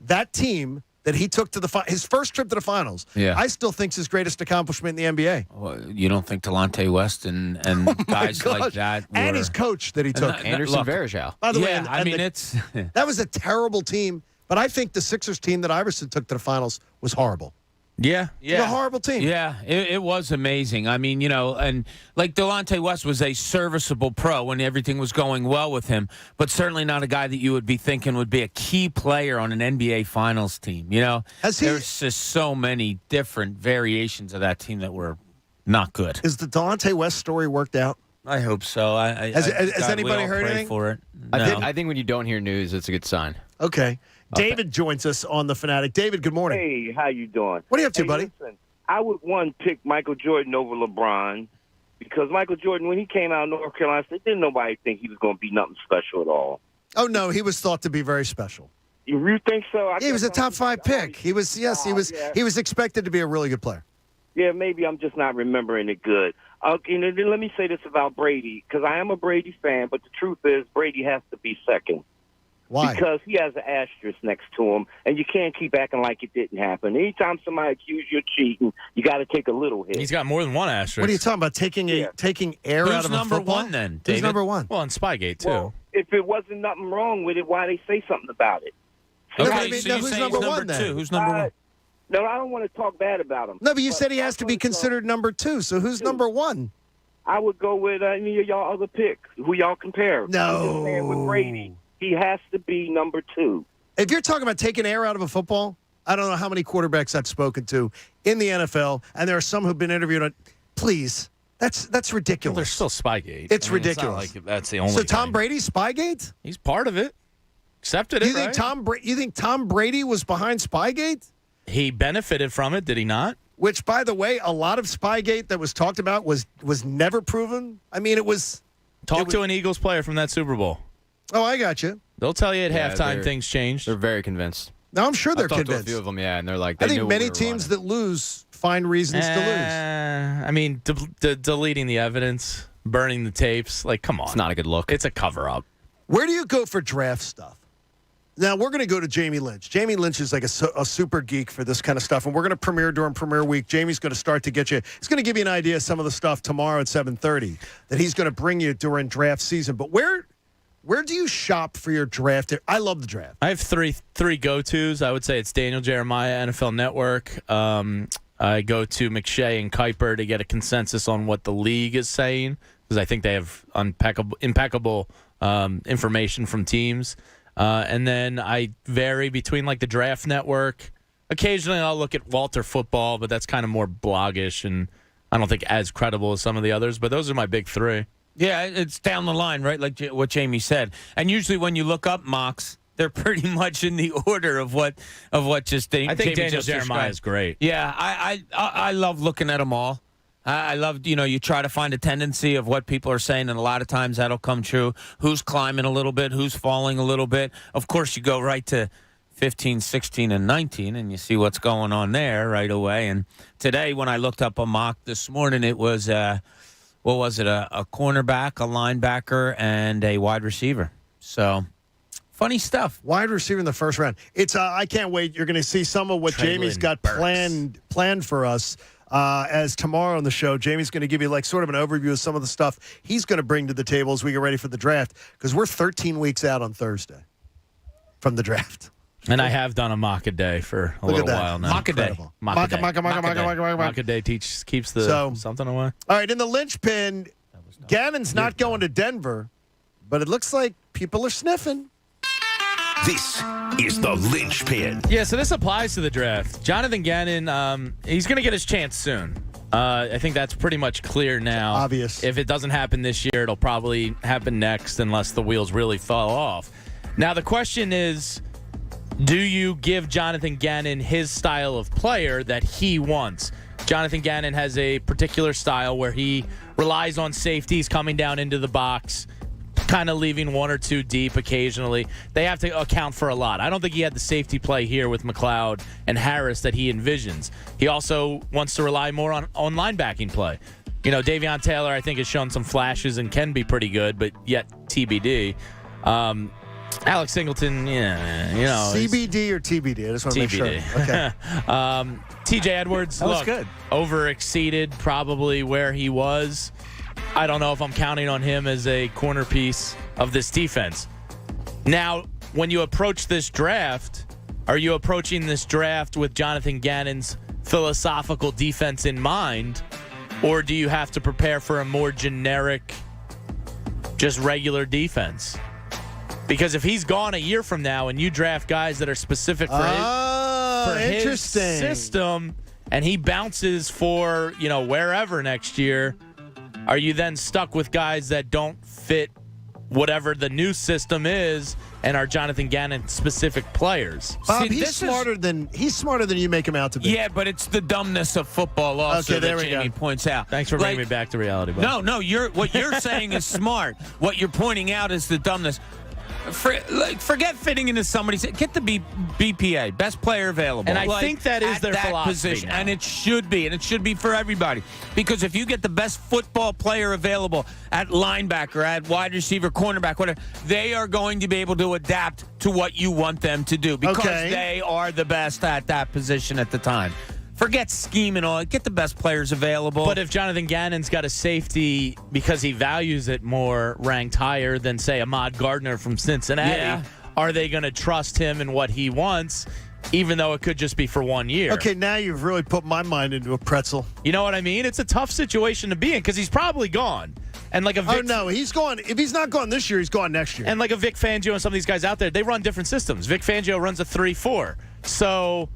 That team that he took to his first trip to the finals, I still think is his greatest accomplishment in the NBA. Well, you don't think Delonte West and guys like that were... And his coach that he took. Anderson Varejao. By the way, it's... that was a terrible team, but I think the Sixers team that Iverson took to the finals was horrible. Yeah. It was a horrible team. Yeah, it was amazing. I mean, and like Delonte West was a serviceable pro when everything was going well with him, but certainly not a guy that you would be thinking would be a key player on an NBA Finals team. There's just so many different variations of that team that were not good. Is the Delonte West story worked out? I hope so. Has anybody heard anything? For it? No. No. I think when you don't hear news, it's a good sign. Okay. David joins us on The Fanatic. David, good morning. Hey, how you doing? What are you up to, buddy? Listen, I would, pick Michael Jordan over LeBron because Michael Jordan, when he came out of North Carolina, didn't nobody think he was going to be nothing special at all. Oh, no, he was thought to be very special. You think so? He was a top 5 pick. He was, he was expected to be a really good player. Yeah, maybe I'm just not remembering it good. And then let me say this about Brady, because I am a Brady fan, but the truth is Brady has to be second. Why? Because he has an asterisk next to him, and you can't keep acting like it didn't happen. Anytime somebody accuses you of cheating, you got to take a little hit. He's got more than one asterisk. What are you talking about? Taking air Who's out of a number football? one then, Who's David? number one? Well, in Spygate, too. Well, if it wasn't nothing wrong with it, why they say something about it? Okay, so you say number he's one, number then? two. Who's number one? No, I don't want to talk bad about him. No, but you said he has to be considered number two. So who's number one? I would go with any of y'all other picks. Who y'all compare? No. I'm just saying with Brady, he has to be number two. If you're talking about taking air out of a football, I don't know how many quarterbacks I've spoken to in the NFL, and there are some who've been interviewed on. Please, that's ridiculous. Well, there's still Spygate. It's ridiculous. It's not like that's the only So Tom thing. Brady's Spygate? He's part of it. Accepted it, You think right? You think Tom Brady was behind Spygate? He benefited from it, did he not? Which, by the way, a lot of Spygate that was talked about was never proven. I mean, it was. Talk to an Eagles player from that Super Bowl. Oh, I got you. They'll tell you at halftime things changed. They're very convinced. No, I'm sure they're I've talked convinced. to a few of them, yeah, and they're like, I they think knew many we were teams running. that lose find reasons to lose. I mean, deleting the evidence, burning the tapes, like, come on. It's not a good look. It's a cover-up. Where do you go for draft stuff? Now, we're going to go to Jamie Lynch. Jamie Lynch is like a super geek for this kind of stuff, and we're going to premiere during premiere week. Jamie's going to start to get you – he's going to give you an idea of some of the stuff tomorrow at 7:30 that he's going to bring you during draft season. But where do you shop for your draft? I love the draft. I have three go-tos. I would say it's Daniel Jeremiah, NFL Network. I go to McShay and Kuiper to get a consensus on what the league is saying, because I think they have impeccable information from teams. And then I vary between like the Draft Network. Occasionally I'll look at Walter Football, but that's kind of more bloggish and I don't think as credible as some of the others. But those are my big three. Yeah, it's down the line, right? Like what Jamie said. And usually when you look up mocks, they're pretty much in the order of what just I think Jamie Daniel just Jeremiah described. is great. Yeah, I love looking at them all. I love, you try to find a tendency of what people are saying, and a lot of times that'll come true. Who's climbing a little bit, who's falling a little bit. Of course, you go right to 15, 16, and 19, and you see what's going on there right away. And today, when I looked up a mock this morning, it was, what was it, a cornerback, a linebacker, and a wide receiver. So, funny stuff. Wide receiver in the first round. It's I can't wait. You're going to see some of what Jamie's got planned for us. As tomorrow on the show, Jamie's going to give you like sort of an overview of some of the stuff he's going to bring to the table as we get ready for the draft, because we're 13 weeks out on Thursday from the draft. And I have done a mock a day for a little while now. Mock a day. Mock a day keeps the something away. All right, in the linchpin, Gannon's not going to Denver, but it looks like people are sniffing. This is the linchpin. Yeah, so this applies to the draft. Jonathan Gannon, he's going to get his chance soon. I think that's pretty much clear now. Obvious. If it doesn't happen this year, it'll probably happen next unless the wheels really fall off. Now, the question is, do you give Jonathan Gannon his style of player that he wants? Jonathan Gannon has a particular style where he relies on safeties coming down into the box, kind of leaving one or two deep occasionally. They have to account for a lot. I don't think he had the safety play here with McLeod and Harris that he envisions. He also wants to rely more on linebacking play. Davion Taylor, I think, has shown some flashes and can be pretty good, but yet TBD. Alex Singleton, CBD or TBD? I just want to make sure. Okay. TJ Edwards, that was good. Over-exceeded probably where he was. I don't know if I'm counting on him as a corner piece of this defense. Now, when you approach this draft, are you approaching this draft with Jonathan Gannon's philosophical defense in mind, or do you have to prepare for a more generic, just regular defense? Because if he's gone a year from now and you draft guys that are specific for his system and he bounces for, wherever next year, are you then stuck with guys that don't fit whatever the new system is and are Jonathan Gannon specific players? Bob, he's smarter than you make him out to be. Yeah, but it's the dumbness of football also that Jamie points out. Thanks for bringing me back to reality, Bob. No, what you're saying is smart. What you're pointing out is the dumbness. Forget fitting into somebody's. Get the BPA, best player available. And I think that is their philosophy position, now. and it should be for everybody. Because if you get the best football player available at linebacker, at wide receiver, cornerback, whatever, they are going to be able to adapt to what you want them to do because they are the best at that position at the time. Forget scheme and all. Get the best players available. But if Jonathan Gannon's got a safety because he values it more ranked higher than, say, Ahmad Gardner from Cincinnati, are they going to trust him and what he wants, even though it could just be for 1 year? Okay, now you've really put my mind into a pretzel. You know what I mean? It's a tough situation to be in because he's probably gone. And like a Vic, no, he's gone. If he's not gone this year, he's gone next year. And like a Vic Fangio and some of these guys out there, they run different systems. Vic Fangio runs a 3-4. So...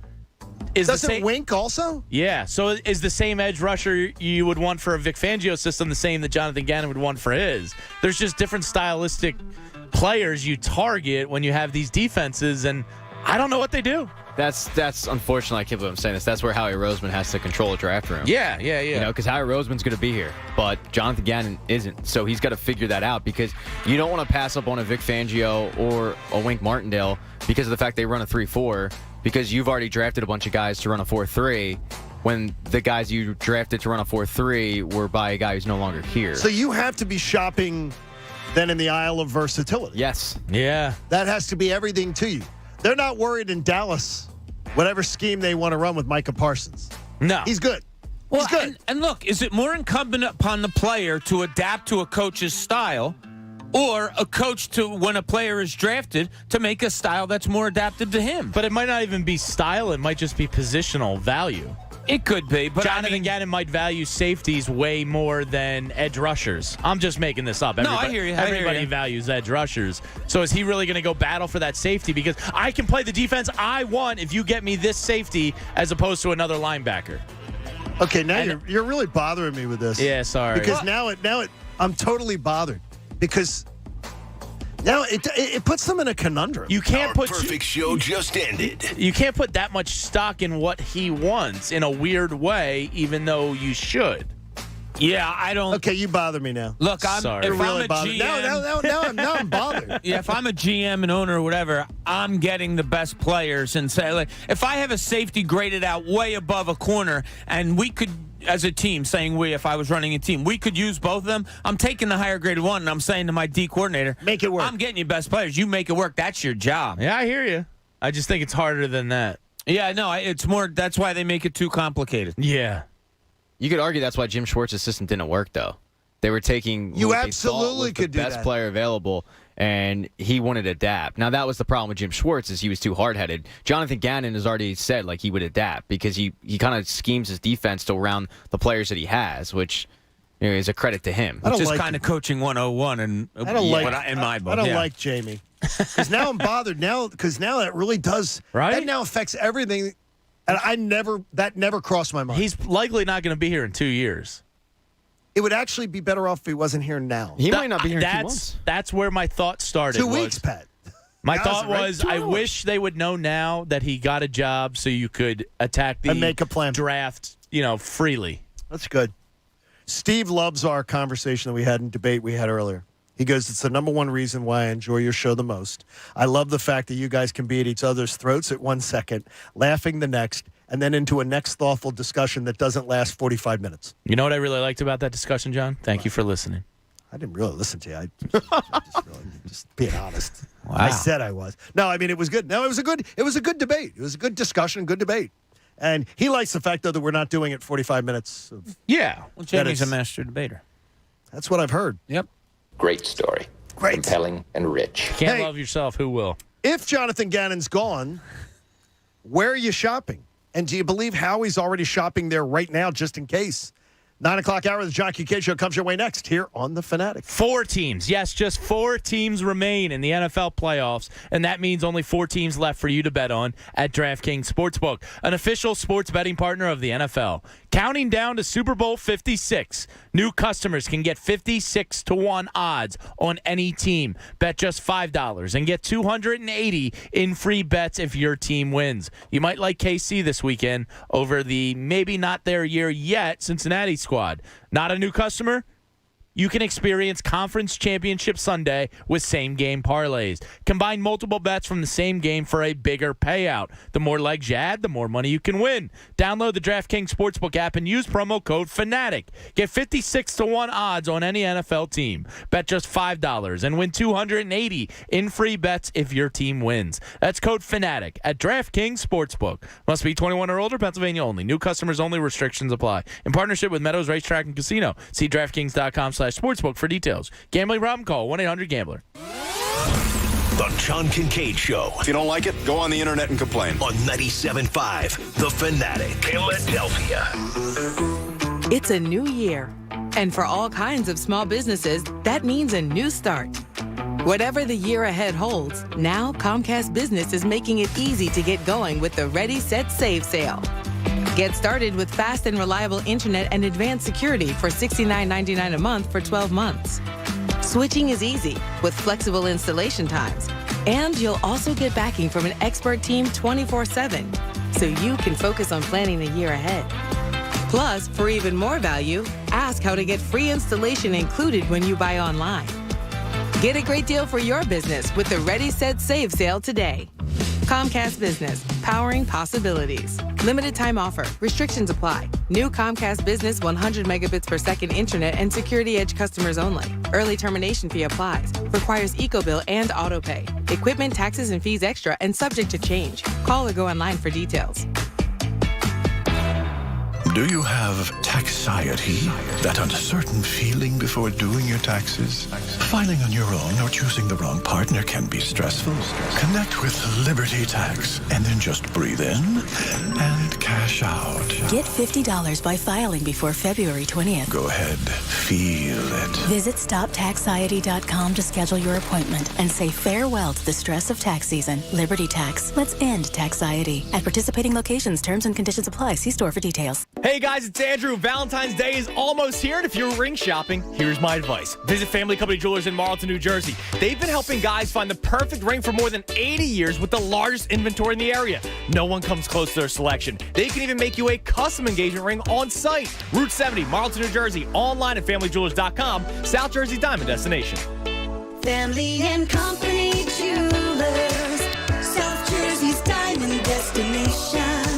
Doesn't Wink also? Yeah. So is the same edge rusher you would want for a Vic Fangio system the same that Jonathan Gannon would want for his? There's just different stylistic players you target when you have these defenses, and I don't know what they do. That's unfortunately, I can't believe I'm saying this. That's where Howie Roseman has to control a draft room. Yeah. You know, because Howie Roseman's going to be here, but Jonathan Gannon isn't. So he's got to figure that out because you don't want to pass up on a Vic Fangio or a Wink Martindale because of the fact they run a 3-4, because you've already drafted a bunch of guys to run a 4-3 when the guys you drafted to run a 4-3 were by a guy who's no longer here. So you have to be shopping then in the aisle of versatility. Yes. Yeah. That has to be everything to you. They're not worried in Dallas, whatever scheme they want to run with Micah Parsons. No. He's good. Well, He's good. And look, is it more incumbent upon the player to adapt to a coach's style or a coach to, when a player is drafted, to make a style that's more adapted to him? But it might not even be style. It might just be positional value. It could be, but Jonathan Gannon might value safeties way more than edge rushers. I'm just making this up. I hear you. Everybody values edge rushers. So is he really going to go battle for that safety? Because I can play the defense I want if you get me this safety as opposed to another linebacker. Okay, now you're really bothering me with this. Yeah, sorry. Because now I'm totally bothered because now it puts them in a conundrum. You can't Our perfect show just ended. You can't put that much stock in what he wants in a weird way, even though you should. Yeah, I don't. Okay, you bother me now. Look, I'm Sorry. if You're really I'm a bothered. GM, Now I'm bothered. Yeah, if I'm a GM and owner or whatever, I'm getting the best players and say, like, if I have a safety graded out way above a corner, and we could, as a team, saying if I was running a team, we could use both of them. I'm taking the higher graded one, and I'm saying to my D coordinator, make it work. I'm getting you best players. You make it work. That's your job. Yeah, I hear you. I just think it's harder than that. Yeah, no, it's more. That's why they make it too complicated. Yeah. You could argue that's why Jim Schwartz's system didn't work, though. They were taking you what absolutely they thought was could the do best that. player available, and he wanted to adapt. Now, that was the problem with Jim Schwartz, is he was too hard-headed. Jonathan Gannon has already said like he would adapt because he kind of schemes his defense to around the players that he has, which is a credit to him. Which is kind of coaching 101 in my book. I don't like Jamie because now I'm bothered now because now that really does that now affects everything. And that never crossed my mind. He's likely not going to be here in 2 years. It would actually be better off if he wasn't here now. He might not be here in 2 months. That's where my thought started. 2 weeks, Pat. My thought was, I wish they would know now that he got a job so you could attack the and make a plan. Draft, freely. That's good. Steve loves our conversation that we had in debate we had earlier. He goes, it's the number one reason why I enjoy your show the most. I love the fact that you guys can be at each other's throats at 1 second, laughing the next, and then into a next thoughtful discussion that doesn't last 45 minutes. You know what I really liked about that discussion, John? Thank you for listening. I didn't really listen to you. I just being honest. Wow. I said I was. No, I mean, it was good. No, it was a good debate. It was a good discussion, good debate. And he likes the fact, though, that we're not doing it 45 minutes. Yeah. Well, Jamie's a master debater. That's what I've heard. Yep. Great story. Great. Compelling and rich. Can't love yourself. Who will? If Jonathan Gannon's gone, where are you shopping? And do you believe Howie's already shopping there right now just in case? 9 o'clock hour of the John Kincade Show comes your way next here on The Fanatic. 4 teams. Yes, just 4 teams remain in the NFL playoffs, and that means only 4 teams left for you to bet on at DraftKings Sportsbook, an official sports betting partner of the NFL. Counting down to Super Bowl 56, new customers can get 56-1 odds on any team. Bet just $5 and get $280 in free bets if your team wins. You might like KC this weekend over the maybe not their year yet Cincinnati squad. Not a new customer? you can experience Conference Championship Sunday with same-game parlays. Combine multiple bets from the same game for a bigger payout. The more legs you add, the more money you can win. Download the DraftKings Sportsbook app and use promo code FANATIC. Get 56-1 odds on any NFL team. Bet just $5 and win $280 in free bets if your team wins. That's code FANATIC at DraftKings Sportsbook. Must be 21 or older, Pennsylvania only. New customers only. Restrictions apply. In partnership with Meadows Racetrack and Casino. See DraftKings.com/sportsbook for details. Gambling problem? Call 1-800-GAMBLER. The John Kincade Show. If you don't like it, go on the internet and complain. On 97.5 The Fanatic, Philadelphia. It's a new year. And for all kinds of small businesses, that means a new start. Whatever the year ahead holds, now Comcast Business is making it easy to get going with the Ready, Set, Save sale. Get started with fast and reliable internet and advanced security for $69.99 a month for 12 months. Switching is easy with flexible installation times. And you'll also get backing from an expert team 24/7, so you can focus on planning the year ahead. Plus, for even more value, ask how to get free installation included when you buy online. Get a great deal for your business with the Ready, Set, Save sale today. Comcast Business, powering possibilities. Limited time offer. Restrictions apply. New Comcast Business 100 megabits per second internet and Security Edge customers only. Early termination fee applies. Requires EcoBill and autopay. Equipment, taxes, and fees extra and subject to change. Call or go online for details. Do you have taxiety? That uncertain feeling before doing your taxes? Filing on your own or choosing the wrong partner can be stressful. Connect with Liberty Tax and then just breathe in and cash out. Get $50 by filing before February 20th. Go ahead, feel it. Visit StopTaxiety.com to schedule your appointment and say farewell to the stress of tax season. Liberty Tax. Let's end taxiety. At participating locations, terms and conditions apply. See store for details. Hey guys, it's Andrew. Valentine's Day is almost here, and if you're ring shopping, here's my advice. Visit Family Company Jewelers in Marlton, New Jersey. They've been helping guys find the perfect ring for more than 80 years with the largest inventory in the area. No one comes close to their selection. They can even make you a custom engagement ring on site. Route 70, Marlton, New Jersey. Online at FamilyJewelers.com. South Jersey Diamond destination. Family and Company Jewelers. South Jersey's diamond destination.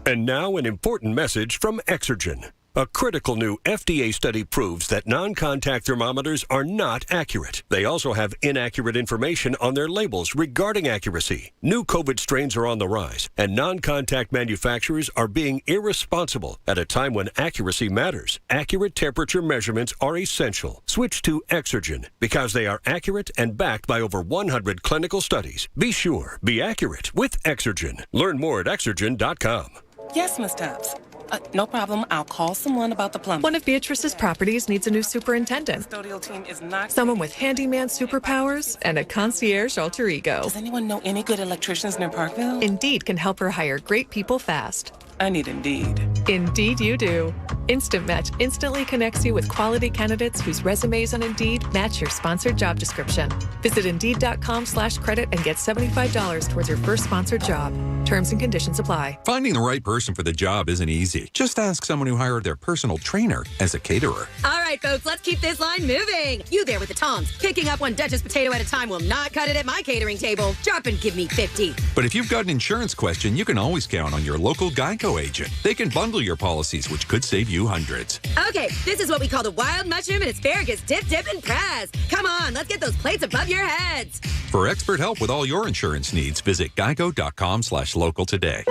And now an important message from Exergen. A critical new FDA study proves that non-contact thermometers are not accurate. They also have inaccurate information on their labels regarding accuracy. New COVID strains are on the rise, and non-contact manufacturers are being irresponsible at a time when accuracy matters. Accurate temperature measurements are essential. Switch to Exergen because they are accurate and backed by over 100 clinical studies. Be sure, be accurate with Exergen. Learn more at Exergen.com. Yes, Miss Tubbs. No problem. I'll call someone about the plumbing. One of Beatrice's properties needs a new superintendent. The custodial team is not... Someone with handyman superpowers and a concierge alter ego. Does anyone know any good electricians near Parkville? Indeed can help her hire great people fast. I need Indeed. Indeed you do. Instant Match instantly connects you with quality candidates whose resumes on Indeed match your sponsored job description. Visit Indeed.com/credit and get $75 towards your first sponsored job. Terms and conditions apply. Finding the right person for the job isn't easy. Just ask someone who hired their personal trainer as a caterer. All right, folks, let's keep this line moving. You there with the tongs. Picking up one Duchess potato at a time will not cut it at my catering table. Drop and give me 50. But if you've got an insurance question, you can always count on your local Geico agent. They can bundle your policies, which could save you hundreds. Okay, this is what we call the wild mushroom and asparagus dip, and press. Come on, let's get those plates above your heads. For expert help with all your insurance needs, visit geico.com/local today.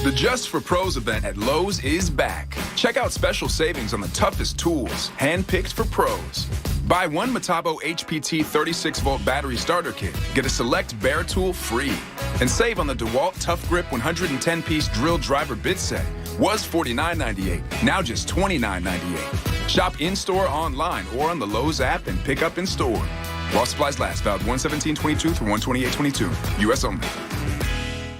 The Just for Pros event at Lowe's is back. Check out special savings on the toughest tools, handpicked for pros. Buy one Metabo HPT 36-volt battery starter kit. Get a select bare tool free. And save on the DeWalt Tough Grip 110-piece drill driver bit set. Was $49.98, now just $29.98. Shop in-store, online, or on the Lowe's app and pick up in-store. While supplies last, valid 1/17/22 through 1/28/22. U.S. only.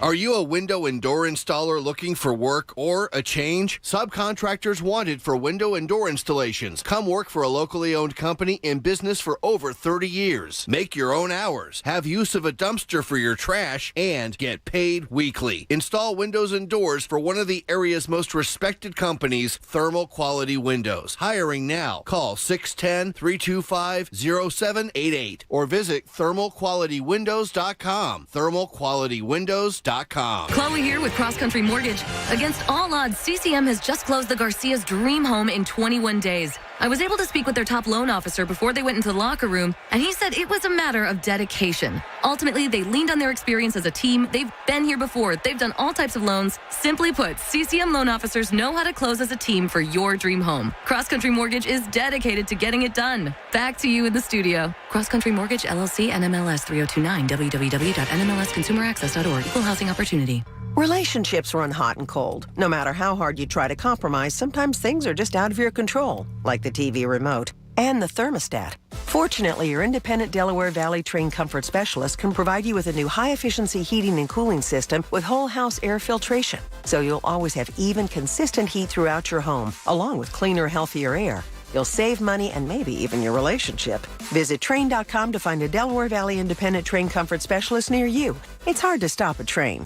Are you a window and door installer looking for work or a change? Subcontractors wanted for window and door installations. Come work for a locally owned company in business for over 30 years. Make your own hours, have use of a dumpster for your trash, and get paid weekly. Install windows and doors for one of the area's most respected companies, Thermal Quality Windows. Hiring now. Call 610-325-0788 or visit thermalqualitywindows.com. Thermalqualitywindows.com. Chloe here with Cross Country Mortgage. Against all odds, CCM has just closed the Garcia's dream home in 21 days. I was able to speak with their top loan officer before they went into the locker room, and he said it was a matter of dedication. Ultimately, they leaned on their experience as a team. They've been here before. They've done all types of loans. Simply put, CCM loan officers know how to close as a team for your dream home. Cross Country Mortgage is dedicated to getting it done. Back to you in the studio. Cross Country Mortgage, LLC, NMLS 3029, www.nmlsconsumeraccess.org. Equal housing opportunity. Relationships run hot and cold. No matter how hard you try to compromise, sometimes things are just out of your control, like the TV remote and the thermostat. Fortunately, your independent Delaware Valley trained comfort specialist can provide you with a new high-efficiency heating and cooling system with whole-house air filtration, so you'll always have even, consistent heat throughout your home, along with cleaner, healthier air. You'll save money and maybe even your relationship. Visit Train.com to find a Delaware Valley independent train comfort specialist near you. It's hard to stop a train.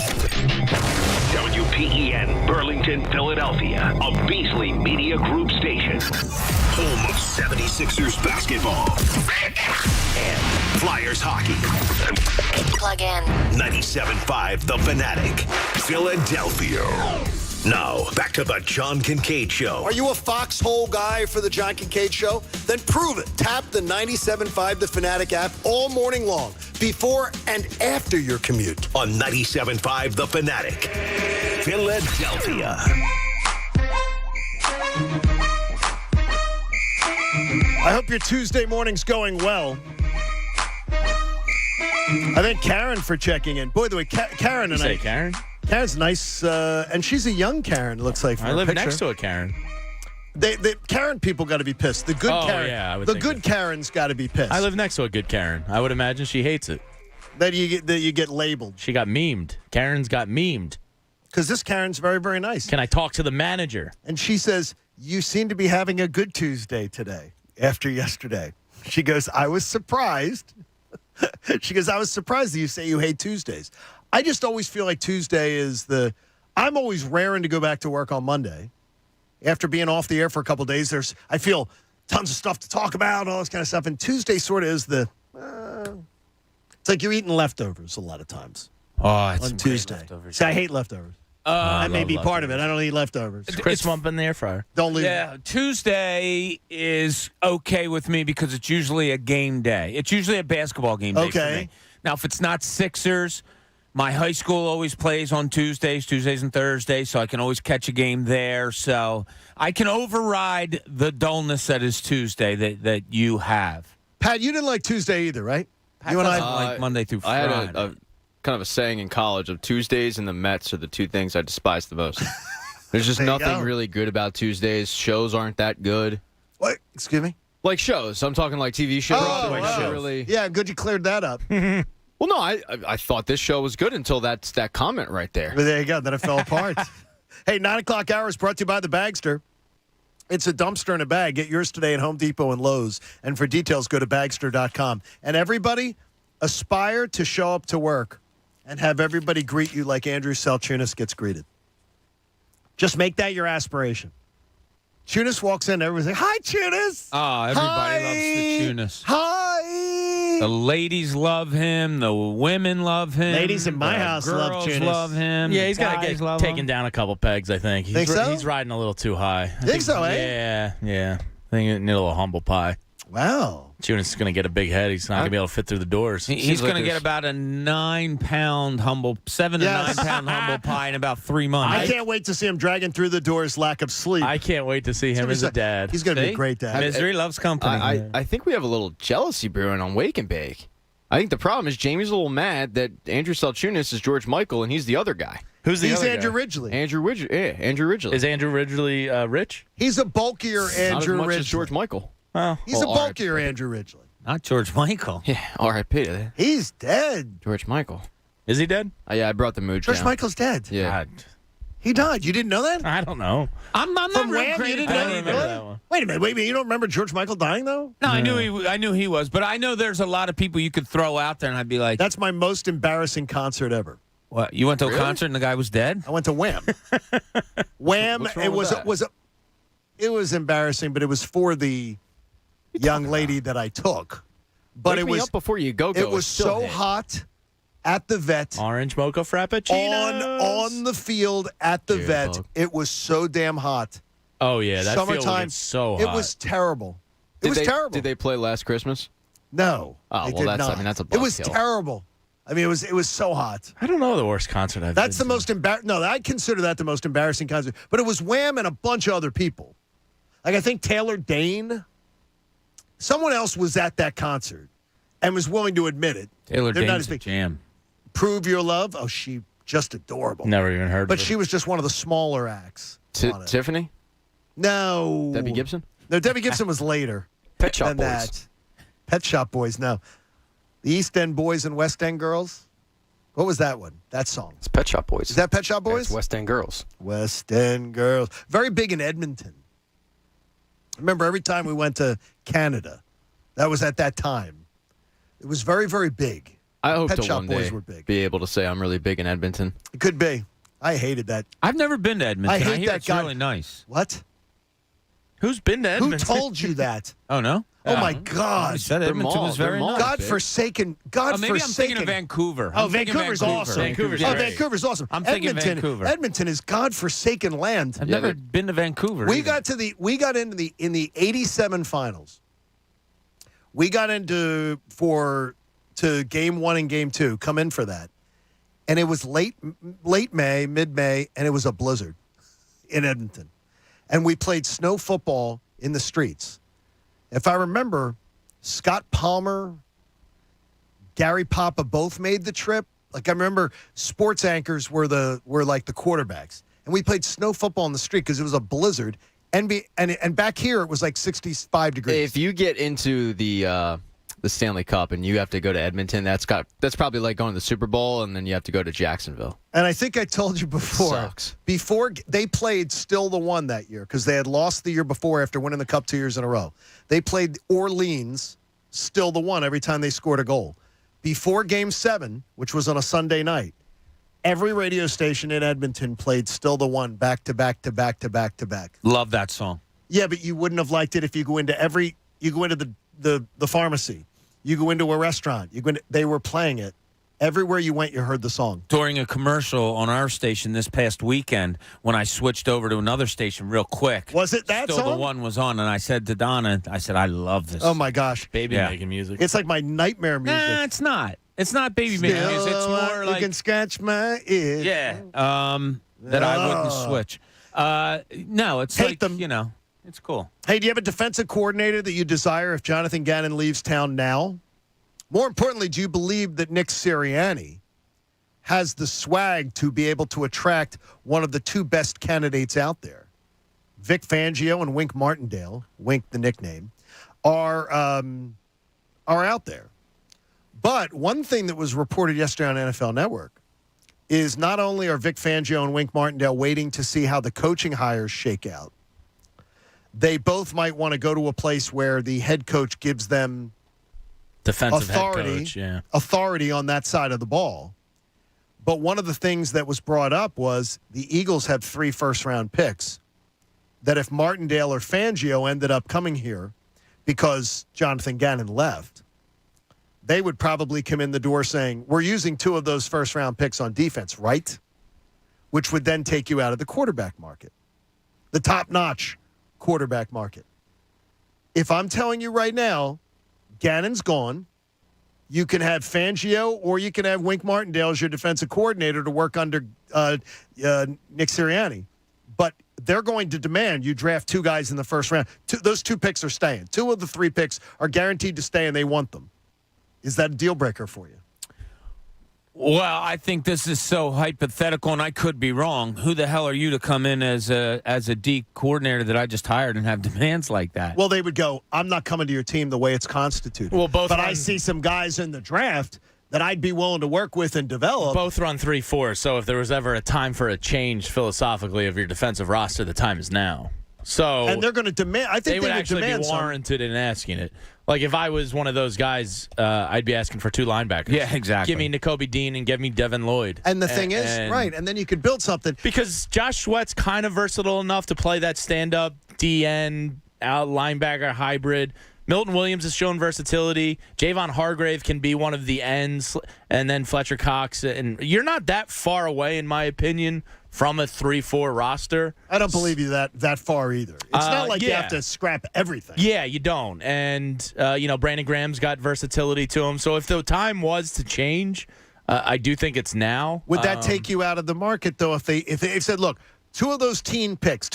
WPEN, Burlington, Philadelphia, a Beasley Media Group station. Home of 76ers basketball and Flyers hockey. Plug in. 97.5 The Fanatic, Philadelphia. Now, back to the John Kincade Show. Are you a foxhole guy for the John Kincade Show? Then prove it. Tap the 97.5 The Fanatic app all morning long, before and after your commute. On 97.5 The Fanatic, Philadelphia. I hope your Tuesday morning's going well. I thank Karen for checking in. Boy, the way Karen and you say Karen? Karen's nice, and she's a young Karen, it looks like. I live next to a Karen. The Karen people got to be pissed. The good Karen. Yeah, the good Karen's got to be pissed. I live next to a good Karen. I would imagine she hates it. That you get labeled. She got memed. Karen's got memed. Because this Karen's very, very nice. Can I talk to the manager? And she says, you seem to be having a good Tuesday today after yesterday. She goes, I was surprised. She goes, I was surprised that you say you hate Tuesdays. I just always feel like Tuesday is I'm always raring to go back to work on Monday. After being off the air for a couple of days, I feel tons of stuff to talk about, all this kind of stuff. And Tuesday sort of is it's like you're eating leftovers a lot of times. Oh, it's on Tuesday. See, I hate leftovers. That may be part of it. I don't eat leftovers. Chris Mump in the air fryer. Don't leave. Yeah, Tuesday is okay with me because it's usually a game day. It's usually a basketball game day for me. Now, if it's not Sixers, my high school always plays on Tuesdays and Thursdays, so I can always catch a game there. So I can override the dullness that is Tuesday that you have. Pat, you didn't like Tuesday either, right? Pat you and I like Monday through Friday. I had a kind of a saying in college of Tuesdays and the Mets are the two things I despise the most. There's just nothing really good about Tuesdays. Shows aren't that good. What? Excuse me? Like shows. I'm talking like TV shows. Shows. Really... Yeah, good you cleared that up. Well, no, I thought this show was good until that comment right there. But there you go. Then it fell apart. Hey, 9 o'clock hour is brought to you by the Bagster. It's a dumpster in a bag. Get yours today at Home Depot and Lowe's. And for details, go to Bagster.com. And everybody, aspire to show up to work and have everybody greet you like Andrew Salchunas gets greeted. Just make that your aspiration. Chunas walks in, everybody's like, hi, Chunas. Oh, everybody loves the Chunas. Hi. The ladies love him. The women love him. Ladies in my house love Chunas. Love him. Yeah, he's got to get taken down a couple pegs, I think. Think so? He's riding a little too high. Think so, eh? Yeah. I think he need a little humble pie. Wow. Chunas is going to get a big head. He's not going to be able to fit through the doors. He's going to get about a 9-pound humble, 7 to 9 pound humble pie in about 3 months. I can't wait to see him dragging through the doors, lack of sleep. I can't wait to see him as a dad. He's going to be a great dad. Misery loves company. I think we have a little jealousy brewing on Wake and Bake. I think the problem is Jamie's a little mad that Andrew Salchunas is George Michael and he's the other guy. Who's the other guy? Andrew Ridgely. Andrew Ridgely. Is Andrew Ridgely rich? He's a bulkier Andrew Not as much Ridgely. as George Michael. He's a bulkier Andrew Ridgely. Not George Michael. Yeah, R.I.P. He's dead. George Michael. Is he dead? Yeah, I brought the mood. George Michael's dead. Yeah. God. He died. You didn't know that? I don't know. I'm not From real Wham, great you at didn't I know don't that? remember Really? that one. Wait a minute. You don't remember George Michael dying, though? No, I knew he was, but I know there's a lot of people you could throw out there, and I'd be like, That's my most embarrassing concert ever. "What? You went to a concert and the guy was dead?" I went to Wham. Wham. What's wrong It with was that? it was embarrassing, but it was for the young lady that I took. But Wake it me was up before you go. It was Still so hit. hot at the vet. Orange mocha frappuccino. On the field at the Dude, vet. dog. It was so damn hot. Oh yeah, that field Summertime. gets so hot. It was terrible. It was terrible. Did they play Last Christmas? No. Oh, they well, did that's not. I mean that's a It was buzzkill. terrible. I mean, it was so hot. I don't know the worst concert I've That's the been to. most embarrassing. No, I consider that the most embarrassing concert. But it was Wham and a bunch of other people. Like I think Taylor Dane. Someone else was at that concert and was willing to admit it. Taylor They're not Dane's as a big. jam. Prove Your Love. Oh, she just adorable. Never even heard But of her. she was just one of the smaller acts. on it. Tiffany? No. Debbie Gibson? No, Debbie Gibson was later. Pet Shop than Boys. that. Pet Shop Boys, no. The East End Boys and West End Girls. What was that one? That song. It's Pet Shop Boys. Is that Pet Shop Boys? It's West End Girls. West End Girls. Very big in Edmonton. I remember every time we went to Canada, that was at that time. It was very, very big. I hope Pet to Shop one Boys day were big. be able to say I'm really big in Edmonton. It could be. I hated that. I've never been to Edmonton. I hate hear that it's guy. really nice. What? Who's been to Edmonton? Who told you that? Oh no! Oh my God! You said They're Edmonton was malls, they're very malls. nice. God-forsaken. Oh, God-forsaken. maybe I'm thinking of Vancouver. Oh, I'm thinking Vancouver's awesome. Vancouver's oh, great. Vancouver's awesome. I'm thinking Edmonton, Vancouver. Edmonton is God-forsaken land. I've never been to Vancouver. We either. got into the 87 finals. We got into to game 1 and game 2. Come in for that, and it was late May, mid-May, and it was a blizzard in Edmonton, and we played snow football in the streets. If I remember, Scott Palmer, Gary Papa both made the trip. Like I remember, sports anchors were like the quarterbacks, and we played snow football in the street because it was a blizzard. And back here it was like 65 degrees. If you get into the Stanley Cup and you have to go to Edmonton, that's probably like going to the Super Bowl and then you have to go to Jacksonville. And I think I told you before. Sucks. Before they played Still the One that year because they had lost the year before after winning the Cup 2 years in a row. They played Orleans Still the One every time they scored a goal. Before Game 7, which was on a Sunday night, every radio station in Edmonton played Still the One back to back to back to back to back. Love that song. Yeah, but you wouldn't have liked it if you go into the pharmacy. You go into a restaurant. They were playing it. Everywhere you went, you heard the song. During a commercial on our station this past weekend, when I switched over to another station real quick. Was it that Still song? the One was on, and I said to Donna, I love this. Oh, my gosh. Baby making music. It's like my nightmare music. Nah, it's not. It's not baby making music. It's more you like can scratch my ear. yeah, that I wouldn't switch. No, it's Hate like them. it's cool. Hey, do you have a defensive coordinator that you desire if Jonathan Gannon leaves town now? More importantly, do you believe that Nick Sirianni has the swag to be able to attract one of the two best candidates out there? Vic Fangio and Wink Martindale, Wink the nickname, are out there. But one thing that was reported yesterday on NFL Network is not only are Vic Fangio and Wink Martindale waiting to see how the coaching hires shake out, they both might want to go to a place where the head coach gives them defensive head coach, authority on that side of the ball. But one of the things that was brought up was the Eagles have 3 first-round picks that if Martindale or Fangio ended up coming here because Jonathan Gannon left, they would probably come in the door saying, we're using 2 of those first-round picks on defense, right? Which would then take you out of the quarterback market, the top-notch quarterback market. If I'm telling you right now, Gannon's gone, you can have Fangio or you can have Wink Martindale as your defensive coordinator to work under Nick Sirianni. But they're going to demand you draft 2 guys in the first round. Those 2 picks are staying. 2 of the 3 picks are guaranteed to stay, and they want them. Is that a deal breaker for you? Well, I think this is so hypothetical, and I could be wrong. Who the hell are you to come in as a D coordinator that I just hired and have demands like that? Well, they would go, I'm not coming to your team the way it's constituted. Well, but I see some guys in the draft that I'd be willing to work with and develop. Both run 3-4, so if there was ever a time for a change philosophically of your defensive roster, the time is now. So and they're going to demand. I think they would actually be warranted in asking it. Like if I was one of those guys, I'd be asking for 2 linebackers. Yeah, exactly. Give me Nakobe Dean and give me Devin Lloyd. And the thing is, right, and then you could build something. Because Josh Sweat's kind of versatile enough to play that stand-up DN out linebacker hybrid. Milton Williams has shown versatility. Javon Hargrave can be one of the ends, and then Fletcher Cox. And you're not that far away, in my opinion, from a 3-4 roster. I don't believe you that far either. It's not like you have to scrap everything. Yeah, you don't. And, Brandon Graham's got versatility to him. So if the time was to change, I do think it's now. Would that take you out of the market, though, if they said, look, 2 of those team picks,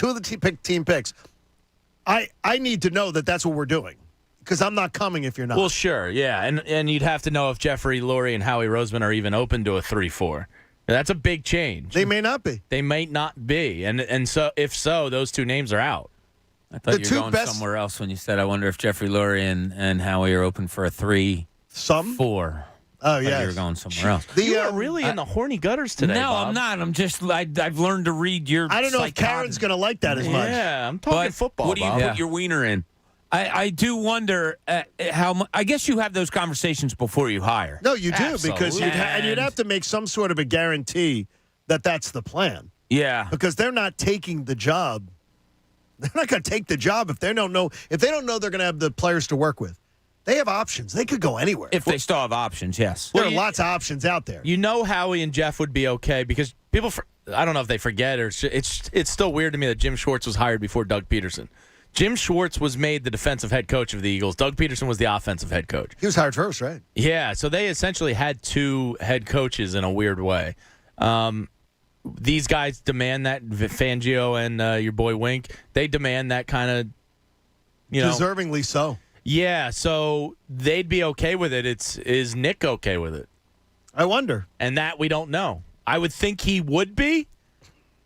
I need to know that that's what we're doing. Because I'm not coming if you're not. Well, sure, yeah. And you'd have to know if Jeffrey Lurie and Howie Roseman are even open to a 3-4. That's a big change. They may not be. They might not be. And so, if so, those 2 names are out. I thought you were going somewhere else when you said, I wonder if Jeffrey Lurie and Howie are open for a 3-4. Oh, yeah. You were going somewhere else. You are really in the horny gutters today, No, Bob. I'm not. I'm just, I've learned to read your I don't know if Karen's going to like that as much. Yeah, I'm talking football, what do you Bob. put your wiener in? I do wonder how. I guess you have those conversations before you hire. No, you do, because you'd have to make some sort of a guarantee that that's the plan. Yeah, because they're not taking the job. They're not going to take the job if they don't know they're going to have the players to work with. They have options. They could go anywhere. If they still have options, yes. There are lots of options out there. You know Howie and Jeff would be okay because people. I don't know if they forget or it's still weird to me that Jim Schwartz was hired before Doug Peterson. Jim Schwartz was made the defensive head coach of the Eagles. Doug Peterson was the offensive head coach. He was hired first, right? Yeah, so they essentially had 2 head coaches in a weird way. These guys demand that. Fangio and your boy Wink, they demand that kind of, deservingly so. Yeah, so they'd be okay with it. Is Nick okay with it? I wonder. And that we don't know. I would think he would be,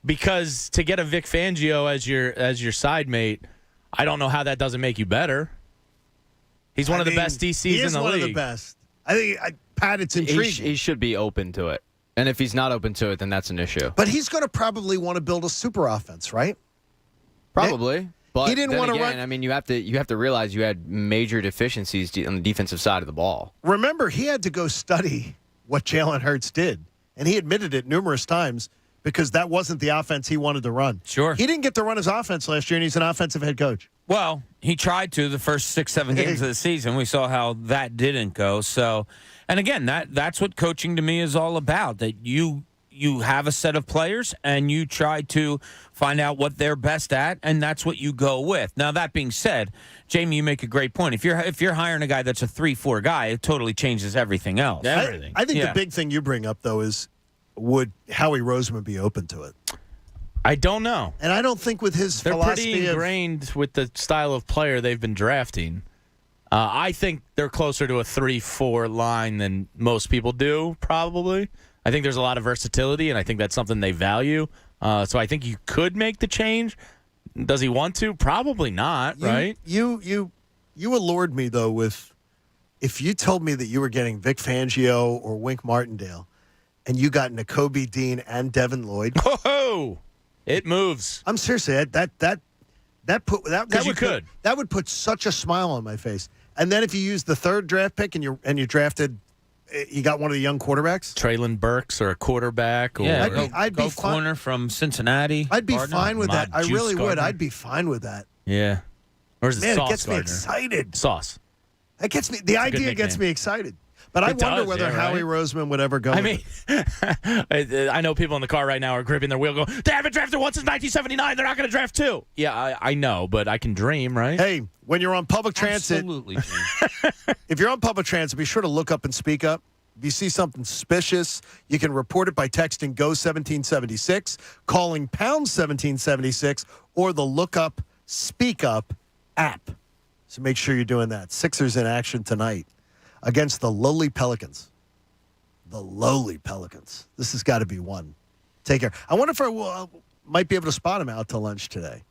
because to get a Vic Fangio as your side mate, I don't know how that doesn't make you better. He's one of the best DCs in the league. He is one of the best. I think, Pat, it's intriguing. He should be open to it. And if he's not open to it, then that's an issue. But he's going to probably want to build a super offense, right? Probably. But he didn't want to run. I mean, you have to realize you had major deficiencies on the defensive side of the ball. Remember, he had to go study what Jalen Hurts did. And he admitted it numerous times. Because that wasn't the offense he wanted to run. Sure. He didn't get to run his offense last year, and he's an offensive head coach. Well, he tried to the first 6-7 games of the season. We saw how that didn't go. So, and again, that's what coaching to me is all about, that you have a set of players, and you try to find out what they're best at, and that's what you go with. Now, that being said, Jamie, you make a great point. If you're hiring a guy that's a 3-4 guy, it totally changes everything else. Everything. I think the big thing you bring up, though, is would Howie Roseman be open to it? I don't know. And I don't think with his They're philosophy pretty ingrained with the style of player they've been drafting. I think they're closer to a 3-4 line than most people do, probably. I think there's a lot of versatility, and I think that's something they value. So I think you could make the change. Does he want to? Probably not, right? You allured me, though, with if you told me that you were getting Vic Fangio or Wink Martindale, and you got Nakobe Dean and Devin Lloyd. Oh, it moves. I'm seriously that would put such a smile on my face. And then if you use the 3rd draft pick and you drafted, you got one of the young quarterbacks, Traylon Burks or a quarterback, or I'd be corner from Cincinnati. I'd be fine with that. I really would. I'd be fine with that. Yeah. Or is it Sauce it gets Gardner? me excited. Sauce. That gets me. The idea gets me excited. But I wonder whether Howie Roseman would ever go. I mean, I know people in the car right now are gripping their wheel going, they haven't drafted one since 1979. They're not going to draft 2. Yeah, I know, but I can dream, right? Hey, when you're on public transit, absolutely. If you're on public transit, be sure to look up and speak up. If you see something suspicious, you can report it by texting GO1776, calling pound 1776, or the Look Up, Speak Up app. So make sure you're doing that. Sixers in action tonight against the lowly Pelicans. The lowly Pelicans. This has got to be one. Take care. I wonder if I might be able to spot him out to lunch today.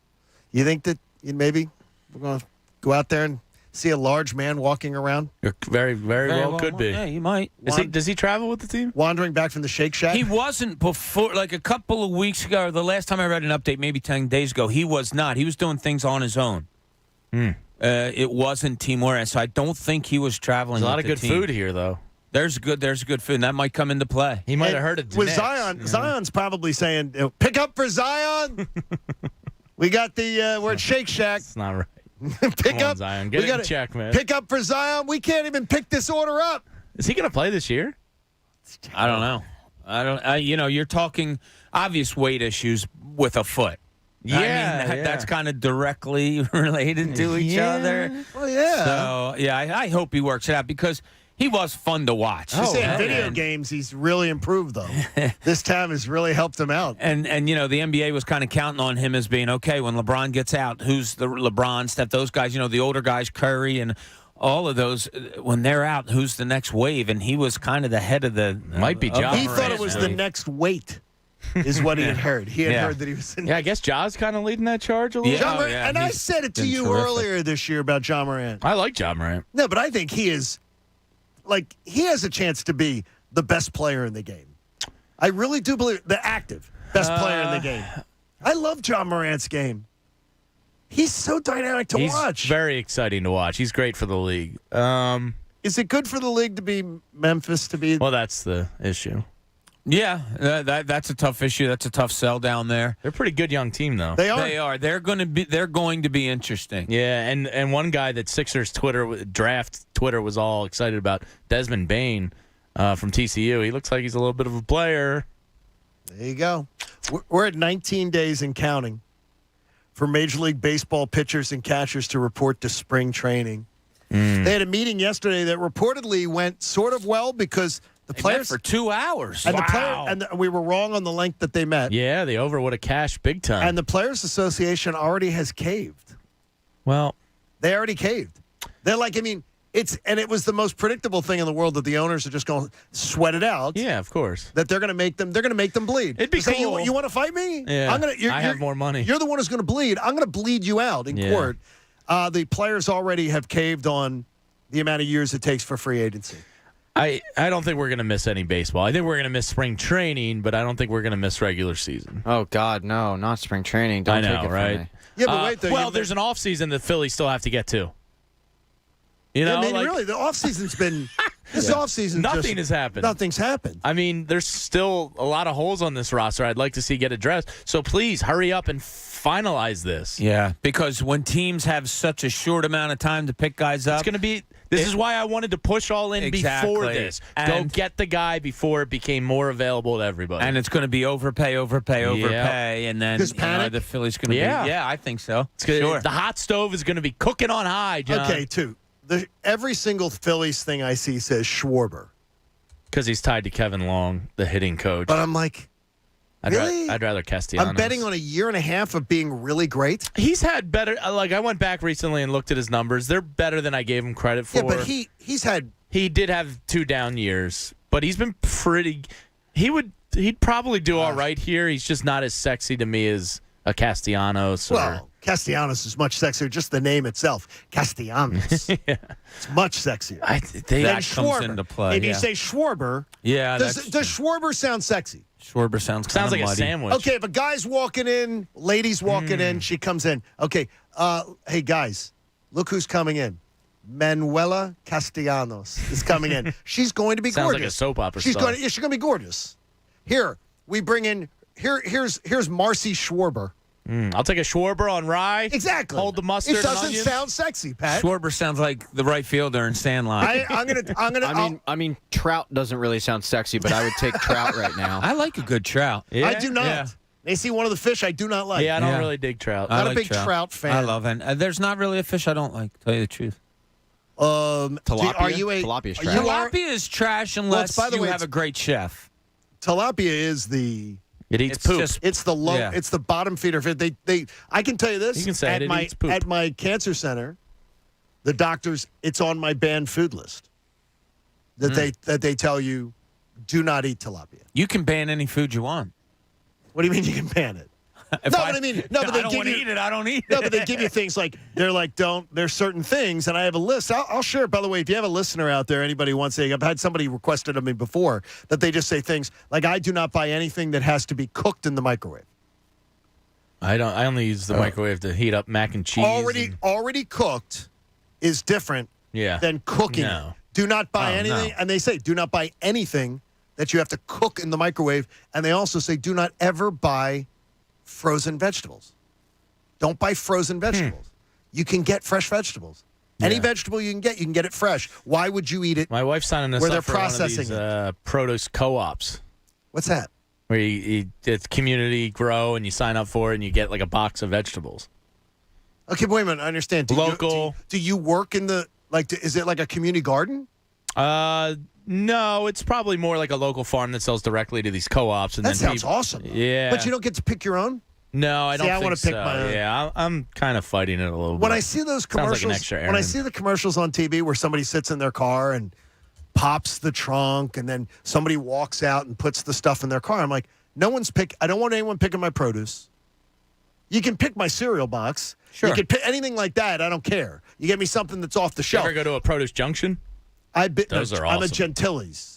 You think that maybe we're going to go out there and see a large man walking around? Very, very well could be. Yeah, he might. Does he travel with the team? Wandering back from the Shake Shack? He wasn't before, like a couple of weeks ago, or the last time I read an update, maybe 10 days ago, he was not. He was doing things on his own. It wasn't teamwork, so I don't think he was traveling. There's a lot of with good the team. food here, though. There's good food, and that might come into play. He might have heard it. With Zion, Zion's probably saying, pick up for Zion. We got we're at Shake Shack. It's not right. Pick Come on, up, Zion. Get it in check, man. Pick up for Zion. We can't even pick this order up. Is he going to play this year? I don't know. You're talking obvious weight issues with a foot. Yeah, that's kind of directly related to each other. Well, yeah. So, I hope he works it out because he was fun to watch. In video games, he's really improved, though. This time has really helped him out. And the NBA was kind of counting on him as being, okay, when LeBron gets out, who's the LeBron, Steph, those guys, the older guys, Curry and all of those, when they're out, who's the next wave? And he was kind of the head of the... Might be Ja. He thought it was the next weight. Is what he had heard. He had heard that he was in. Yeah, I guess Ja's kind of leading that charge a little. And I said it to you earlier this year about Ja Morant. I like Ja Morant. No, but I think he is, he has a chance to be the best player in the game. I really do believe the active best player in the game. I love Ja Morant's game. He's so dynamic to watch. He's very exciting to watch. He's great for the league. Is it good for the league to be Memphis to be? Well, that's the issue. Yeah, that's a tough issue. That's a tough sell down there. They're a pretty good young team, though. They are. They are. They're going to be interesting. Yeah, and one guy that Sixers draft Twitter was all excited about, Desmond Bane from TCU. He looks like he's a little bit of a player. There you go. We're at 19 days and counting for Major League Baseball pitchers and catchers to report to spring training. They had a meeting yesterday that reportedly went sort of well because the players for 2 hours. And we were wrong on the length that they met. Yeah, the over would have cashed big time. And the Players Association already has caved. Well, they already caved. They're like, it was the most predictable thing in the world that the owners are just going to sweat it out. Yeah, of course. That they're going to make them bleed. It'd be cool. You want to fight me? Yeah. I have more money. You're the one who's going to bleed. I'm going to bleed you out in court. The players already have caved on the amount of years it takes for free agency. I don't think we're going to miss any baseball. I think we're going to miss spring training, but I don't think we're going to miss regular season. Oh, God, no, not spring training. Don't take it right? from me. Yeah, but wait, though. There's an offseason that Phillies still have to get to. Really, the offseason's been this offseason. Nothing has happened. Nothing's happened. There's still a lot of holes on this roster I'd like to see get addressed. So please hurry up and finalize this. Yeah, because when teams have such a short amount of time to pick guys up, it's going to be. This is why I wanted to push all in before this. Go get the guy before it became more available to everybody. And it's going to be overpay, and then the Phillies going to be. Yeah, I think so. Sure. The hot stove is going to be cooking on high, John. Okay, too. Every single Phillies thing I see says Schwarber. Because he's tied to Kevin Long, the hitting coach. But I'm like, really? I'd rather Castellanos. I'm betting on a year and a half of being really great. He's had better. I went back recently and looked at his numbers. They're better than I gave him credit for. Yeah, but he's had. He did have 2 down years, but he's been pretty. He'd probably do all right here. He's just not as sexy to me as a Castellanos. Well, Castellanos is much sexier. Just the name itself, Castellanos. Yeah. It's much sexier. That comes into play. If you say Schwarber, does Schwarber sound sexy? Schwarber sounds like muddy. a sandwich. Okay, if a guy's walking in, ladies walking in, she comes in. Okay, hey guys, look who's coming in. Manuela Castellanos is coming in. She's going to be Sounds gorgeous. like a soap opera She's star. she's going to be gorgeous. Here, we bring in. Here's Marcy Schwarber. I'll take a Schwarber on rye. Exactly. Hold the mustard. It doesn't and onions. sound sexy, Pat. Schwarber sounds like the right fielder in Sandlot. I mean, Trout doesn't really sound sexy, but I would take Trout right now. I like a good Trout. Yeah? I do not. Yeah. They see one of the fish I do not like. Yeah, I don't really dig Trout. Not a big Trout fan. I love it. There's not really a fish I don't like, to tell you the truth. Tilapia? Are you a Tilapia's trash. Tilapia is trash unless by the you way, have a great chef. Tilapia is the. It eats poop. It's the low. Yeah. It's the bottom feeder. I can tell you this. You can say it eats poop. At my cancer center, the doctors. It's on my banned food list. That they tell you, do not eat tilapia. You can ban any food you want. What do you mean you can ban it? If but I mean, no, but they I don't give want to you, eat it. I don't eat it. No, but they give you things like there's certain things, and I have a list. I'll share it. By the way, if you have a listener out there, anybody wants to, I've had somebody requested of me before that they just say things like, I do not buy anything that has to be cooked in the microwave. I only use the microwave to heat up mac and cheese. Already cooked is different than cooking. No. Do not buy anything, and they say do not buy anything that you have to cook in the microwave, and they also say do not ever buy frozen vegetables. Don't buy frozen vegetables. You can get fresh vegetables. Any vegetable you can get it fresh. Why would you eat it? My wife's signing us where up they're for one of processing these produce co-ops. What's that? Where it's community grow, and you sign up for it, and you get like a box of vegetables. Okay, wait a minute. I understand. Local. Do you work in the, is it like a community garden? No, it's probably more like a local farm that sells directly to these co-ops. And That sounds awesome. Yeah. But you don't get to pick your own? No, I don't I think want to pick so. my own. Yeah, I'm kind of fighting it a little bit. When I see those commercials, Sounds like an extra when I errand. see the commercials on TV where somebody sits in their car and pops the trunk, and then somebody walks out and puts the stuff in their car, I'm like, I don't want anyone picking my produce. You can pick my cereal box. Sure. You can pick anything like that. I don't care. You get me something that's off the You shelf. ever go to a produce junction? Those are I'm a awesome. Gentiles.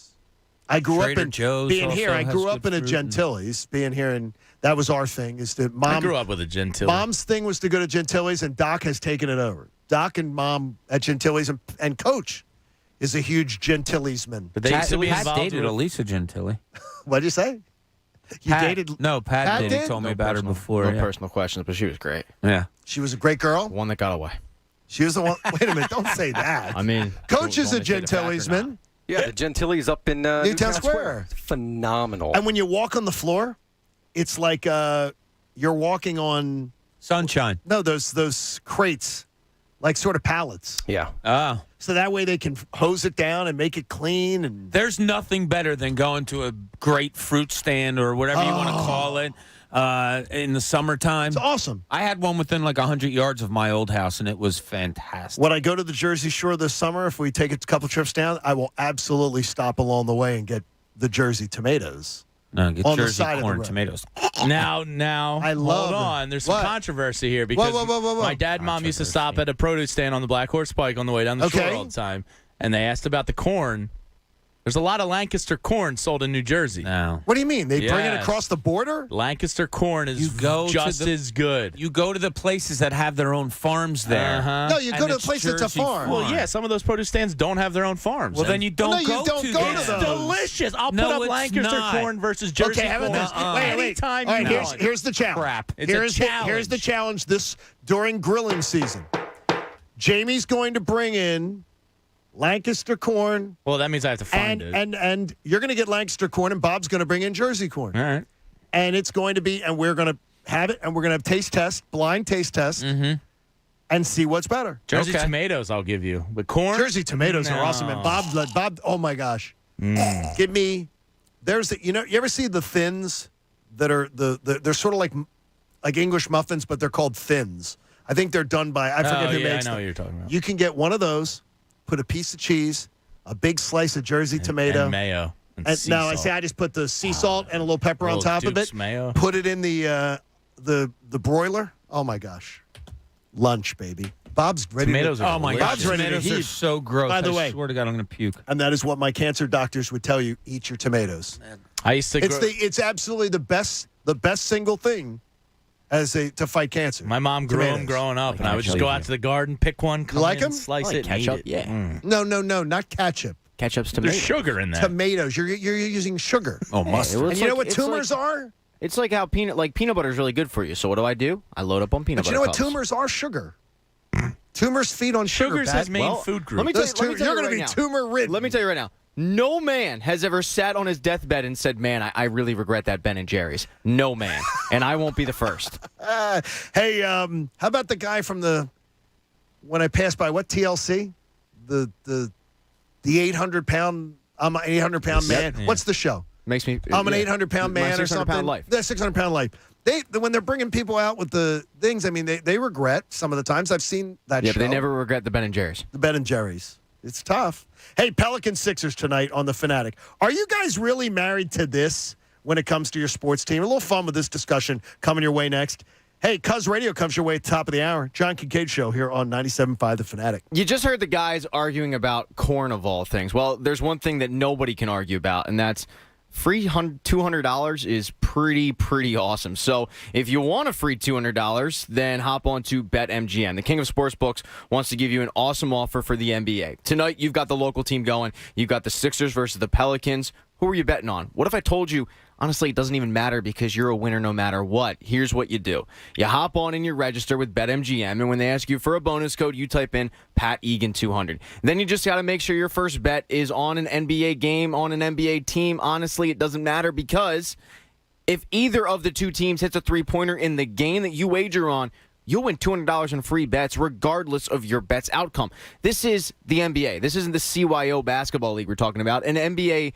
I grew Trader up in Joe's being here. also I has grew up in good a fruit Gentiles, being here, and that was our thing. Is that I grew up with a Gentile. Mom's thing was to go to Gentiles, and Doc has taken it over. Doc and Mom at Gentiles, and Coach is a huge Gentiles-man. But they used to be Pat involved dated with Elisa Gentili. What'd you say? You Pat, dated? No, Pat did. He told me about her before. No personal questions, but she was great. Yeah. She was a great girl. One that got away. She was the one. Wait a minute! Don't say that. I mean, Coach is a don't say the fact or Gentiles-man. Yeah, the Gentiles up in Newtown Square. Phenomenal. And when you walk on the floor, it's like you're walking on sunshine. No, those crates, like sort of pallets. Yeah. Ah. So that way they can hose it down and make it clean. And There's nothing better than going to a great fruit stand or whatever you want to call it in the summertime. It's awesome. I had one within like 100 yards of my old house, and it was fantastic. When I go to the Jersey Shore this summer, if we take a couple trips down, I will absolutely stop along the way and get the Jersey tomatoes. No, get on the Jersey side of the corn road. tomatoes. Now, I love hold it. on. There's some What? controversy here because Whoa. my dad and mom used to stop at a produce stand on the Black Horse Pike on the way down the shore all the time, and they asked about the corn. There's a lot of Lancaster corn sold in New Jersey. No. What do you mean? They bring it Yes. across the border? Lancaster corn is just as good. You go to the places that have their own farms there. Uh-huh. No, you And go to a it's place that's a Jersey farm. Well, yeah, some of those produce stands don't have their own farms. Well, then you don't Well, no, go you don't to go them. to It's those. delicious. I'll No, put up it's Lancaster not. corn versus Jersey Okay, how corn. about this? Wait. Anytime All right, you here's the challenge. Crap. It's a challenge. Here's the challenge during grilling season. Jamie's going to bring in Lancaster corn. Well, that means I have to find it. And you're going to get Lancaster corn, and Bob's going to bring in Jersey corn. All right. And it's going to be, and we're going to have it, and we're going to have taste test, blind taste test, and see what's better. Jersey tomatoes, I'll give you. But corn? Jersey tomatoes are No. awesome. And Bob, oh my gosh. Give me, you ever see the thins that are, they're sort of like English muffins, but they're called thins. I think they're done by, I forget who makes I know them. what you're talking about. You can get one of those, put a piece of cheese, a big slice of Jersey tomato. And mayo. And sea now I salt. say I just put the sea salt and a little pepper on Little top of Duke's it. mayo. Put it in the broiler. Oh my gosh, lunch, baby. Bob's ready. Tomatoes to, are Oh my delicious. God, Bob's ready to tomatoes are heat. so gross. By the way, I swear to God, I'm going to puke. and that is what my cancer doctors would tell you: eat your tomatoes. I used to. It's absolutely the best single thing to fight cancer. My mom grew them Tomatoes. growing up, and I would just go out to the garden, pick one, come like in, 'em? slice Like it, and eat ketchup? it. Yeah. No, not ketchup. Ketchup's There's tomato. sugar in that. Tomatoes. You're using sugar. Oh, mustard. And you know what tumors are? It's like how peanut butter is really good for you. So what do? I load up on peanut But you butter know what? cups. Tumors are sugar. Tumors feed on sugar. Sugar's Pat. his main food group. Let me tell Those you, let me tell you're you going right to be now. tumor ridden. Let me tell you right now. No man has ever sat on his deathbed and said, "Man, I really regret that Ben and Jerry's." No man, and I won't be the first. Hey, how about the guy from when I passed by TLC, the 800-pound. I'm an 800-pound man. Yeah. What's the show? Makes me. I'm an 800-pound man or 600 something. pound life. The 600-pound life. When they're bringing people out with the things, I mean, they regret some of the times. I've seen that Yeah, show. but they never regret the Ben and Jerry's. The Ben and Jerry's. It's tough. Hey, Pelicans Sixers tonight on The Fanatic. Are you guys really married to this? when it comes to your sports team. A little fun with this discussion coming your way next. Hey, Cuz Radio comes your way at the top of the hour. John Kincade Show here on 97.5 The Fanatic. You just heard the guys arguing about corn of all things. Well, there's one thing that nobody can argue about, and that's free $200 is pretty awesome. So if you want a free $200, then hop on to BetMGM. The king of sportsbooks wants to give you an awesome offer for the NBA. Tonight, you've got the local team going. You've got the Sixers versus the Pelicans. Who are you betting on? What if I told you, honestly, it doesn't even matter because you're a winner no matter what? Here's what you do. You hop on and you register with BetMGM, and when they ask you for a bonus code, you type in PatEgan200. Then you just got to make sure your first bet is on an NBA game, on an NBA team. Honestly, it doesn't matter because if either of the two teams hits a three-pointer in the game that you wager on, you'll win $200 in free bets regardless of your bet's outcome. This is the NBA. This isn't the CYO basketball league we're talking about. An NBA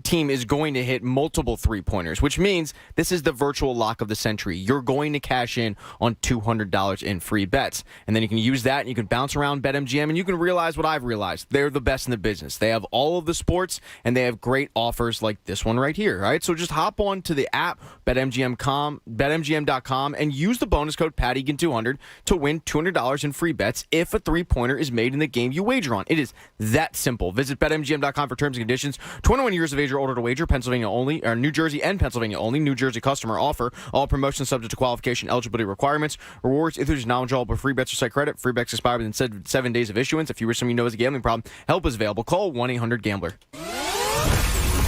team is going to hit multiple three-pointers, which means this is the virtual lock of the century. You're going to cash in on $200 in free bets. And then you can use that and you can bounce around BetMGM and you can realize what I've realized. They're the best in the business. They have all of the sports and they have great offers like this one right here. All right, so just hop on to the app, BetMGM.com, and use the bonus code PatEgan200 to win $200 in free bets if a three-pointer is made in the game you wager on. It is that simple. Visit BetMGM.com for terms and conditions. 21 years of age or older to wager. Pennsylvania only, or New Jersey and Pennsylvania only. New Jersey customer offer. All promotions subject to qualification, eligibility requirements. Rewards if there's non-withdrawable free bets or site credit. Free bets expire within 7 days of issuance. If you or someone you know has a gambling problem, help is available. Call 1-800-GAMBLER.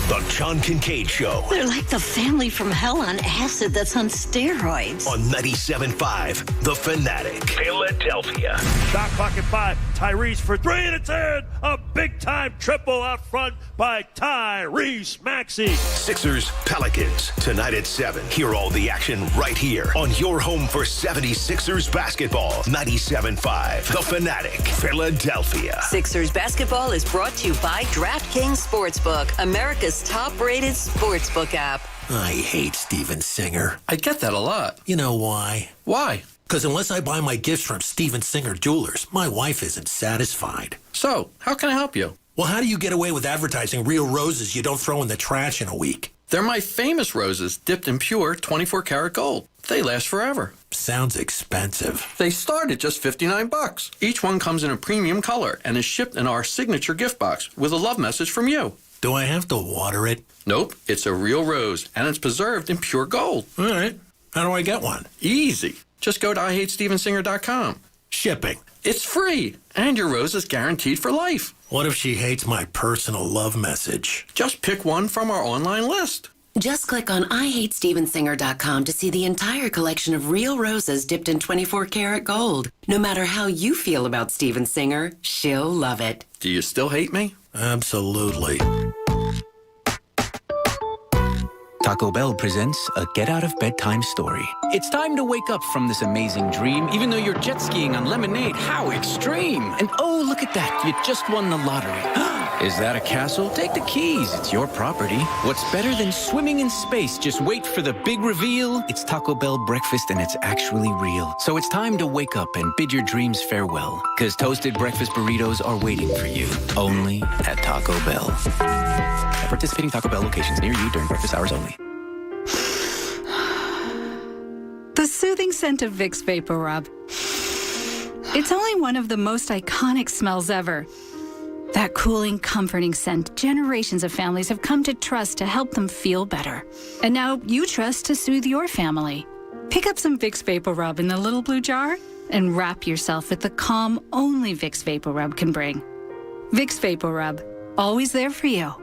The John Kincade Show. They're like the family from hell on acid that's on steroids. On 97.5 The Fanatic. Philadelphia. Shot clock at 5. Tyrese for 3 and it's in. A big-time triple out front by Tyrese Maxey. Sixers, Pelicans. Tonight at 7. Hear all the action right here on your home for 76ers basketball. 97.5 The Fanatic. Philadelphia. Sixers basketball is brought to you by DraftKings Sportsbook, America's top-rated sportsbook app. I hate Steven Singer. I get that a lot. You know why? Why? Because unless I buy my gifts from Steven Singer Jewelers, my wife isn't satisfied. So, how can I help you? Well, how do you get away with advertising real roses you don't throw in the trash in a week? They're my famous roses, dipped in pure 24-karat gold. They last forever. Sounds expensive. They start at just $59. Each one comes in a premium color and is shipped in our signature gift box with a love message from you. Do I have to water it? Nope, it's a real rose, and it's preserved in pure gold. All right. How do I get one? Easy. Just go to IHateStevenSinger.com. Shipping. It's free, and your rose is guaranteed for life. What if she hates my personal love message? Just pick one from our online list. Just click on IHateStevenSinger.com to see the entire collection of real roses dipped in 24-karat gold. No matter how you feel about Steven Singer, she'll love it. Do you still hate me? Absolutely. Taco Bell presents a get-out-of-bedtime story. It's time to wake up from this amazing dream, even though you're jet skiing on lemonade. How extreme! And oh, look at that, you just won the lottery. Is that a castle? Take the keys, it's your property. What's better than swimming in space? Just wait for the big reveal. It's Taco Bell breakfast and it's actually real. So it's time to wake up and bid your dreams farewell. Because toasted breakfast burritos are waiting for you, only at Taco Bell. At participating Taco Bell locations near you during breakfast hours only. The soothing scent of Vicks Vapor Rub. It's only one of the most iconic smells ever. That cooling, comforting scent generations of families have come to trust to help them feel better. And now you trust to soothe your family. Pick up some Vicks Vapor Rub in the little blue jar and wrap yourself with the calm only Vicks Vapor Rub can bring. Vicks Vapor Rub, always there for you.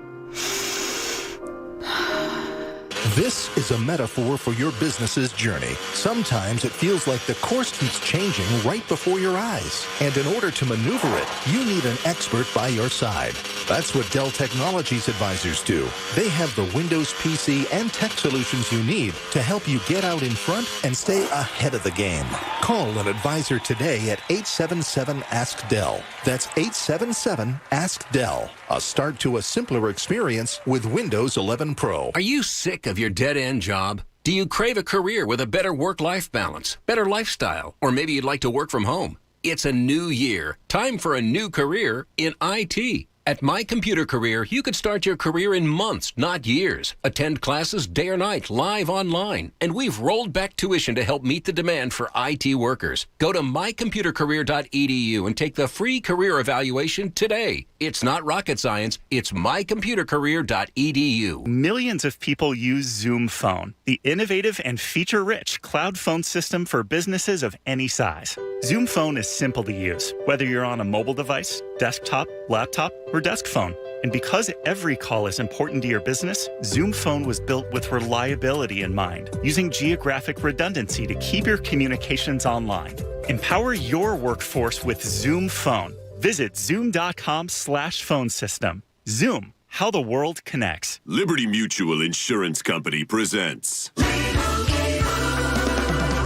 This is a metaphor for your business's journey. Sometimes it feels like the course keeps changing right before your eyes. And in order to maneuver it, you need an expert by your side. That's what Dell Technologies advisors do. They have the Windows PC and tech solutions you need to help you get out in front and stay ahead of the game. Call an advisor today at 877-ASK-DELL. That's 877-ASK-DELL. A start to a simpler experience with Windows 11 Pro. Are you sick of your dead-end job? Do you crave a career with a better work-life balance, better lifestyle, or maybe you'd like to work from home? It's a new year. Time for a new career in IT. At My Computer Career, you could start your career in months, not years. Attend classes day or night, live online. And we've rolled back tuition to help meet the demand for IT workers. Go to mycomputercareer.edu and take the free career evaluation today. It's not rocket science. It's mycomputercareer.edu. Millions of people use Zoom Phone, the innovative and feature-rich cloud phone system for businesses of any size. Zoom Phone is simple to use, whether you're on a mobile device, desktop, laptop, or desk phone. And because every call is important to your business, Zoom Phone was built with reliability in mind, using geographic redundancy to keep your communications online. Empower your workforce with Zoom Phone. Visit zoom.com/phone system. Zoom, how the world connects. Liberty Mutual Insurance Company presents.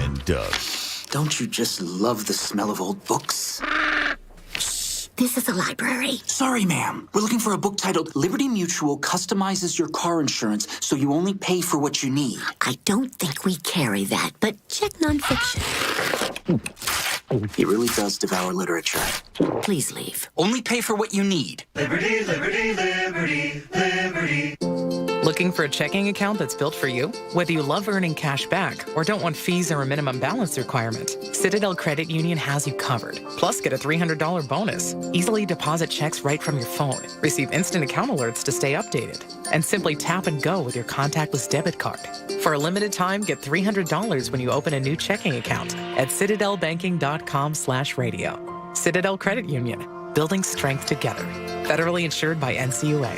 And Doug. Don't you just love the smell of old books? This is a library. Sorry, ma'am. We're looking for a book titled Liberty Mutual Customizes Your Car Insurance so you only pay for what you need. I don't think we carry that, but check nonfiction. He really does devour literature. Please leave. Only pay for what you need. Liberty, liberty, liberty, liberty. Looking for a checking account that's built for you? Whether you love earning cash back or don't want fees or a minimum balance requirement, Citadel Credit Union has you covered. Plus, get a $300 bonus. Easily deposit checks right from your phone. Receive instant account alerts to stay updated. And simply tap and go with your contactless debit card. For a limited time, get $300 when you open a new checking account at citadelbanking.com/radio. Citadel Credit Union. Building strength together. Federally insured by NCUA.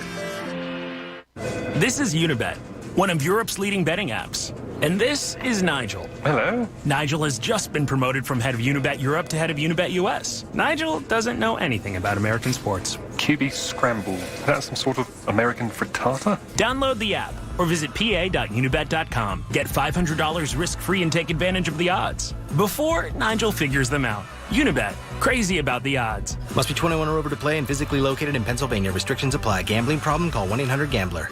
This is Unibet, one of Europe's leading betting apps. And this is Nigel. Hello. Nigel has just been promoted from head of Unibet Europe to head of Unibet US. Nigel doesn't know anything about American sports. QB Scramble. That's some sort of American frittata? Download the app or visit pa.unibet.com. Get $500 risk-free and take advantage of the odds before Nigel figures them out. Unibet. Crazy about the odds. Must be 21 or over to play and physically located in Pennsylvania. Restrictions apply. Gambling problem? Call 1-800-GAMBLER.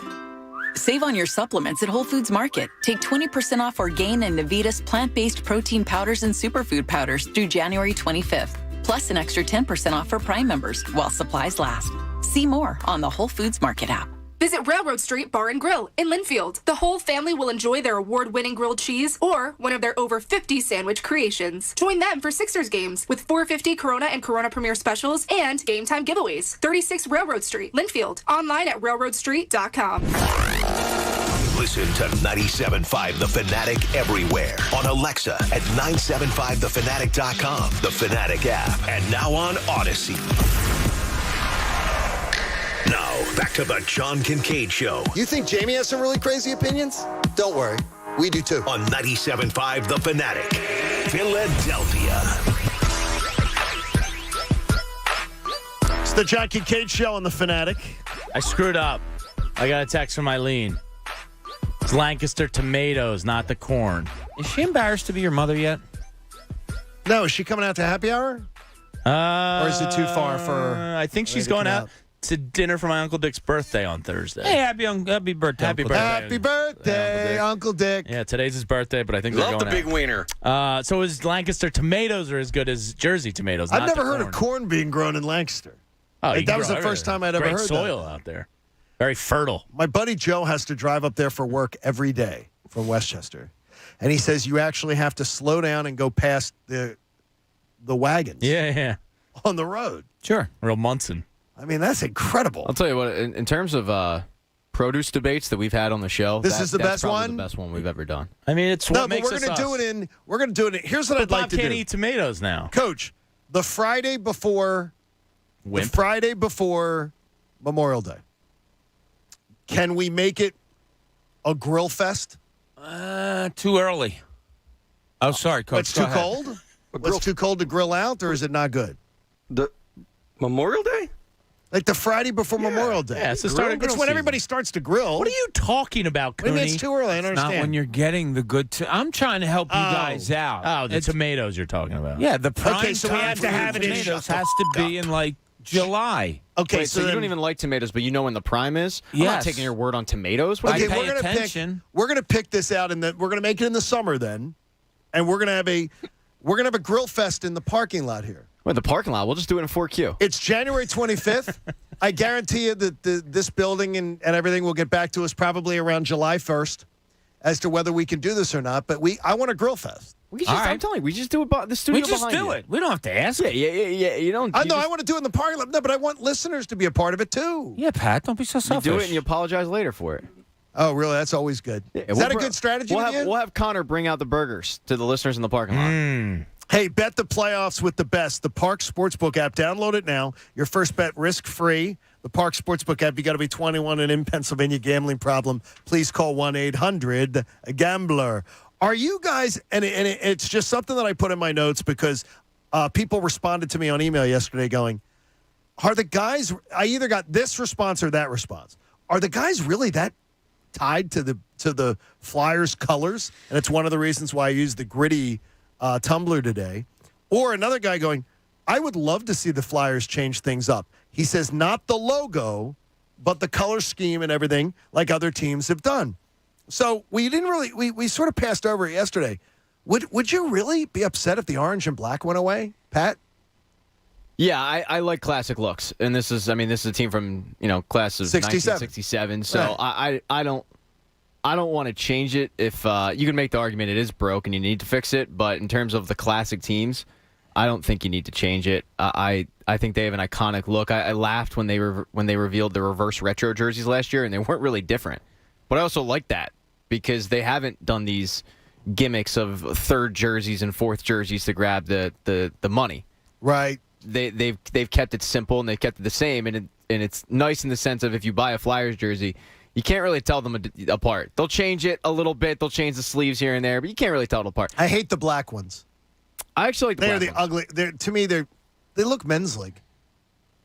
Save on your supplements at Whole Foods Market. Take 20% off Orgain and Navitas plant-based protein powders and superfood powders through January 25th. Plus an extra 10% off for Prime members while supplies last. See more on the Whole Foods Market app. Visit Railroad Street Bar and Grill in Linfield. The whole family will enjoy their award-winning grilled cheese or one of their over 50 sandwich creations. Join them for Sixers games with $4.50 Corona and Corona Premier specials and game time giveaways. 36 Railroad Street, Linfield. Online at railroadstreet.com. Listen to 97.5 The Fanatic everywhere. On Alexa at 975thefanatic.com, the Fanatic app, and now on Odyssey. Now, back to the John Kincade Show. You think Jamie has some really crazy opinions? Don't worry. We do too. On 97.5 The Fanatic, Philadelphia. It's the John Kincade Show on The Fanatic. I screwed up. I got a text from Eileen. It's Lancaster tomatoes, not the corn. Is she embarrassed to be your mother yet? No, is she coming out to happy hour? Or is it too far for her? I think she's going out to dinner for my Uncle Dick's birthday on Thursday. Hey, happy birthday. Happy Uncle birthday. Happy birthday, Uncle Dick. Yeah, today's his birthday, but I think Love they're the going big wiener. So is Lancaster tomatoes are as good as Jersey tomatoes? I've never heard of corn being grown in Lancaster. Oh, that was the first time I'd ever heard that. Great soil out there. Very fertile. My buddy Joe has to drive up there for work every day from Westchester. And he says you actually have to slow down and go past the wagons. Yeah. On the road. Sure. Real Munson. I mean, that's incredible. I'll tell you what, in terms of produce debates that we've had on the show, this is the best one? The best one we've ever done. I mean, it's what makes us we're going to do it in, here's what I'd like to do. Bob can't eat tomatoes now. Coach, the Friday before Memorial Day, can we make it a grill fest? Too early. Oh, sorry, Coach. It's too cold? It's too cold to grill out, or is it not good? The Memorial Day? Like the Friday before Memorial Day. Yeah, it's the start of grill It's when everybody starts to grill. What are you talking about, Cooney? I mean, it's too early. I don't understand. Not when you're getting the good. I'm trying to help you guys out. Oh, the tomatoes you're talking about. Yeah, the prime Okay, so we have to have it in. Tomatoes has to be in like July. Okay, Wait, so you don't even like tomatoes, but you know when the prime is? I'm not Yes. taking your word on tomatoes. Okay, pay we're gonna attention. we're gonna pick this out, and we're gonna make it in the summer then, and we're gonna have a grill fest in the parking lot here. Well, the parking lot. We'll just do it in 4Q. It's January 25th. I guarantee you that this building and everything will get back to us probably around July 1st as to whether we can do this or not. But I want a grill fest. I'm telling you, we just do it the studio We just do it. We don't have to ask. Yeah. You don't. I want to do it in the parking lot. No, but I want listeners to be a part of it too. Yeah, Pat, don't be so You selfish. do it and you apologize later for it. Oh, really? That's always good. Is that a good strategy? We'll have Connor bring out the burgers to the listeners in the parking lot. Hey, bet the playoffs with the best. The Park Sportsbook app. Download it now. Your first bet risk-free. The Park Sportsbook app. You got to be 21 and in Pennsylvania. Gambling problem. Please call 1-800-GAMBLER. Are you guys, and it's just something that I put in my notes because people responded to me on email yesterday going, are the guys, I either got this response or that response. Are the guys really that tied to the Flyers colors? And it's one of the reasons why I used the gritty Tumblr today. Or another guy going, I would love to see the Flyers change things up. He says, not the logo, but the color scheme and everything like other teams have done. So we didn't really, we sort of passed over it yesterday. Would you really be upset if the orange and black went away, Pat? Yeah, I like classic looks. And this is a team from, class of 1967. So right. I don't want to change it. If you can make the argument it is broke and you need to fix it, but in terms of the classic teams, I don't think you need to change it. I think they have an iconic look. I laughed when they revealed the reverse retro jerseys last year, and they weren't really different. But I also like that because they haven't done these gimmicks of third jerseys and fourth jerseys to grab the money. Right. They've kept it simple and they've kept it the same, and it's nice in the sense of if you buy a Flyers jersey, you can't really tell them apart. They'll change it a little bit. They'll change the sleeves here and there, but you can't really tell it apart. I hate the black ones. I actually like the black ones. Ugly. To me, they look men's league.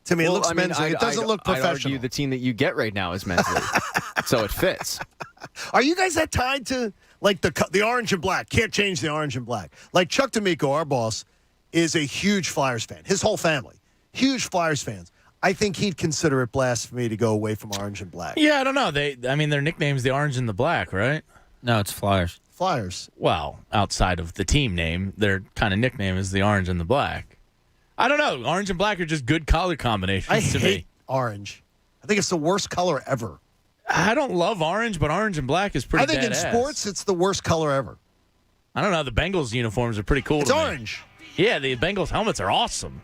To me, it looks men's league. It doesn't look professional. I'd argue the team that you get right now is men's league, so it fits. Are you guys that tied to like the orange and black? Can't change the orange and black. Like Chuck D'Amico, our boss, is a huge Flyers fan. His whole family, huge Flyers fans. I think he'd consider it blasphemy to go away from orange and black. Yeah, I don't know. Their nickname's the orange and the black, right? No, it's Flyers. Flyers. Well, outside of the team name, their kind of nickname is the orange and the black. I don't know. Orange and black are just good color combinations to me. I hate orange. I think it's the worst color ever. I don't love orange, but orange and black is pretty badass. I think in sports, it's the worst color ever. I don't know. The Bengals uniforms are pretty cool. It's orange. Yeah, the Bengals helmets are awesome.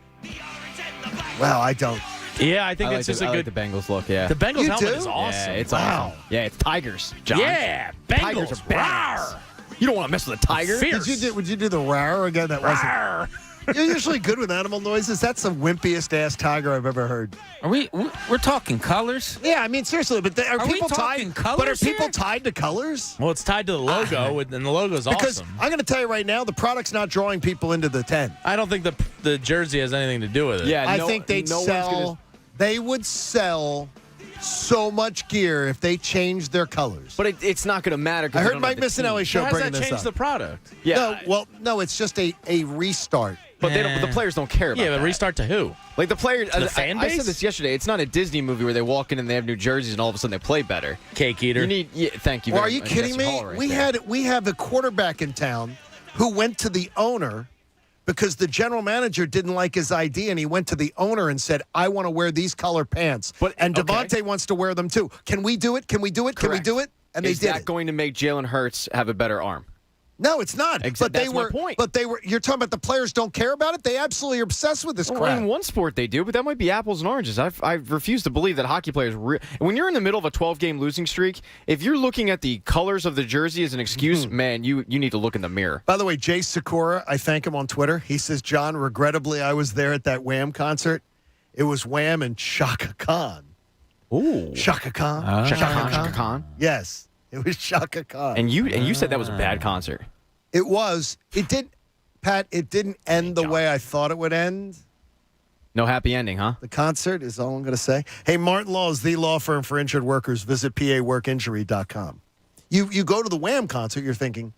Well, I don't. Yeah, I think it's just a good. Like the Bengals look. Yeah, the Bengals helmet is awesome. Yeah, it's awesome. Yeah, it's tigers, John. Yeah, Bengals. Tigers are badass. You don't want to mess with a tiger. Fierce. Would you do the rawr again? That wasn't. You're usually good with animal noises. That's the wimpiest ass tiger I've ever heard. We're talking colors? Yeah, I mean seriously, but are people tied? Colors but are people here? tied to colors? Well, it's tied to the logo, and the logo's because awesome. I'm going to tell you right now, the product's not drawing people into the tent. I don't think the jersey has anything to do with it. Yeah, I think they'd sell. They would sell so much gear if they changed their colors. But it's not going to matter. I heard Mike Missinelli show bringing this up. How does that change the product? Yeah. No, it's just a restart. But the players don't care about that. Yeah, but restart to who? Like the players. The fan base? I said this yesterday. It's not a Disney movie where they walk in and they have new jerseys and all of a sudden they play better. Cake eater. Thank you. Well, very are you much. kidding me? Right We have a quarterback in town who went to the owner because the general manager didn't like his idea, and he went to the owner and said, I want to wear these color pants. And Devontae wants to wear them too. Can we do it? Can we do it? Can we do it? And Is they did that it. going to make Jalen Hurts have a better arm? No, it's not. But that's my point. But you're talking about the players don't care about it? They absolutely are obsessed with this crap. In one sport they do, but that might be apples and oranges. I refuse to believe that hockey players... when you're in the middle of a 12-game losing streak, if you're looking at the colors of the jersey as an excuse, man, you need to look in the mirror. By the way, Jay Sikora, I thank him on Twitter. He says, John, regrettably, I was there at that Wham concert. It was Wham and Shaka Khan. Ooh. Shaka Khan. Shaka Khan? Yes, it was Shaka Khan. And you said that was a bad concert. It was. It didn't end the way I thought it would end. No happy ending, huh? The concert is all I'm going to say. Hey, Martin Law is the law firm for injured workers. Visit paworkinjury.com. You go to the Wham concert, you're thinking,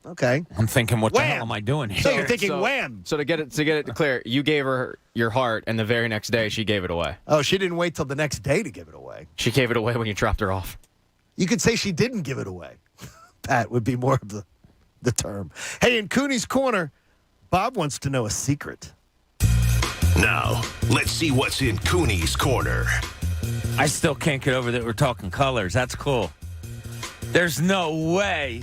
okay. I'm thinking, what the hell am I doing here? So you're thinking Wham. So to get it clear, you gave her your heart, and the very next day she gave it away. Oh, she didn't wait till the next day to give it away. She gave it away when you dropped her off. You could say she didn't give it away. That would be more of the term. Hey, in Cooney's Corner, Bob wants to know a secret. Now, let's see what's in Cooney's corner. I still can't get over that we're talking colors. That's cool. There's no way.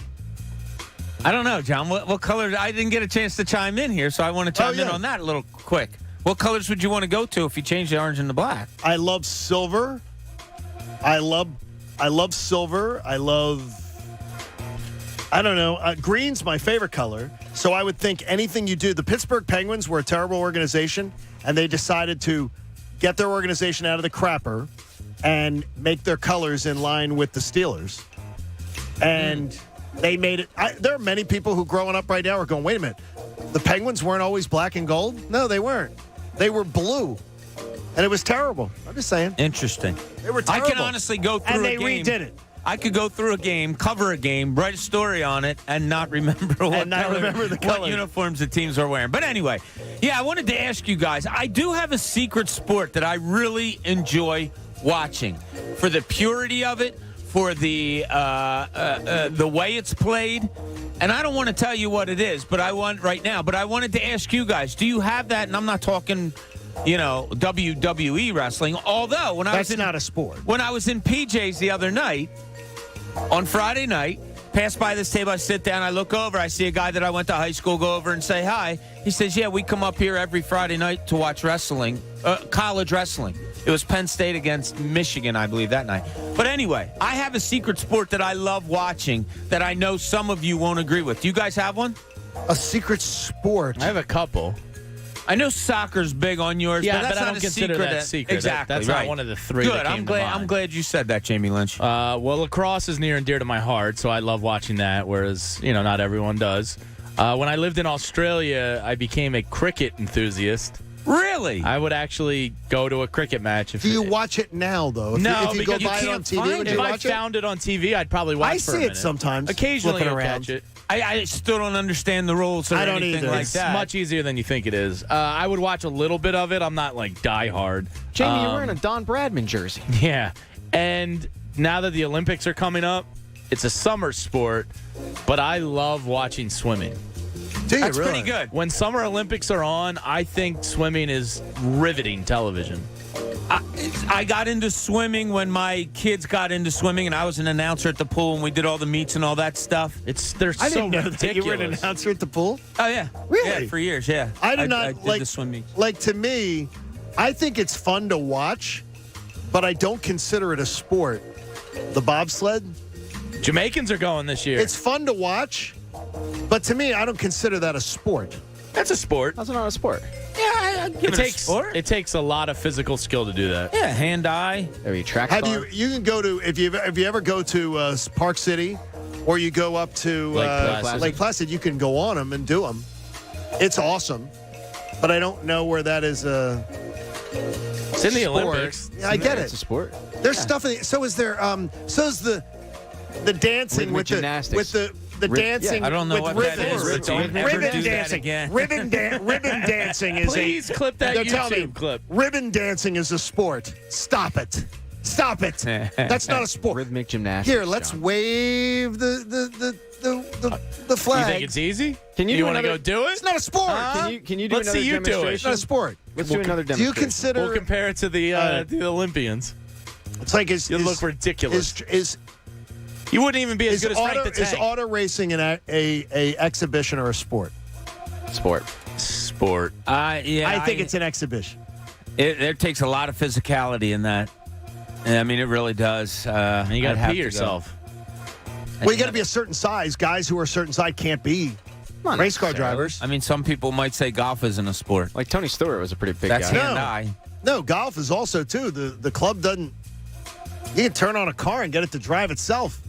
I don't know, John. What colors? I didn't get a chance to chime in here, so I want to chime in on that a little quick. What colors would you want to go to if you change the orange and the black? I love silver. I love silver. I don't know. Green's my favorite color. So I would think anything you do. The Pittsburgh Penguins were a terrible organization, and they decided to get their organization out of the crapper and make their colors in line with the Steelers. And they made it. There are many people who growing up right now are going, wait a minute. The Penguins weren't always black and gold? No, they weren't. They were blue. And it was terrible. I'm just saying. Interesting. They were terrible. I can honestly go through and a game. they redid it. I could go through a game, cover a game, write a story on it, and not remember what uniforms the teams are wearing. But anyway, I wanted to ask you guys. I do have a secret sport that I really enjoy watching for the purity of it, for the way it's played. And I don't want to tell you what it is, but I wanted to ask you guys, do you have that? And I'm not talking, WWE wrestling. Although that's not a sport. When I was in PJ's the other night, on Friday night, pass by this table, I sit down, I look over, I see a guy that I went to high school go over and say hi. He says, we come up here every Friday night to watch wrestling, college wrestling. It was Penn State against Michigan, I believe, that night. But anyway, I have a secret sport that I love watching that I know some of you won't agree with. Do you guys have one? A secret sport? I have a couple. I know soccer's big on yours, but that's I not don't a consider secret. that secret. Exactly, That's right. not one of the three. Good. That came I'm glad you said that, Jamie Lynch. Well, lacrosse is near and dear to my heart, so I love watching that. Whereas not everyone does. When I lived in Australia, I became a cricket enthusiast. Really? I would actually go to a cricket match. Do you watch it now, though? If you go buy it on TV, would you watch it? If I found it on TV, I'd probably watch it. I see it sometimes. Occasionally, flipping I'll around. catch it. I still don't understand the rules or anything like that. It's much easier than you think it is. I would watch a little bit of it. I'm not like diehard. Jamie, you're wearing a Don Bradman jersey. Yeah. And now that the Olympics are coming up, it's a summer sport, but I love watching swimming. That's pretty good. When Summer Olympics are on, I think swimming is riveting television. I got into swimming when my kids got into swimming, and I was an announcer at the pool, and we did all the meets and all that stuff. They're I so didn't know ridiculous. that you were an announcer at the pool. Oh, yeah. Really? Yeah, for years, yeah. I did I did the swim meets. Like, to me, I think it's fun to watch, but I don't consider it a sport. The bobsled. Jamaicans are going this year. It's fun to watch, but to me, I don't consider that a sport. That's a sport. How's it not a sport? Yeah, It takes a lot of physical skill to do that. Yeah, hand-eye. Are you track Have star? you can go to if you ever go to Park City, or you go up to Lake Placid, you can go on them and do them. It's awesome, but I don't know where that is. It's in the sport. Olympics. Yeah, I get it. It's a sport. There's stuff in it. So is there. So is the dancing Rhythmic with gymnastics. the dancing. I don't know with what that is, but don't ever ribbon do that dancing again. Ribbon dancing is Please clip that They're telling me, YouTube clip. Ribbon dancing is a sport. Stop it. Stop it. That's not a sport. Rhythmic gymnastics. Here, let's John. wave the flag. You think it's easy? Can you want to go do it? It's not a sport. Can you do Let's another see you do it. demonstration? It's not a sport. Let's do another Do demonstration. you consider? We'll compare it to the Olympians. It's like You'll look ridiculous. You wouldn't even be as good as Frank the Is Tank. auto racing a exhibition or a sport? Sport. Yeah, I think it's an exhibition. It takes a lot of physicality in that. I mean, it really does. You got I'd to have pee go. yourself. Well, you got to be a certain size. Guys who are a certain size can't be race car drivers. I mean, some people might say golf isn't a sport. Like Tony Stewart was a pretty big That's guy. hand-eye. No, golf is also too. The club doesn't. You can turn on a car and get it to drive itself.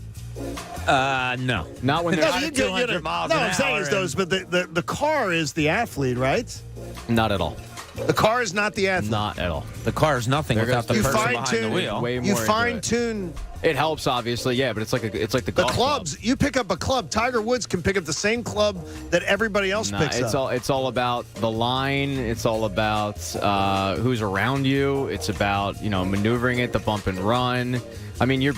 No. Not when No, there's you 200 miles no, an I'm saying hour is those, but the car is the athlete, right? not at all. The car is not the athlete. Not at all. The car is nothing There without the goes person the- behind the wheel. Way more You into fine it. tune. It helps, obviously, yeah, but it's like the golf clubs. Club. You pick up a club. Tiger Woods can pick up the same club that everybody else picks up. It's all about the line. It's all about who's around you. It's about maneuvering it, the bump and run. I mean, you've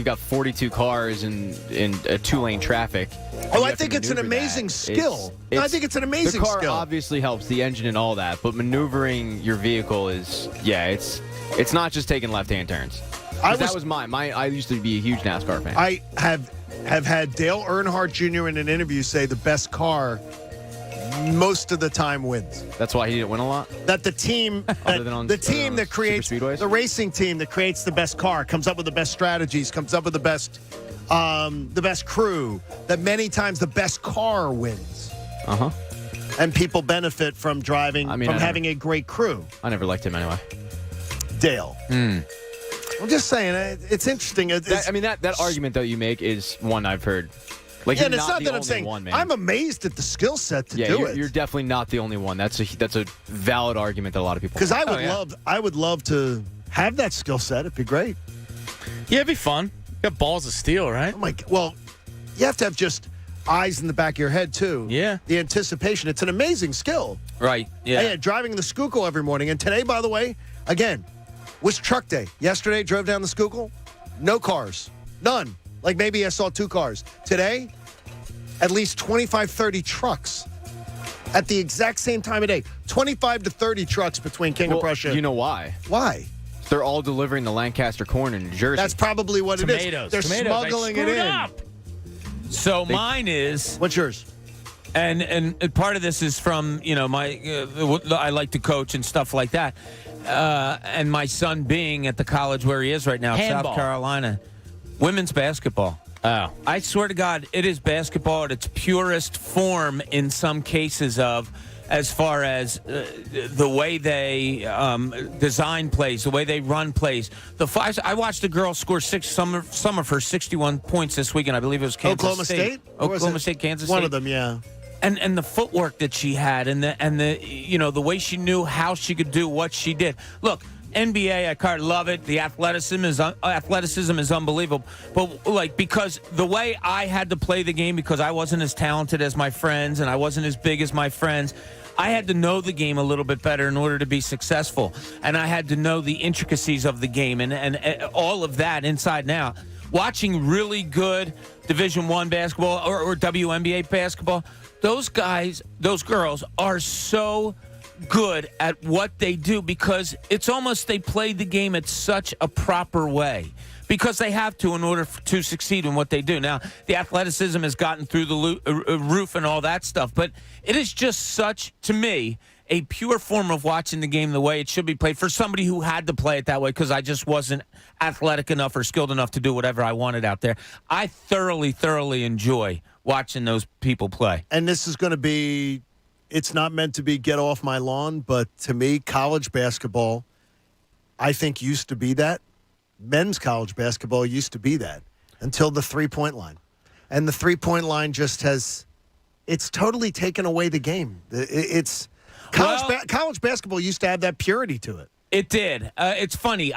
got 42 cars in a 2-lane traffic. Oh, I think it's an amazing skill. I think it's an amazing skill. The car obviously helps, the engine and all that, but maneuvering your vehicle is, it's not just taking left-hand turns. That was mine. I used to be a huge NASCAR fan. I have had Dale Earnhardt Jr. in an interview say the best car most of the time wins. That's why he didn't win a lot? That the team that creates the racing team that creates the best car comes up with the best strategies, comes up with the best crew, that many times the best car wins. Uh-huh. And people benefit from driving, having a great crew. I never liked him anyway. Dale. I'm just saying, it's interesting. That argument, though, you make is one I've heard. And it's not that I'm saying. I'm amazed at the skill set to do it. You're definitely not the only one. That's a valid argument that a lot of people. Because I would love to have that skill set. It'd be great. Yeah, it'd be fun. You got balls of steel, right? Oh my! Well, you have to have just eyes in the back of your head too. Yeah. The anticipation. It's an amazing skill. Right. Yeah. Driving the Schuylkill every morning, and today, by the way, again, was truck day. Yesterday, drove down the Schuylkill. No cars. None. Like maybe I saw 2 cars. Today, at least 25, 30 trucks at the exact same time of day. 25 to 30 trucks between King of Prussia. You know why? Why? They're all delivering the Lancaster corn in New Jersey. That's probably what it is. They're smuggling it in. Up. So mine is. What's yours? And part of this is from, my I like to coach and stuff like that. And my son being at the college where he is right now, Handball. South Carolina. Women's basketball. Oh. I swear to God, it is basketball at its purest form in some cases as far as the way they design plays, the way they run plays. I watched a girl score some of her 61 points this weekend. I believe it was Kansas State. Oklahoma State, Kansas State. One of them, yeah. And the footwork that she had and the way she knew how she could do what she did. Look, NBA, I kind of love it. The athleticism is unbelievable. But because the way I had to play the game, because I wasn't as talented as my friends and I wasn't as big as my friends, I had to know the game a little bit better in order to be successful. And I had to know the intricacies of the game and all of that inside and out. Watching really good Division I basketball or WNBA basketball, those girls are so good at what they do because it's almost they play the game at such a proper way because they have to in order to succeed in what they do. Now, the athleticism has gotten through the roof and all that stuff, but it is just such, to me, a pure form of watching the game the way it should be played for somebody who had to play it that way because I just wasn't athletic enough or skilled enough to do whatever I wanted out there. I thoroughly enjoy watching those people play. And this is going to be, it's not meant to be get off my lawn, but to me, college basketball, I think used to be that. Men's college basketball used to be that until the three-point line. And the three-point line just it's totally taken away the game. College basketball used to have that purity to it. It did. It's funny.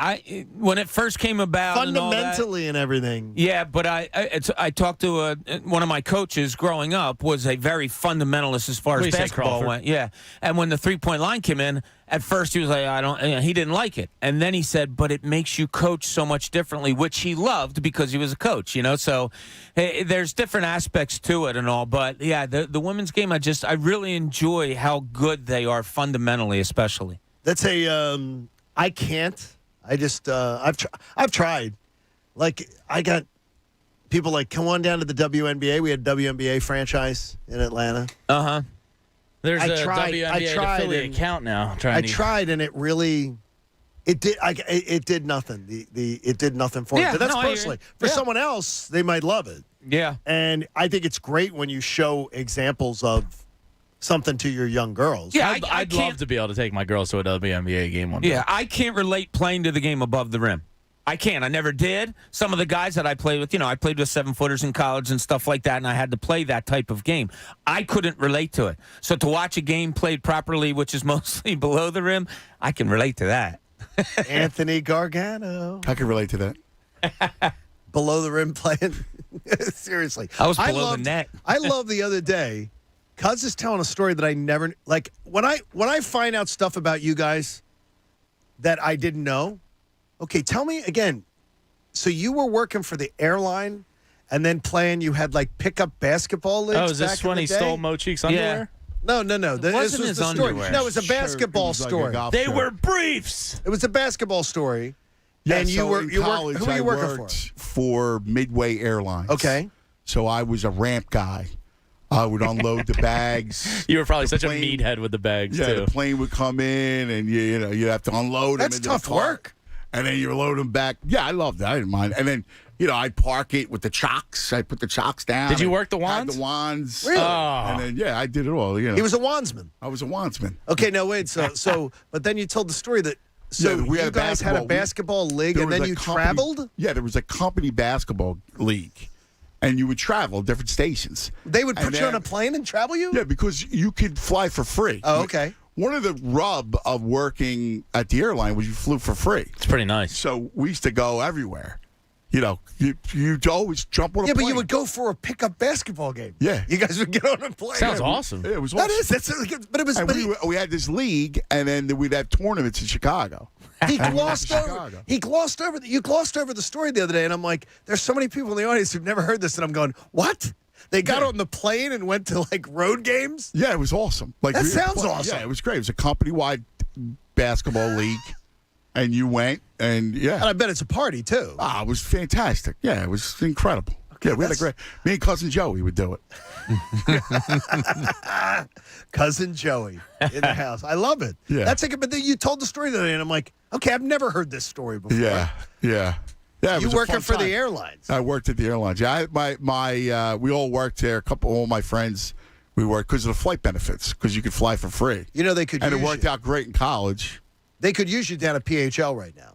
When it first came about, fundamentally and everything. Yeah, but I talked to one of my coaches growing up was a very fundamentalist as far as basketball went. Yeah, and when the 3-point line came in, at first he was like, he didn't like it, and then he said, but it makes you coach so much differently, which he loved because he was a coach. So there's different aspects to it and all. But yeah, the women's game, I really enjoy how good they are fundamentally, especially. That's I can't. I just, I've tried. Like, I got people like, come on down to the WNBA. We had a WNBA franchise in Atlanta. Uh-huh. There's a WNBA affiliate account now. I tried, and it did nothing. It did nothing for me. But that's personally. For someone else, they might love it. Yeah. And I think it's great when you show examples of something to your young girls. Yeah, I'd love to be able to take my girls to a WNBA game one day. Yeah, I can't relate playing to the game above the rim. I can't. I never did. Some of the guys that I played with, I played with 7-footers in college and stuff like that, and I had to play that type of game. I couldn't relate to it. So to watch a game played properly, which is mostly below the rim, I can relate to that. Anthony Gargano. I can relate to that. below the rim playing. Seriously. I was below the net. I love the other day, Cuz is telling a story that I never like when I find out stuff about you guys that I didn't know. Okay, tell me again. So you were working for the airline and then playing, you had like pickup basketball leagues. Oh, is this back in when the he day? stole Mo Cheek's underwear? No. This wasn't was his the story. underwear. No, it was a basketball story. They were briefs. It was a basketball story. Yeah, and so in college, who were you I working worked for Midway Airlines. Okay. So I was a ramp guy. I would unload the bags. You were probably The such a meathead with the bags, Yeah, too. the plane would come in, and you have to unload them. That's into tough the cart, work. And then you load them back. Yeah, I loved that. I didn't mind. And then, I'd park it with the chocks. I put the chocks down. Did you work the Had wands? the wands. Really? And then, I did it all. He was a wandsman. I was a wandsman. Okay, no, wait. So, but then you told the story that we you guys had a basketball league, and then you traveled? Yeah, there was a company basketball league, and you would travel different stations. They would put you on a plane and travel you? Yeah, because you could fly for free. Oh, okay. One of the rub of working at the airline was you flew for free. It's pretty nice. So we used to go everywhere. You'd always jump on a Yeah, plane. but you would go for a pickup basketball game. Yeah. You guys would get on a plane. Sounds awesome. Yeah, it was awesome. That is. But it was. And But we had this league, and then we'd have tournaments in Chicago. he glossed over. He glossed over. You glossed over the story the other day, and I'm like, there's so many people in the audience who've never heard this, and I'm going, what? They got on the plane and went to like road games? Yeah, it was awesome. Like That sounds awesome. Yeah, it was great. It was a company-wide basketball league, and you went, and And I bet it's a party too. it was fantastic. Yeah, it was incredible. Okay, we had a great. Me and cousin Joey would do it. Cousin Joey in the house. I love it. Yeah. That's like. But then you told the story the other day, and I'm like, okay, I've never heard this story before. Yeah. It You was a working fun for the time. airlines? I worked at the airlines. Yeah, we all worked there. All my friends, we worked because of the flight benefits, because you could fly for free. They could. And it use worked you. out great in college. They could use you down at PHL right now.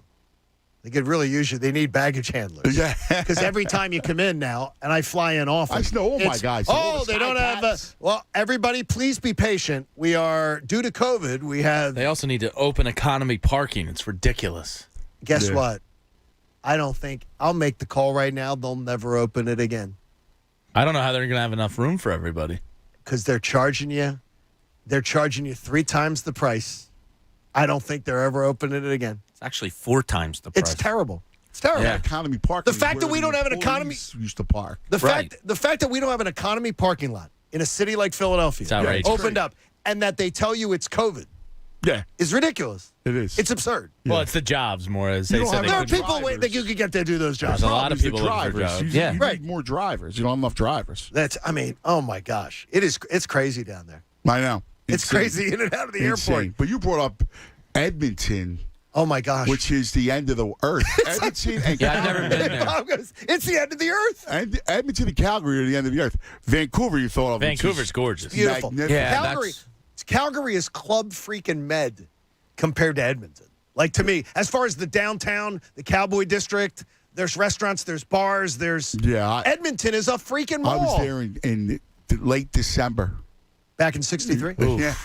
They could really use you. They need baggage handlers. Yeah. Because every time you come in now, and I fly in often. I know all my guys. Oh, they don't have. Well, everybody, please be patient. We are, due to COVID, we have. They also need to open economy parking. It's ridiculous. Guess what? I don't think. I'll make the call right now. They'll never open it again. I don't know how they're going to have enough room for everybody. Because they're charging you. They're charging you 3 times the price. I don't think they're ever opening it again. It's actually 4 times the price. It's terrible. It's terrible. Yeah, economy parking. The fact is that where we don't the have an economy employees used to park. The fact that we don't have an economy parking lot in a city like Philadelphia It's outrageous. opened up, and that they tell you it's COVID is ridiculous. It is. It's absurd. Well, it's the jobs more as they said. There are people that you could get to do those jobs. There's a lot of The people looking for drivers. jobs. You need more drivers. You don't have enough drivers. Oh my gosh, it's crazy down there. I know. It's crazy in and out of the airport. But you brought up Edmonton. Oh my gosh, which is the end of the earth. Edmonton and I've never been there. It's the end of the earth. And Edmonton and Calgary are the end of the earth. Vancouver, you thought of. Vancouver's gorgeous. Beautiful. Magnificent. Calgary is club freaking med compared to Edmonton. Like, to me, as far as the downtown, the Cowboy District, there's restaurants, there's bars, there's Edmonton is a freaking mall. I was there in late December. Back in 63? Yeah.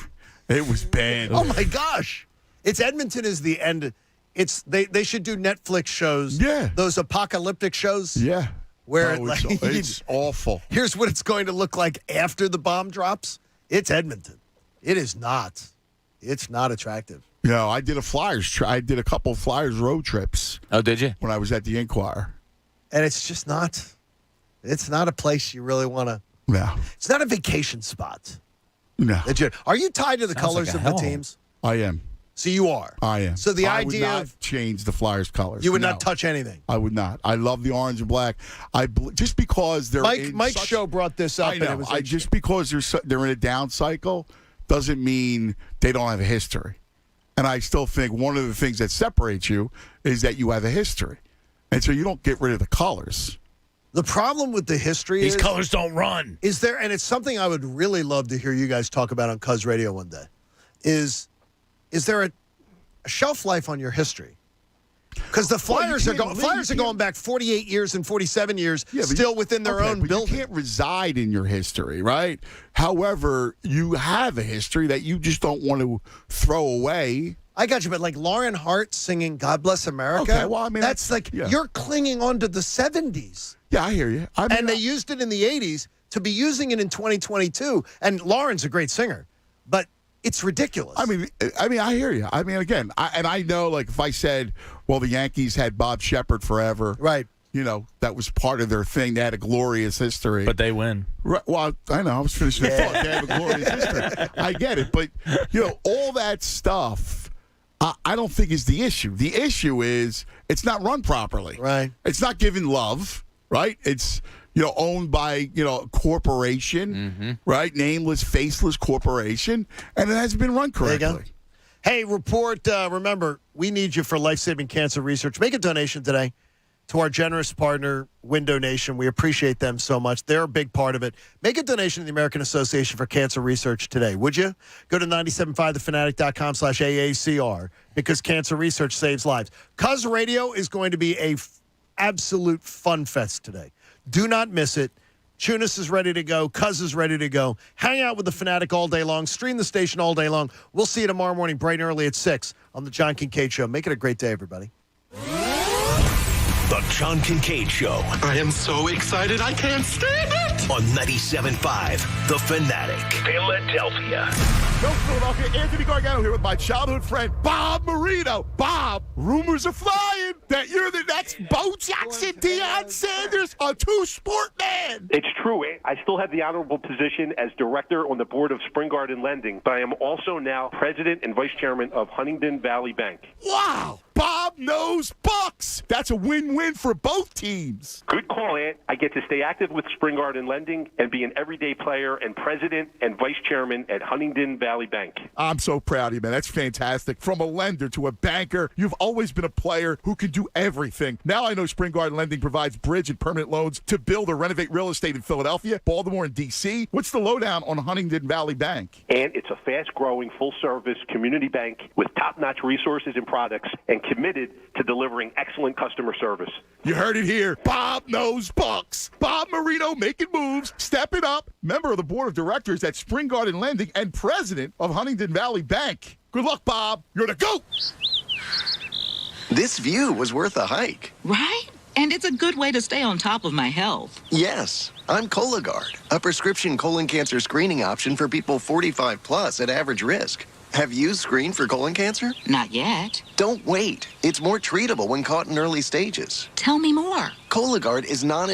It was bad. Oh my gosh. Edmonton is the end. They should do Netflix shows. Yeah. Those apocalyptic shows. Yeah. Where it's awful. Here's what it's going to look like after the bomb drops. It's Edmonton. It is not. It's not attractive. I did I did a couple of Flyers road trips. Oh, did you? When I was at the Inquirer. And it's just not. It's not a place you really want to. No. It's not a vacation spot. No. Are you tied to the colors of the teams? I am. So you are. I am. So the I idea would not of change the Flyers colors. You would not touch anything. I would not. I love the orange and black. Just because they're Mike's show brought this up. I know. And it was just because they're in a down cycle doesn't mean they don't have a history. And I still think one of the things that separates you is that you have a history, and so you don't get rid of the colors. The problem with the history These colors don't run. Is there, and it's something I would really love to hear you guys talk about on Cuz Radio one day, is there a shelf life on your history? Because the Flyers are going back 48 years and 47 years, still within their own building. You can't reside in your history, right? However, you have a history that you just don't want to throw away. I got you, but like Lauren Hart singing "God Bless America." Okay, well, I mean, that's like you're clinging on to the '70s. Yeah, I hear you. I mean, and they used it in the '80s to be using it in 2022. And Lauren's a great singer, but it's ridiculous. I mean, I hear you. I mean, again, I know, like, if I said, well, the Yankees had Bob Shepard forever, right? You know, that was part of their thing. They had a glorious history. But they win. Right, well, I know. I was finishing the thought. They have a glorious history. I get it. But, you know, all that stuff, I don't think is the issue. The issue is it's not run properly. Right. It's not given love, right? It's, you know, owned by, you know, a corporation, right? Nameless, faceless corporation. And it hasn't been run correctly. There you go. Hey, report, remember, we need you for life-saving cancer research. Make a donation today to our generous partner, Window Nation. We appreciate them so much. They're a big part of it. Make a donation to the American Association for Cancer Research today, would you? Go to 97.5thefanatic.com/AACR because cancer research saves lives. Cuz Radio is going to be a absolute fun fest today. Do not miss it. Chunas is ready to go. Cuz is ready to go. Hang out with the Fanatic all day long. Stream the station all day long. We'll see you tomorrow morning bright and early at 6 on the John Kincade Show. Make it a great day, everybody. The John Kincade Show. I am so excited I can't stand it. On 97.5 The Fanatic. Philadelphia. Go Philadelphia. Anthony Gargano here with my childhood friend, Bob Marino. Bob, rumors are flying that you're the next Bo Jackson, Deion Sanders, a two-sport man. It's true. I still have the honorable position as director on the board of Spring Garden Lending, but I am also now president and vice chairman of Huntingdon Valley Bank. Wow. Bob knows Bucks. That's a win-win for both teams. Good call, Ant. I get to stay active with Spring Garden Lending and be an everyday player and president and vice chairman at Huntingdon Valley Bank. I'm so proud of you, man. That's fantastic. From a lender to a banker, you've always been a player who can do everything. Now I know Spring Garden Lending provides bridge and permanent loans to build or renovate real estate in Philadelphia, Baltimore, and D.C. What's the lowdown on Huntingdon Valley Bank? And it's a fast-growing, full-service community bank with top-notch resources and products and committed to delivering excellent customer service. You heard it here. Bob knows Bucks. Bob Marino making moves, stepping up, member of the board of directors at Spring Garden Lending and president of Huntingdon Valley Bank. Good luck, Bob. You're the GOAT. This view was worth a hike. Right? And it's a good way to stay on top of my health. Yes, I'm Cologuard, a prescription colon cancer screening option for people 45 plus at average risk. Have you screened for colon cancer? Not yet. Don't wait. It's more treatable when caught in early stages. Tell me more. Cologuard is non